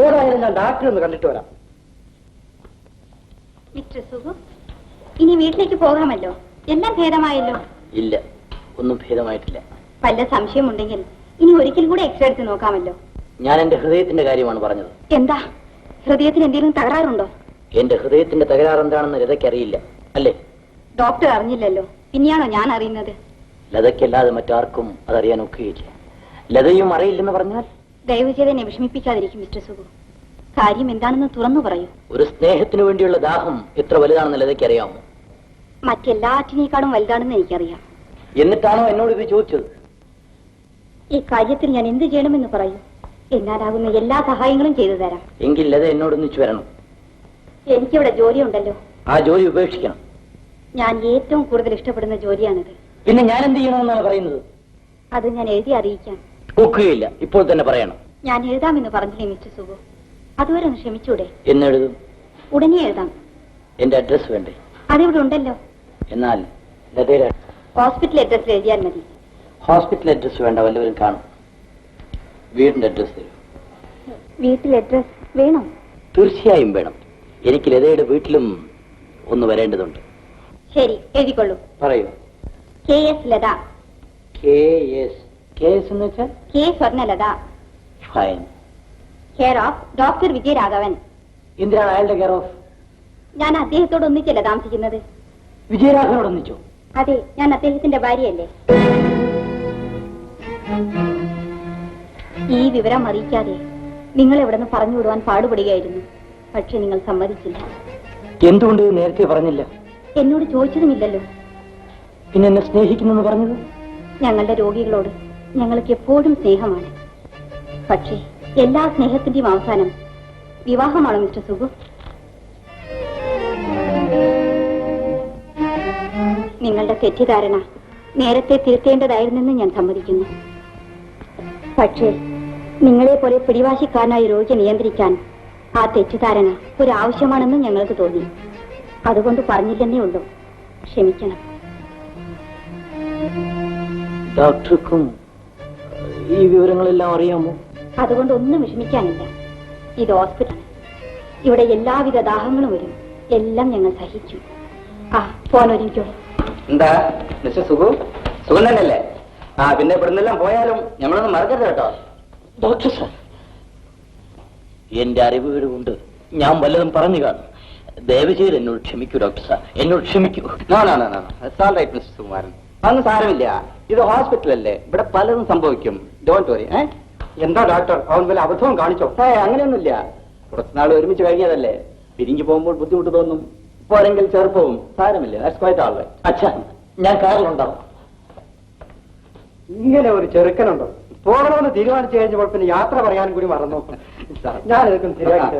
ഏതായാലും ഞാൻ ഡാക്ടറെ ഒന്ന് കണ്ടിട്ട് വരാം. മിസ്റ്റർ സുഹു, ഇനി വീട്ടിലേക്ക് പോകാമല്ലോ. എല്ലാം ഭേദമായല്ലോ? ഇല്ല, ഒന്നും ഭേദമായിട്ടില്ല. വല്ല സംശയമുണ്ടെങ്കിൽ ഇനി ഒരിക്കൽ കൂടെ എക്സ്റേ എടുത്ത് നോക്കാമല്ലോ. ഞാൻ എന്റെ ഹൃദയത്തിന്റെ കാര്യമാണ് പറഞ്ഞത്. എന്താ, ഹൃദയത്തിന് എന്തെങ്കിലും തകരാറുണ്ടോ? എന്റെ ഹൃദയത്തിന്റെ തകരാറ് എന്താണെന്ന് ലതയ്ക്കറിയില്ല, അല്ലേ? ഡോക്ടർ അറിഞ്ഞില്ലല്ലോ, പിന്നെയാണോ ഞാൻ അറിയുന്നത്? ലതയ്ക്കല്ലാതെ മറ്റാർക്കും അതറിയാൻ ഒക്കുകയില്ല. ലതയും അറിയില്ലെന്ന് പറഞ്ഞാൽ? ദയവ് ചെയ്ത് എന്നെ വിഷമിപ്പിക്കാതിരിക്കും മിസ്റ്റർ സുഹു. കാര്യം എന്താണെന്ന് തുറന്നു പറയൂ. ഒരു സ്നേഹത്തിനു വേണ്ടിയുള്ള ദാഹം എത്ര വലുതാണെന്ന് ലതയ്ക്ക് അറിയാമോ? മറ്റെല്ലാറ്റിനേക്കാളും വലുതാണെന്ന് എനിക്കറിയാം. എന്നിട്ടാണോ എന്നോട് ഇത് ചോദിച്ചത്? ഈ കാര്യത്തിൽ ഞാൻ എന്ത് ചെയ്യണമെന്ന് പറയൂ. എന്നാലാകുന്ന എല്ലാ സഹായങ്ങളും ചെയ്തു തരാം. എങ്കിൽ ലത എന്നോടൊന്നിച്ചു വരണം. എനിക്കിവിടെ ജോലിയുണ്ടല്ലോ. ആ ജോലി ഉപേക്ഷിക്കണം. ഞാൻ ഏറ്റവും കൂടുതൽ ഇഷ്ടപ്പെടുന്ന ജോലിയാണിത്. പിന്നെ ഞാൻ എന്ത് ചെയ്യണമെന്നാണ് പറയുന്നത്? അത് ഞാൻ എഴുതി അറിയിക്കാം. ഒക്കുകയില്ല, ഇപ്പോൾ തന്നെ പറയണം. ഞാൻ എഴുതാമെന്ന് പറഞ്ഞില്ലേ മിസ്റ്റർ സുഗു? അതുവരെ ഒന്ന് ക്ഷമിച്ചൂടെ? എന്നെഴുതും? ഉടനെ എഴുതാം. എന്റെ അഡ്രസ് വേണ്ടേ? അതിവിടെ ഉണ്ടല്ലോ. എന്നാൽ ലതയുടെ ഹോസ്പിറ്റൽ അഡ്രസ്സിൽ എഴുതിയാൽ മതി. ഹോസ്പിറ്റൽ അഡ്രസ് വേണ്ട, വല്ലവരും കാണും. വീടിന്റെ അഡ്രസ് തരൂ. വീട്ടിൽ അഡ്രസ് വേണോ? തീർച്ചയായും വേണം. എനിക്ക് ലതയുടെ വീട്ടിലും ഒന്ന് വരേണ്ടതുണ്ട്. ശരി, എഴുതിക്കൊള്ളൂ. പറയൂ. KS ലത. KS എന്ന് വെച്ചാൽ? K Swarnalatha. Fine. Care of doctor Vijayaraghavan. എന്തിനാണ് അയാളുടെ കെയർ ഓഫ്? ഞാൻ അദ്ദേഹത്തോട് ഒന്നിച്ചല്ല താമസിക്കുന്നത്. വിജയരാഘവനോട് ഒന്നിച്ചോ? അതെ, ഞാൻ അദ്ദേഹത്തിന്റെ ഭാര്യയല്ലേ. ഈ വിവരം അറിയിക്കാതെ നിങ്ങൾ എവിടെ നിന്ന് പറഞ്ഞു വിടുവാൻ പാടുപെടുകയായിരുന്നു. പക്ഷെ നിങ്ങൾ സമ്മതിച്ചില്ല. എന്തുകൊണ്ട് നേരത്തെ പറഞ്ഞില്ല? എന്നോട് ചോദിച്ചതുമില്ലല്ലോ. പിന്നെ എന്നെ സ്നേഹിക്കുന്നെന്ന് പറഞ്ഞത്? ഞങ്ങളുടെ രോഗികളോട് ഞങ്ങൾക്ക് എപ്പോഴും സ്നേഹമാണ്. പക്ഷേ എല്ലാ സ്നേഹത്തിന്റെയും അവസാനം വിവാഹമാണോ മിസ്റ്റർ സുഗു? നിങ്ങളുടെ തെറ്റിദ്ധാരണ നേരത്തെ തിരുത്തേണ്ടതായിരുന്നെന്ന് ഞാൻ സമ്മതിക്കുന്നു. പക്ഷേ നിങ്ങളെ പോലെ പിടിവാശിക്കാരനായ രോഗിയെ നിയന്ത്രിക്കാൻ ആ തെറ്റിദ്ധാരണ ഒരു ആവശ്യമാണെന്ന് ഞങ്ങൾക്ക് തോന്നി. അതുകൊണ്ട് പറഞ്ഞില്ലെന്നേ ഉള്ളൂ. ക്ഷമിക്കണം. ഡോക്ടർക്കും ഈ വിവരങ്ങളെല്ലാം അറിയാമോ? അതുകൊണ്ട് ഒന്നും വിഷമിക്കാനില്ല. ഇത് ഹോസ്പിറ്റൽ. ഇവിടെ എല്ലാവിധ ദാഹങ്ങളും വരും. എല്ലാം ഞങ്ങൾ സഹിച്ചു. പോനൊരിക്കോളൂ. എന്താ മിസ്റ്റർ സുഖു? സുഖം തന്നെയല്ലേ? പിന്നെ ഇവിടുന്നെല്ലാം പോയാലും ഞമ്മളൊന്നും മറക്കരുത് കേട്ടോ. ഡോക്ടർ സാർ, എന്റെ അറിവുകൾ കൊണ്ട് ഞാൻ വല്ലതും പറഞ്ഞു കാണും. ദയവ് ചെയ്ത് എന്നോട് ക്ഷമിക്കൂ ഡോക്ടർ സാർ, എന്നോട് ക്ഷമിക്കൂ. മിസ്റ്റർ സുകുമാരൻ, അതൊന്നും സാരമില്ല. ഇത് ഹോസ്പിറ്റലല്ലേ, ഇവിടെ പലതും സംഭവിക്കും. Don't worry. എന്താ ഡോക്ടർ, അവൻ വല്ല അബദ്ധവും കാണിച്ചോ? അങ്ങനെയൊന്നുമില്ല. കുറച്ചുനാൾ ഒരുമിച്ച് കഴിഞ്ഞതല്ലേ, പിരിഞ്ഞു പോകുമ്പോൾ ബുദ്ധിമുട്ട് തോന്നും. പോരെങ്കിൽ ചെറുപ്പവും സാരമില്ല. That's quite all right. അച്ഛാ, ഞാൻ കാറിലുണ്ടാവും. ഇങ്ങനെ ഒരു ചെറുക്കനുണ്ടോ? പോകണമെന്ന് തീരുമാനിച്ചു കഴിഞ്ഞപ്പോൾ പിന്നെ യാത്ര പറയാനും കൂടി മറന്നു. ഞാൻ ഇതൊക്കെ ശരിയാക്കി.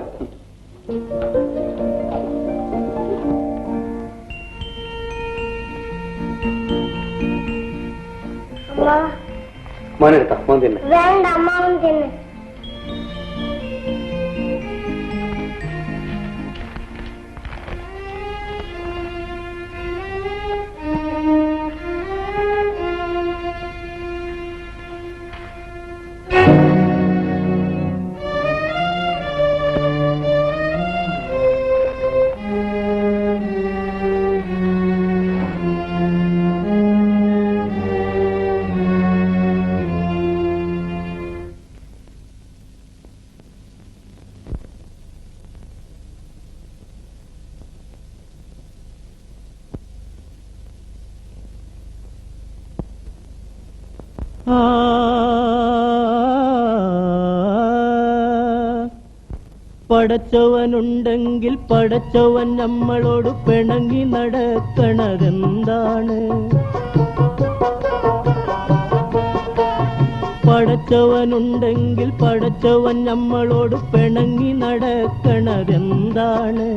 മോനെടുത്ത മോൻ തന്നെ. വേണ്ട, അമ്മാവൻ തന്നെ. പടച്ചവനുണ്ടെങ്കിൽ പടച്ചവൻ നമ്മളോട് പിണങ്ങി നടക്കണതെന്താണ്? പടച്ചവനുണ്ടെങ്കിൽ പടച്ചവൻ നമ്മളോട് പിണങ്ങി നടക്കണതെന്താണ്?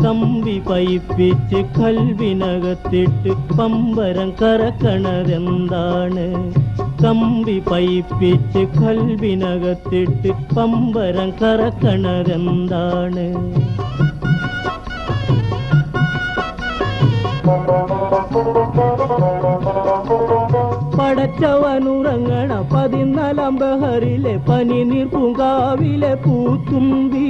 കമ്പി പൈപ്പിച്ച് കൽവിനകത്തിട്ട് പമ്പരം കറക്കണതെന്താണ്? കമ്പി പൈപ്പിച്ച് കൽവിനകത്തിട്ട് പമ്പരം കറക്കണതെന്താണ്? പടച്ചവനുറങ്ങണ 14 ബഹറിലെ പനിനീർ പൂങ്കാവിലെ പൂത്തുമ്പി.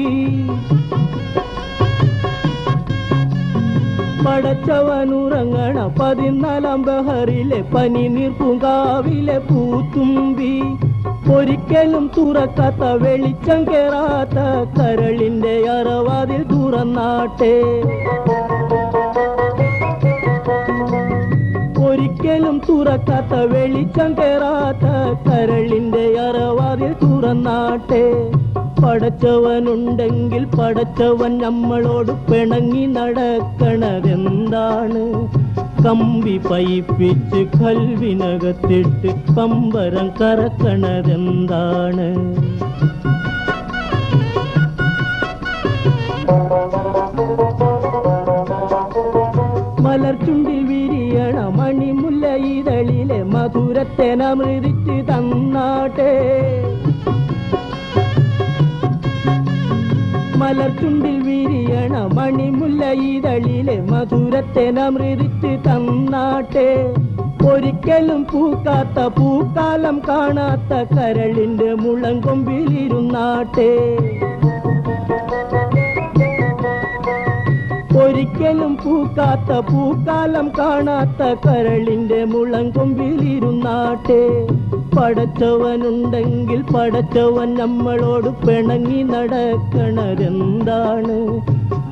പടച്ചവനുറങ്ങണ 14 ബഹറിലെ പനിനീർ പൂങ്കാവിലെ പൂത്തുമ്പി. ഒരിക്കലും തുറക്കാത്ത വെളിച്ചം കേറാത്ത കരളിന്റെ അറവാതിൽ തുറന്നാട്ടെ. ഒരിക്കലും തുറക്കാത്ത വെളിച്ചം കേറാത്ത കരളിന്റെ അറവാതിൽ തുറന്നാട്ടെ. പടച്ചവനുണ്ടെങ്കിൽ പടച്ചവൻ നമ്മളോട് പിണങ്ങി നടക്കണതെന്താണ്? കമ്പി പൈപ്പിച്ച് കൽവിനകത്തിട്ട് പമ്പരം കറക്കണതെന്താണ്? മലർച്ചുണ്ടിൽ വിരിയണ മണിമുല്ല ഇതളിലെ മധുരത്തേനമൃതിച്ച് തന്നാട്ടെ. മലർച്ചുണ്ടിൽ വിരിയണ മണിമുല്ല ഇതളിലെ മധുരത്തേനമൃതിച്ച് തന്നാട്ടെ. ഒരിക്കലും പൂക്കാത്ത പൂക്കാലം കാണാത്ത കരളിന്റെ മുളങ്കൊമ്പിലിരുന്നാട്ടെ. ഒരിക്കലും പൂക്കാത്ത പൂക്കാലം കാണാത്ത കരളിന്റെ മുളങ്കൊമ്പിലിരുന്നാട്ടെ. പടച്ചവനുണ്ടെങ്കിൽ പടച്ചവൻ നമ്മളോട് പിണങ്ങി നടക്കണതെന്താണ്?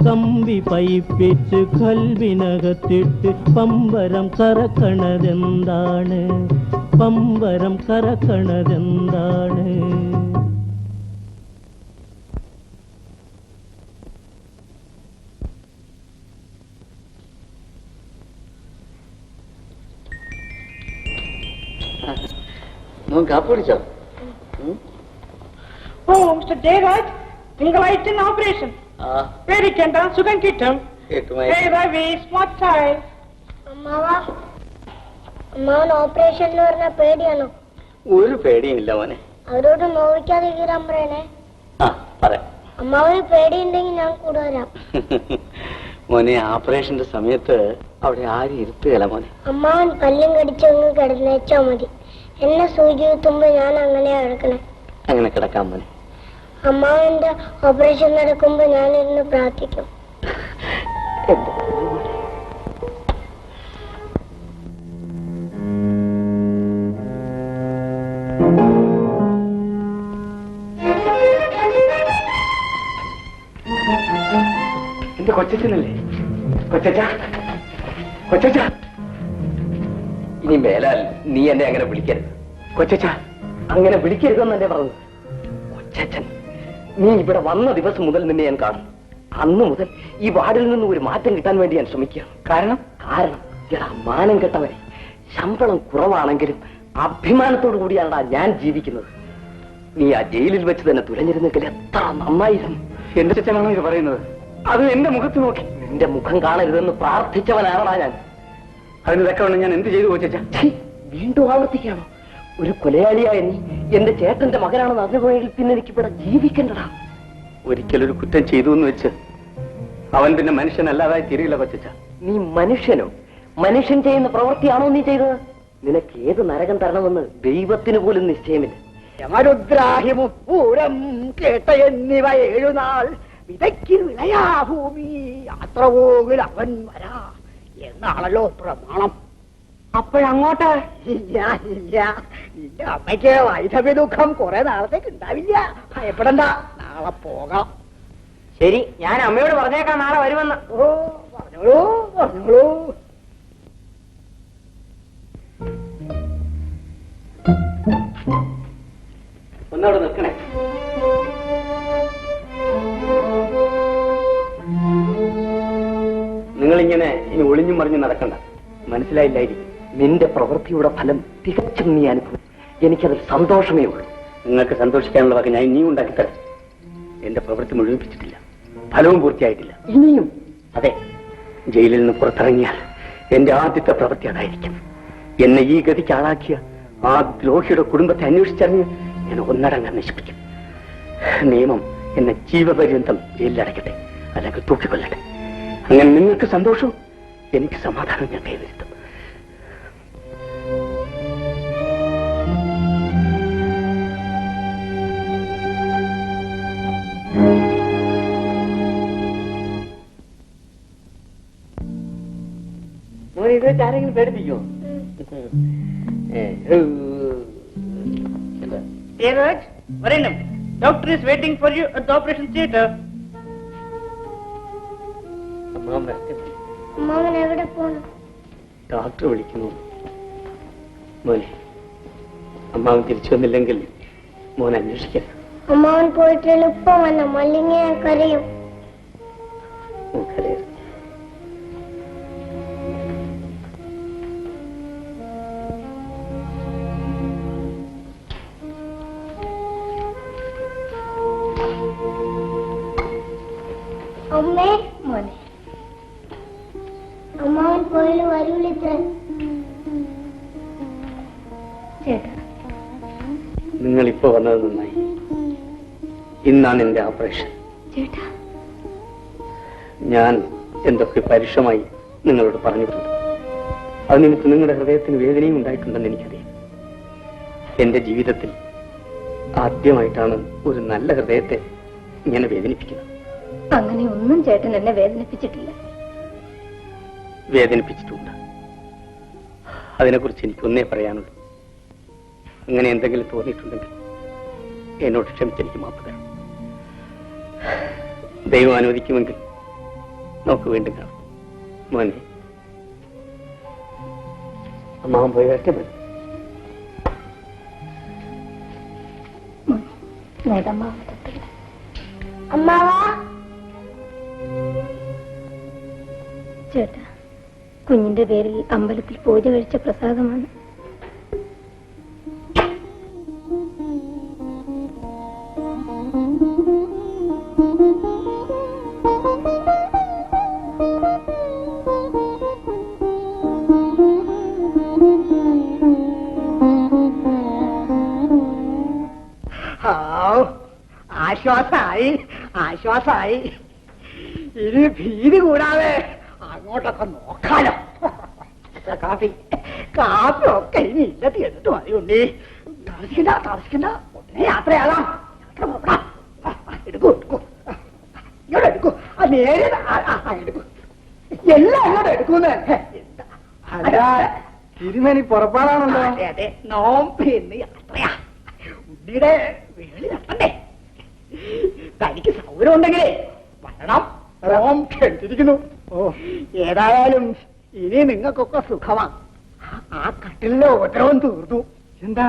കമ്പി പൈപ്പിച്ച് കൽവിനകത്തിട്ട് പമ്പരം കറക്കണതെന്താണ്? പമ്പരം കറക്കണതെന്താണ്? കാപ്പ് പിടിച്ചോ? ഓ മിസ്റ്റർ ജയരാജ്, തിങ്കളാഴ്ച ഓപ്പറേഷൻ. പേടിക്കണ്ട, സുഖം കിട്ടും. അമ്മാവൻ ഓപ്പറേഷൻ എന്ന് പറഞ്ഞ പേടിയാണോ? ഒരു പേടിയും ഇല്ല മോനെ. അവരോട് നോവിക്കാതെ കീറാൻ പറയണേ. അമ്മാവന് പേടിയുണ്ടെങ്കിൽ ഞാൻ കൂടെ വരാം. മോനെ, ഓപ്പറേഷന്റെ സമയത്ത് അവിടെ ആരും ഇരുത്തുകയല്ല മോനെ. അമ്മാവൻ പല്ലും കടിച്ചൊന്ന് കിടന്നേച്ചാ മതി. എന്നെ സൂചി കുത്തുമ്പോ ഞാൻ അങ്ങനെയാ കിടക്കണേ. അങ്ങനെ കിടക്കാൻ മോനെ. അമ്മാവന്റെ ഓപ്പറേഷൻ നടക്കുമ്പോ ഞാൻ ഇരുന്ന് പ്രാർത്ഥിക്കും. എന്റെ കൊച്ചച്ഛനല്ലേ? കൊച്ചച്ഛ, കൊച്ചച്ഛ, ഇനി മേലാൽ നീ എന്നെ അങ്ങനെ വിളിക്കരുത്. കൊച്ചച്ഛ, അങ്ങനെ വിളിക്കരുതെന്നല്ലേ പറഞ്ഞത്? കൊച്ചച്ഛൻ, നീ ഇവിടെ വന്ന ദിവസം മുതൽ നിന്നെ ഞാൻ കാണും. അന്ന് മുതൽ ഈ വാർഡിൽ നിന്നും ഒരു മാറ്റം കിട്ടാൻ വേണ്ടി ഞാൻ ശ്രമിക്കുക. കാരണം എടാ മാനം കെട്ടവരെ, ശമ്പളം കുറവാണെങ്കിലും അഭിമാനത്തോടു കൂടിയാണ് ഞാൻ ജീവിക്കുന്നത്. നീ ആ ജയിലിൽ വെച്ച് തന്നെ തുലഞ്ഞിരുന്നെങ്കിൽ എത്ര നന്നായിരുന്നു. എന്റെ ചച്ചനാണോ ഇത് പറയുന്നത്? അത് എന്റെ മുഖത്ത് നോക്കി. നിന്റെ മുഖം കാണരുതെന്ന് പ്രാർത്ഥിച്ചവനാണോ ഞാൻ? അതിന് തക്കവണ്ണം ഞാൻ എന്ത് ചെയ്തു കൊച്ചാ? വീണ്ടും ആവർത്തിക്കുകയാണോ? ഒരു കൊലയാളിയായ നീ എന്റെ ചേട്ടന്റെ മകനാണെന്ന് അറിഞ്ഞുപോയെങ്കിൽ പിന്നെ എനിക്കിവിടെ ജീവിക്കണ്ടടാ. ഒരിക്കലൊരു കുറ്റം ചെയ്തു എന്ന് വെച്ച് അവൻ പിന്നെ മനുഷ്യനല്ലാതായി തീരില്ല കൊച്ചാ. നീ മനുഷ്യനോ? മനുഷ്യൻ ചെയ്യുന്ന പ്രവൃത്തിയാണോ നീ ചെയ്തത്? നിനക്ക് ഏത് നരകം തരണമെന്ന് ദൈവത്തിന് പോലും നിശ്ചയമില്ല. യമരുദ്രാഹിമുപ്പൂരം കേട്ട എന്നിവ 7 നാൾ വിതയ്ക്ക് വിളയാ ഭൂമി യാത്ര പോകിൽ അവൻ വരാ എന്നാണല്ലോ പ്രമാണം. അപ്പോഴങ്ങോട്ട് ഇല്ല നിന്റെ അമ്മയ്ക്ക് വൈധവ്യ ദുഃഖം കുറെ നാളത്തേക്ക് ഉണ്ടാവില്ല. ഭയപ്പെടണ്ട, നാളെ പോകാം. ശരി, ഞാൻ അമ്മയോട് പറഞ്ഞേക്കാം നാളെ വരുമെന്ന്. ഓ, പറഞ്ഞോളൂ. ഒന്നവിടെ നിൽക്കണേ. നിങ്ങളിങ്ങനെ ഇനി ഒളിഞ്ഞും മറിഞ്ഞും നടക്കണ്ട. മനസ്സിലായില്ലായിരിക്കും. നിന്റെ പ്രവൃത്തിയുടെ ഫലം തികച്ചും നീ അനുഭവം. എനിക്കതിൽ സന്തോഷമേ ഉള്ളൂ. നിങ്ങൾക്ക് സന്തോഷിക്കാനുള്ള വക ഞാൻ ഇനിയും ഉണ്ടാക്കിത്തരാം. എന്റെ പ്രവൃത്തി മുഴുമിപ്പിച്ചിട്ടില്ല, ഫലവും പൂർത്തിയായിട്ടില്ല. ഇനിയും അതെ, ജയിലിൽ നിന്ന് പുറത്തിറങ്ങിയാൽ എന്റെ ആദ്യത്തെ പ്രവൃത്തി അതായിരിക്കും. എന്നെ ഈ ഗതിക്ക് ആളാക്കിയ ആ ദ്രോഹിയുടെ കുടുംബത്തെ അന്വേഷിച്ചറിഞ്ഞ് ഞാൻ ഒന്നടങ്കം നശിപ്പിക്കും. നിയമം എന്നെ ജീവപര്യന്തം ജയിലിലടയ്ക്കട്ടെ, അല്ലെങ്കിൽ തൂക്കിക്കൊല്ലട്ടെ. അങ്ങനെ നിങ്ങൾക്ക് സന്തോഷവും എനിക്ക് സമാധാനം ഞാൻ കൈവരുത്തും. ഇത് ആരെങ്കിലും പേടിപ്പിക്കോ? വരണം. Doctor is waiting for you at the operation theatre. അമ്മാവൻ എവിടെ പോണു? ഡോക്ടർ വിളിക്കുന്നു. മോനെ, അമ്മാവൻ തിരിച്ചു വന്നില്ലെങ്കിൽ മോൻ അന്വേഷിക്കാം. അമ്മാവൻ പോയിട്ട് എളുപ്പം വന്ന മല്ലിങ്ങ കരയും. അമ്മേ, മോനെ, അമ്മാവൻ പോയാലും വരൂലിത്ര. ചേട്ടാ, നിങ്ങൾ ഇപ്പൊ വന്നത് നന്നായി. ഇന്നാണ് എന്റെ ഓപ്പറേഷൻ. ചേട്ടാ, ഞാൻ എന്തൊക്കെ പരുഷമായി നിങ്ങളോട് പറഞ്ഞിട്ടുണ്ട്. അത് നിമിത്തം നിങ്ങളുടെ ഹൃദയത്തിന് വേദനയും ഉണ്ടായിട്ടുണ്ടെന്ന് എനിക്കറിയാം. എന്റെ ജീവിതത്തിൽ ആദ്യമായിട്ടാണ് ഒരു നല്ല ഹൃദയത്തെ ഇങ്ങനെ വേദനിപ്പിക്കുന്നത്. അങ്ങനെ ഒന്നും ചേട്ടൻ എന്നെ വേദനിപ്പിച്ചിട്ടില്ല. വേദനിപ്പിച്ചിട്ടുണ്ട്. അതിനെക്കുറിച്ച് എനിക്ക് ഒന്നേ പറയാനുള്ളൂ. അങ്ങനെ എന്തെങ്കിലും തോന്നിയിട്ടുണ്ടെങ്കിൽ എന്നോട് ക്ഷമിച്ചെനിക്ക് മാപ്പ് തരണം. ദൈവം അനുവദിക്കുമെങ്കിൽ നമുക്ക് വീണ്ടും കാണാം. മോനെ, അമ്മാവൻ പോയി വരട്ടെ. അമ്മാവാ, ചേട്ടാ, കുഞ്ഞിന്റെ പേരിൽ അമ്പലത്തിൽ പൂജ കഴിച്ച പ്രസാദമാണ്. ആശ്വാസായി, ആശ്വാസായി. ഇനി ഭീതി കൂടാതെ അങ്ങോട്ടൊക്കെ നോക്കാലോ. കാപ്പി കാപ്പി ഒക്കെ ഇനി ഇല്ലത്തി എന്നിട്ട് മതി ഉണ്ണി. താമസിക്കണ്ട താമസിക്കണ്ട, ഉടനെ യാത്രയാകാം. യാത്ര നോക്കണം. എടുക്കൂ എടുക്കൂ, ഇങ്ങോട്ട് എടുക്കൂ. ആ നേരെ എടുക്കൂ, എല്ലാം ഇങ്ങോട്ട് എടുക്കൂന്ന്. തിരുമേനി പുറപ്പാടാണല്ലോ. അതെ അതെ, നോമ്പ് ഇന്ന് യാത്രയാ. ഉണ്ണിയുടെ വേളി നടത്തണ്ടേ? തനിക്ക് സൗകര്യം ഉണ്ടെങ്കിലേ വരണം. റോം ക്ഷണിച്ചിരിക്കുന്നു. ഓ, ഏതായാലും ഇനി നിങ്ങൾക്കൊക്കെ സുഖമാ. ആ കട്ടിലിലെ ഉപദ്രവം തീർന്നു. എന്താ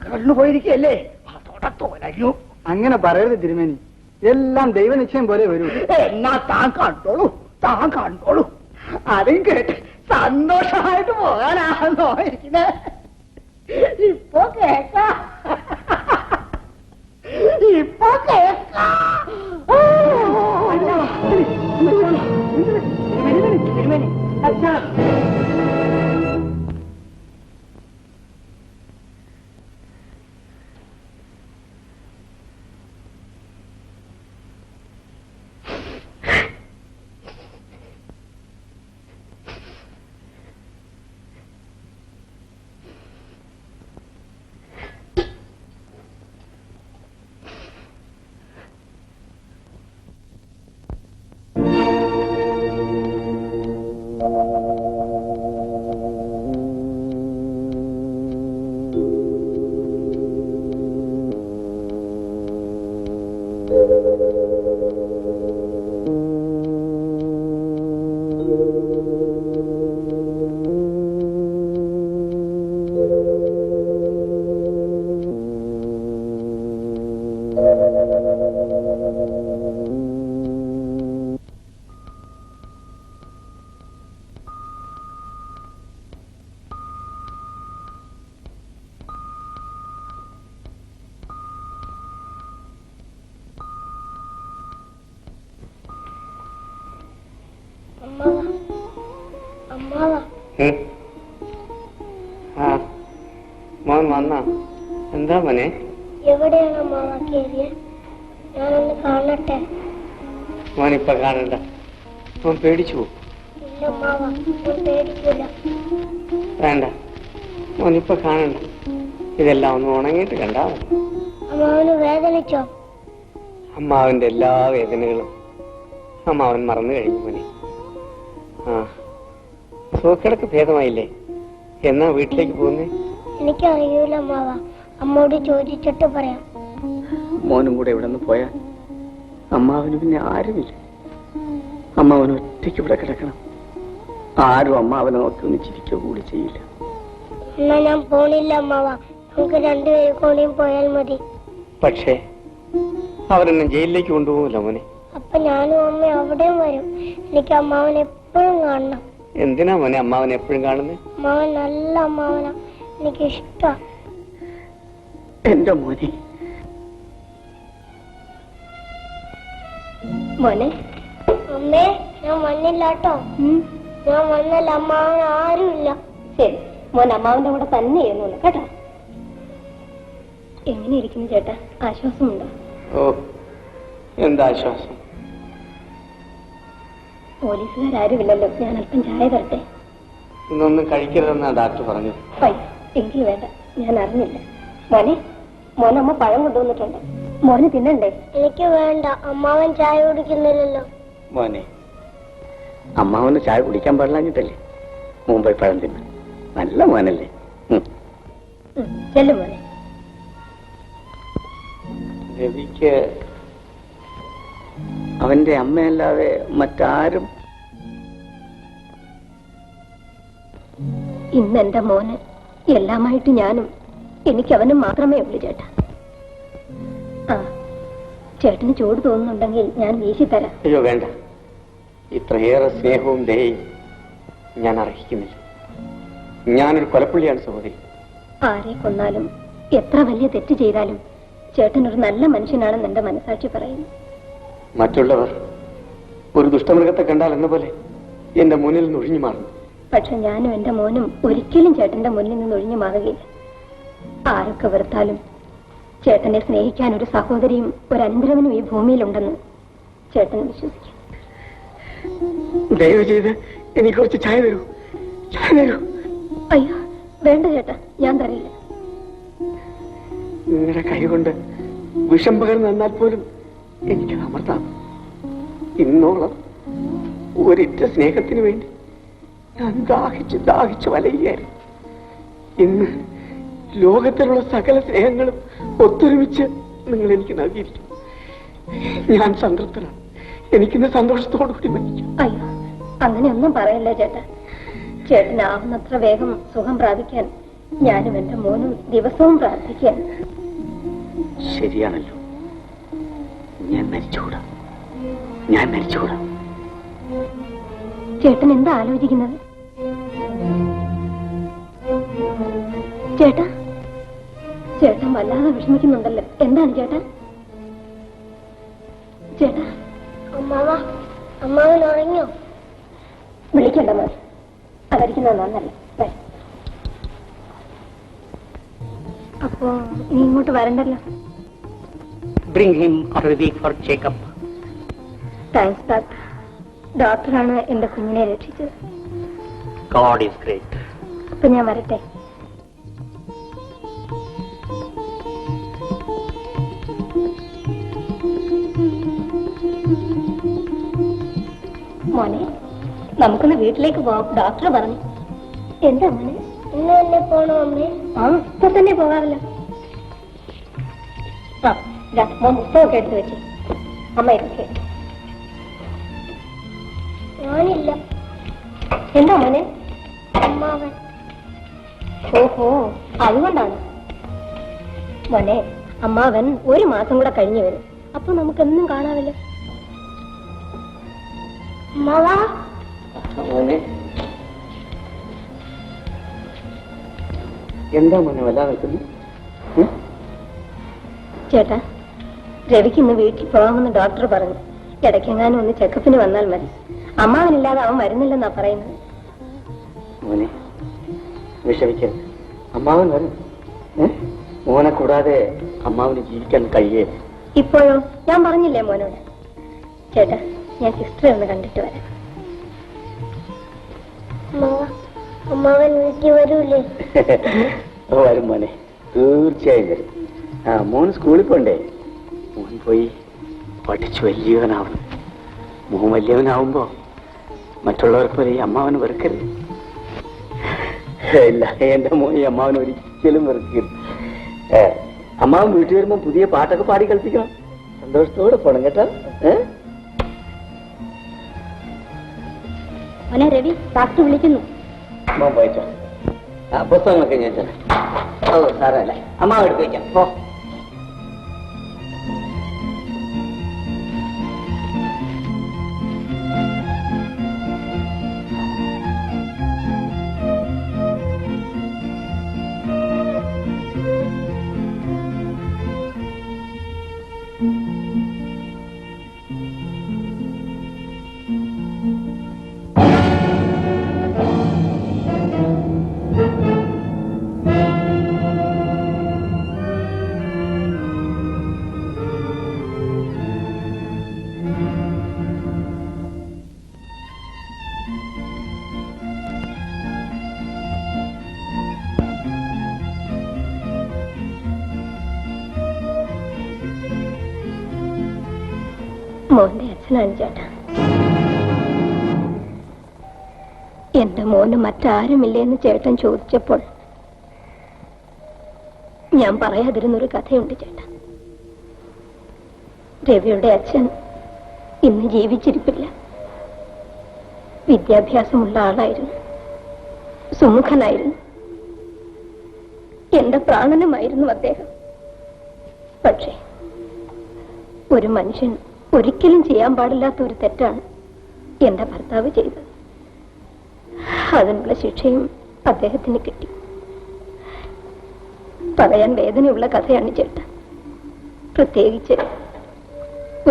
കണ്ണു പോയിരിക്കല്ലേ, അതോടെ തോലഞ്ഞു. അങ്ങനെ പറയരുത് തിരുമേനി, എല്ലാം ദൈവനിശ്ചയം പോലെ വരൂ. എന്നാ താൻ കണ്ടോളൂ, താൻ കണ്ടോളൂ. അതും കേട്ട് സന്തോഷമായിട്ട് പോകാനാണോ ഇരിക്കുന്നത്? ഇപ്പൊ കേക്കാം, ഇപ്പൊ കേക്കാം. മോൻ വന്നാ? എന്താ മോനെ? എവിടെയാണ് അമ്മാവ കേറിയ? ഞാനൊന്ന് കാണട്ടെ. മോനിപ്പൊ കാണണ്ട, മോൻ പേടിച്ചു പോകും. ഇല്ല അമ്മാവ, ഞാൻ പേടിക്കൂല. വേണ്ട, മോനിപ്പൊ കാണണ്ട. ഇതെല്ലാം ഒന്ന് ഉണങ്ങിയിട്ട് കണ്ടാ മതി. അമ്മാവന് വേദനിച്ചോ? അമ്മാവന്റെ എല്ലാ വേദനകളും അമ്മാവൻ മറന്നു കഴിഞ്ഞു മോനെ. ആ, സോക്കിടക്ക് ഭേദമായില്ലേ? എന്നാ വീട്ടിലേക്ക് പോകുന്നേ? എനിക്കറിയൂല അമ്മാവ, അമ്മോട് ചോദിച്ചിട്ട് പറയാം. മോനും കൂടെ ഇവിടെ നിന്ന് പോയാൽ അമ്മാവന് പിന്നെ ആരുമില്ല. അമ്മാവൻ ഒറ്റയ്ക്ക് ഇവിടെ കിടക്കണം. ആരും അമ്മാവനെ നോക്കി ഒന്ന് ചിരിക്കുക കൂടി ചെയ്യില്ല. എന്നാ ഞാൻ പോണില്ല അമ്മാവ, നമുക്ക് രണ്ടുപേരും കൂടിയും പോയാൽ മതി. പക്ഷേ അവരെന്നെ ജയിലിലേക്ക് കൊണ്ടുപോകില്ല മോനെ. അപ്പൊ ഞാനും അമ്മ അവിടെയും വരും. എനിക്ക് അമ്മാവൻ എപ്പോഴും കാണണം. എന്തിനാ മോനെ അമ്മാവൻ എപ്പോഴും കാണുന്നത്? അമ്മാവൻ നല്ല അമ്മാവനാ, എനിക്ക് ഇഷ്ടാ. എന്റെ മോനെ. മോനെ, അമ്മേ, ഞാൻ വന്നില്ല കേട്ടോ. ഞാൻ വന്നല്ല, അമ്മാവൻ ആരുമില്ല. ശരി, മോൻ അമ്മാവന്റെ കൂടെ തന്നെ ഇരുന്നു കേട്ടോ. എങ്ങനെ ഇരിക്കുന്നു ചേട്ടാ? ആശ്വാസമുണ്ടോ? ഓ, എന്താ ആശ്വാസം? പോലീസുകാരുമില്ലല്ലോ, ഞാൻ അല്പം ചായ തരട്ടെ. ഇന്നൊന്നും കഴിക്കരുതെന്നാ ഡോക്ടർ പറഞ്ഞത്. എങ്കിൽ വേണ്ട, ഞാൻ അറിഞ്ഞില്ല. മോനെ, മോനമ്മ പഴം കൊണ്ടുവന്നിട്ടുണ്ട്, മോന് തിന്നണ്ടേ? എനിക്ക് വേണ്ട, അമ്മാവൻ ചായ കുടിക്കുന്നില്ലല്ലോ. മോനെ, അമ്മാവന് ചായ കുടിക്കാൻ പാടില്ലാഞ്ഞിട്ടല്ലേ മുമ്പേ പഴം തിന്ന? നല്ല മോനല്ലേ? ചെല്ലു മോനെ. രവിക്ക് അവന്റെ അമ്മയല്ലാതെ മറ്റാരും ഇന്ന് എന്റെ മോന് എല്ലാമായിട്ട് ഞാനും, എനിക്ക് അവനും മാത്രമേ ഉള്ളൂ ചേട്ടാ. ആ, ചേട്ടന് ചൂട് തോന്നുന്നുണ്ടെങ്കിൽ ഞാൻ വീശിത്തരാം. അയ്യോ വേണ്ട, ഇത്രയേറെ സ്നേഹവും ദയയും ഞാൻ അർഹിക്കുന്നില്ല. ഞാനൊരു കൊലപ്പുള്ളിയാണ് സഹോദരി. ആരെ കൊന്നാലും എത്ര വലിയ തെറ്റ് ചെയ്താലും ചേട്ടനൊരു നല്ല മനുഷ്യനാണെന്ന് എന്റെ മനസാക്ഷി പറയുന്നു. മറ്റുള്ളവർ ഒരു ദുഷ്ടമൃഗത്തെ കണ്ടാൽ എന്ന പോലെ എന്റെ മുന്നിൽ നിന്ന് ഒഴിഞ്ഞു മാറുന്നു. പക്ഷെ ഞാനും എന്റെ മോനും ഒരിക്കലും ചേട്ടന്റെ മുന്നിൽ നിന്ന് ഒഴിഞ്ഞു മാറുകയില്ല. ആരൊക്കെ വെറുത്താലും ചേട്ടനെ സ്നേഹിക്കാൻ ഒരു സഹോദരിയും ഒരു അനന്തരവനും ഈ ഭൂമിയിലുണ്ടെന്ന് ചേട്ടന് വിശ്വസിക്കാം. ദയവ് ചെയ്ത് എനിക്ക് കുറച്ച് ചായ തരൂ, ചായ തരൂ. അയ്യോ വേണ്ട ചേട്ടാ, ഞാൻ തരില്ല. നിങ്ങളുടെ കൈ കൊണ്ട് വിഷം പകർന്നു തന്നാൽ പോലും എനിക്ക് അമർത്താം. ഇന്നോളം ഒരിറ്റ സ്നേഹത്തിന് വേണ്ടി ഞാൻ ദാഹിച്ച് വലയുകയായിരുന്നു. ഇന്ന് ലോകത്തിലുള്ള സകല സ്നേഹങ്ങളും ഒത്തൊരുമിച്ച് നിങ്ങൾ എനിക്ക് നൽകിയിരിക്കും. ഞാൻ സംതൃപ്തനാണ്. എനിക്കിന്ന് സന്തോഷത്തോടു കൂടി മരിക്കും. അയ്യോ അങ്ങനെയൊന്നും പറയല്ലേ ചേട്ടാ. ചേട്ടനാവുന്നത്ര വേഗം സുഖം പ്രാപിക്കാൻ ഞാനും എന്റെ മോനും ദിവസവും പ്രാർത്ഥിക്കാൻ. ശരിയാണല്ലോ, ഞാൻ മരിച്ചുകൂടാ. ചേട്ടൻ എന്താ ആലോചിക്കുന്നത്? ചേട്ടാ, ചേട്ടൻ വല്ലാതെ വിഷമിക്കുന്നുണ്ടല്ലോ. എന്താണ് ചേട്ടാ? ചേട്ടാ, അമ്മാവൻ ഉറങ്ങിയോ? വിളിക്കണ്ട മോൻ, അതരിക്കുന്നത് നന്നല്ല. അപ്പോ നീ ഇങ്ങോട്ട് വരണ്ടല്ലോ. Bring him after a week for check-up. Thanks doctor. ഡോക്ടറാണ് എന്റെ കുഞ്ഞിനെ രക്ഷിച്ചത്. God is great. അപ്പൊ ഞാൻ വരട്ടെ. മോനെ, നമുക്കൊന്ന് വീട്ടിലേക്ക് പോവാം, ഡോക്ടർ പറഞ്ഞു. എന്താ മോനെ? ഇന്ന് തന്നെ പോണോ അമ്മേ? ആ, ഇപ്പൊ തന്നെ പോകാമല്ലോ. ആ, മോൻ പുസ്തകമൊക്കെ എടുത്ത് വെച്ച് അമ്മ ഇതൊക്കെ. ഞാനില്ല. എന്താ മോനെ? അമ്മാവൻ. ഓഹോ, അതുകൊണ്ടാണ് മോനെ. അമ്മാവൻ ഒരു മാസം കൂടെ കഴിഞ്ഞു വരും. അപ്പൊ നമുക്കെന്നും കാണാമല്ലോ. എന്താ മോനെ വല്ലാതെ നിൽക്കുന്നു? ചേട്ടാ, രവിക്ക് ഇന്ന് വീട്ടിൽ പോകാമെന്ന് ഡോക്ടർ പറഞ്ഞു. ഇടയ്ക്കെങ്ങാനും ഒന്ന് ചെക്കപ്പിന് വന്നാൽ മതി. അമ്മാവനില്ലാതെ അവൻ വരുന്നില്ലെന്നാ പറയുന്നത്. മോനെ വിഷമിക്കരുത്, അമ്മാവൻ വരും. മോനെ കൂടാതെ അമ്മാവന് ജീവിക്കാൻ കഴിയേ? ഇപ്പോഴോ? ഞാൻ പറഞ്ഞില്ലേ മോനോട്. ചേട്ടാ, ഞാൻ സിസ്റ്ററെ ഒന്ന് കണ്ടിട്ട് വരാം. അമ്മാവൻ വീട്ടിൽ വരൂലേ? വരും മോനെ, തീർച്ചയായും വരും. ആ, മോൻ സ്കൂളിൽ പോണ്ടേ? മോൻ പോയി പഠിച്ചു വലിയവനാവണം. മോൻ വലിയവനാവുമ്പോ മറ്റുള്ളവർക്ക് പോലെ ഈ അമ്മാവന് വെറുക്കരുത്. ഇല്ല, എന്റെ മോൻ ഈ അമ്മാവന് ഒരിക്കലും വെറുക്കരുത്. അമ്മാവൻ വീട്ടിൽ വരുമ്പോ പുതിയ പാട്ടൊക്കെ പാടി കളിപ്പിക്കണം. സന്തോഷത്തോടെ പോണം കേട്ടോ. മോനെ രവി, ഡോക്ടർ വിളിക്കുന്നു. മോൻ പോയിച്ചോ. പുസ്തകങ്ങളൊക്കെ ഞാൻ ചെല്ലാം. ഓ സാറല്ലേ, അമ്മാവ് എടുത്ത് വയ്ക്കാം. പോ. മോന്റെ അച്ഛനാണ് ചേട്ടാ. എന്റെ മോന് മറ്റാരുമില്ലേന്ന് ചേട്ടൻ ചോദിച്ചപ്പോൾ ഞാൻ പറയാതിരുന്നൊരു കഥയുണ്ട് ചേട്ടാ. രവിയുടെ അച്ഛൻ ഇന്ന് ജീവിച്ചിരിപ്പില്ല. വിദ്യാഭ്യാസമുള്ള ആളായിരുന്നു, സുമുഖനായിരുന്നു, എന്റെ പ്രാണനുമായിരുന്നു അദ്ദേഹം. പക്ഷേ ഒരു മനുഷ്യൻ ഒരിക്കലും ചെയ്യാൻ പാടില്ലാത്ത ഒരു തെറ്റാണ് എന്റെ ഭർത്താവ് ചെയ്തത്. അതിനുള്ള ശിക്ഷയും അദ്ദേഹത്തിന് കിട്ടി. പറയാൻ വേദനയുള്ള കഥയാണ് ചേട്ടാ, പ്രത്യേകിച്ച്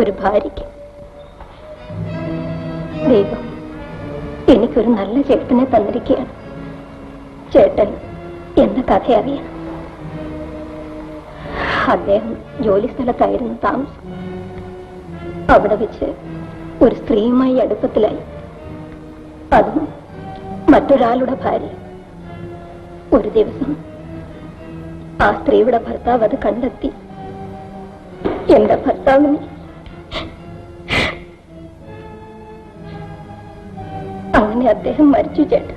ഒരു ഭാര്യയ്ക്ക്. ദൈവം എനിക്കൊരു നല്ല ചേട്ടനെ തന്നിരിക്കുകയാണ്. ചേട്ടൻ എന്ന കഥ അറിയണം. അദ്ദേഹം ജോലി സ്ഥലത്തായിരുന്നു താമസം. അവിടെ വെച്ച് ഒരു സ്ത്രീയുമായി അടുപ്പത്തിലായി, അതും മറ്റൊരാളുടെ ഭാര്യ. ഒരു ദിവസം ആ സ്ത്രീയുടെ ഭർത്താവ് അത് കണ്ടെത്തി. എന്റെ ഭർത്താവിന് അങ്ങനെ അദ്ദേഹം മരിച്ചു ചേട്ടാ.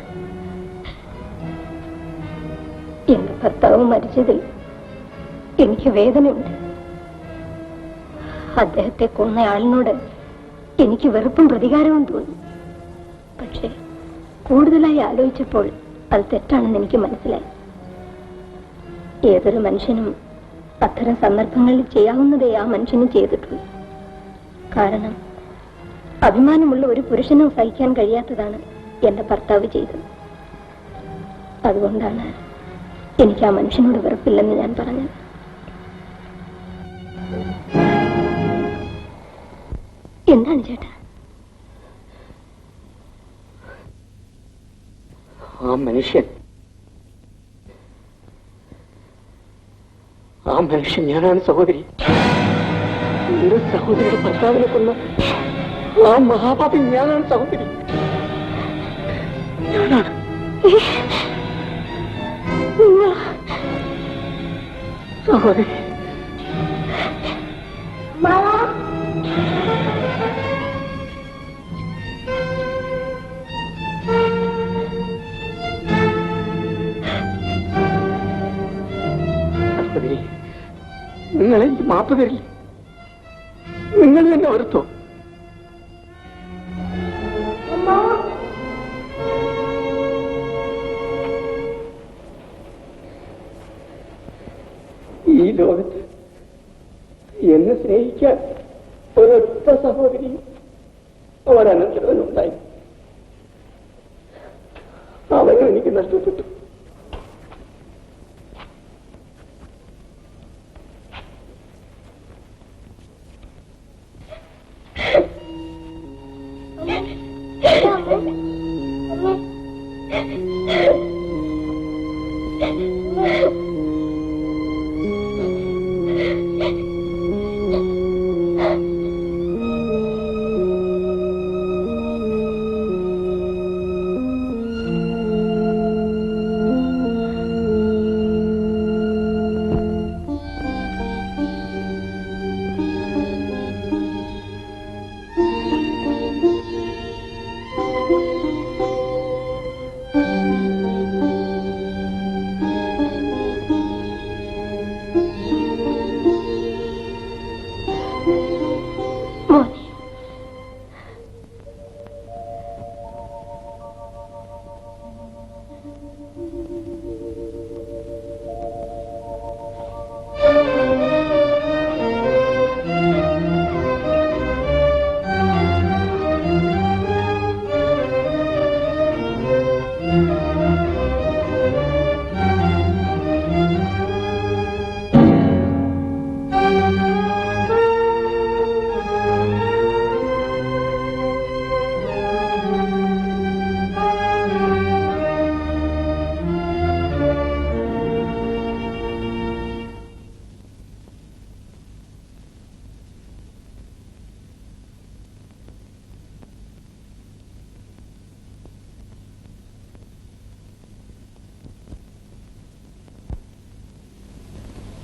എന്റെ ഭർത്താവ് മരിച്ചതിൽ എനിക്ക് വേദനയുണ്ട്. അദ്ദേഹത്തെ കൊന്നയാളിനോട് എനിക്ക് വെറുപ്പും പ്രതികാരവും തോന്നി. പക്ഷേ കൂടുതലായി ആലോചിച്ചപ്പോൾ അത് തെറ്റാണെന്ന് എനിക്ക് മനസ്സിലായി. ഏതൊരു മനുഷ്യനും അത്തരം സന്ദർഭങ്ങളിൽ ചെയ്യാവുന്നതേ ആ മനുഷ്യനും ചെയ്തിട്ടുള്ളൂ. കാരണം അഭിമാനമുള്ള ഒരു പുരുഷനും സഹിക്കാൻ കഴിയാത്തതാണ് എന്റെ ഭർത്താവ് ചെയ്തത്. അതുകൊണ്ടാണ് എനിക്ക് ആ മനുഷ്യനോട് വെറുപ്പില്ലെന്ന് ഞാൻ പറഞ്ഞത്. എന്താണ് ചേട്ടാ? ആ മനുഷ്യൻ ഞാനാണ് സഹോദരി. എന്റെ സഹോദരിയുടെ ഭർത്താവിനെ കൊന്ന ആ മഹാപാപി ഞാനാണ് സഹോദരി. ഞാനാണ്. സഹോദരി നിങ്ങളെനിക്ക് മാപ്പ് തരില്ല. നിങ്ങൾ തന്നെ ഓർത്തോ. ഈ ലോകത്ത് എന്നെ സ്നേഹിക്കാൻ ഒരൊറ്റ സഹോദരിയും ഒരനന്തരവനുണ്ടായി. അവനും എനിക്ക് നഷ്ടപ്പെട്ടു.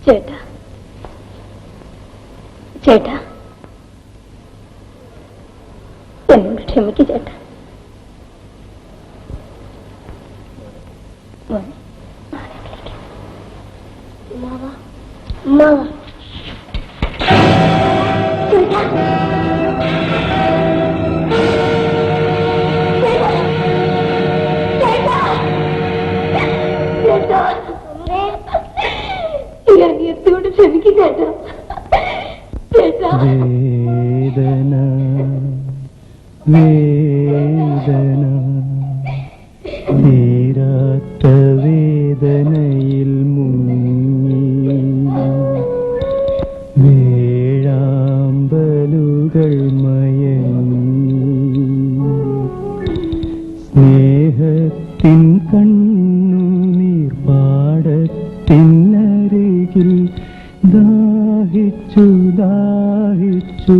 ചേട്ടാ, ചേട്ടാ, എന്നോട് ക്ഷമിക്ക് ചേട്ടാ. മാവാ അമ്മാവ അനിയത്തിയോട് ക്ഷമിക്കും ചേട്ടാ. ചേട്ടാ വേദന വേദന തീരാത്ത വേദനയിൽ മുങ്ങി വേഴാമ്പലുകൾ മയങ്ങി സ്നേഹത്തിൻ കണ്ണുനീർ പാടത്തിനരികിൽ ദാഹിച്ചു ദാഹിച്ചു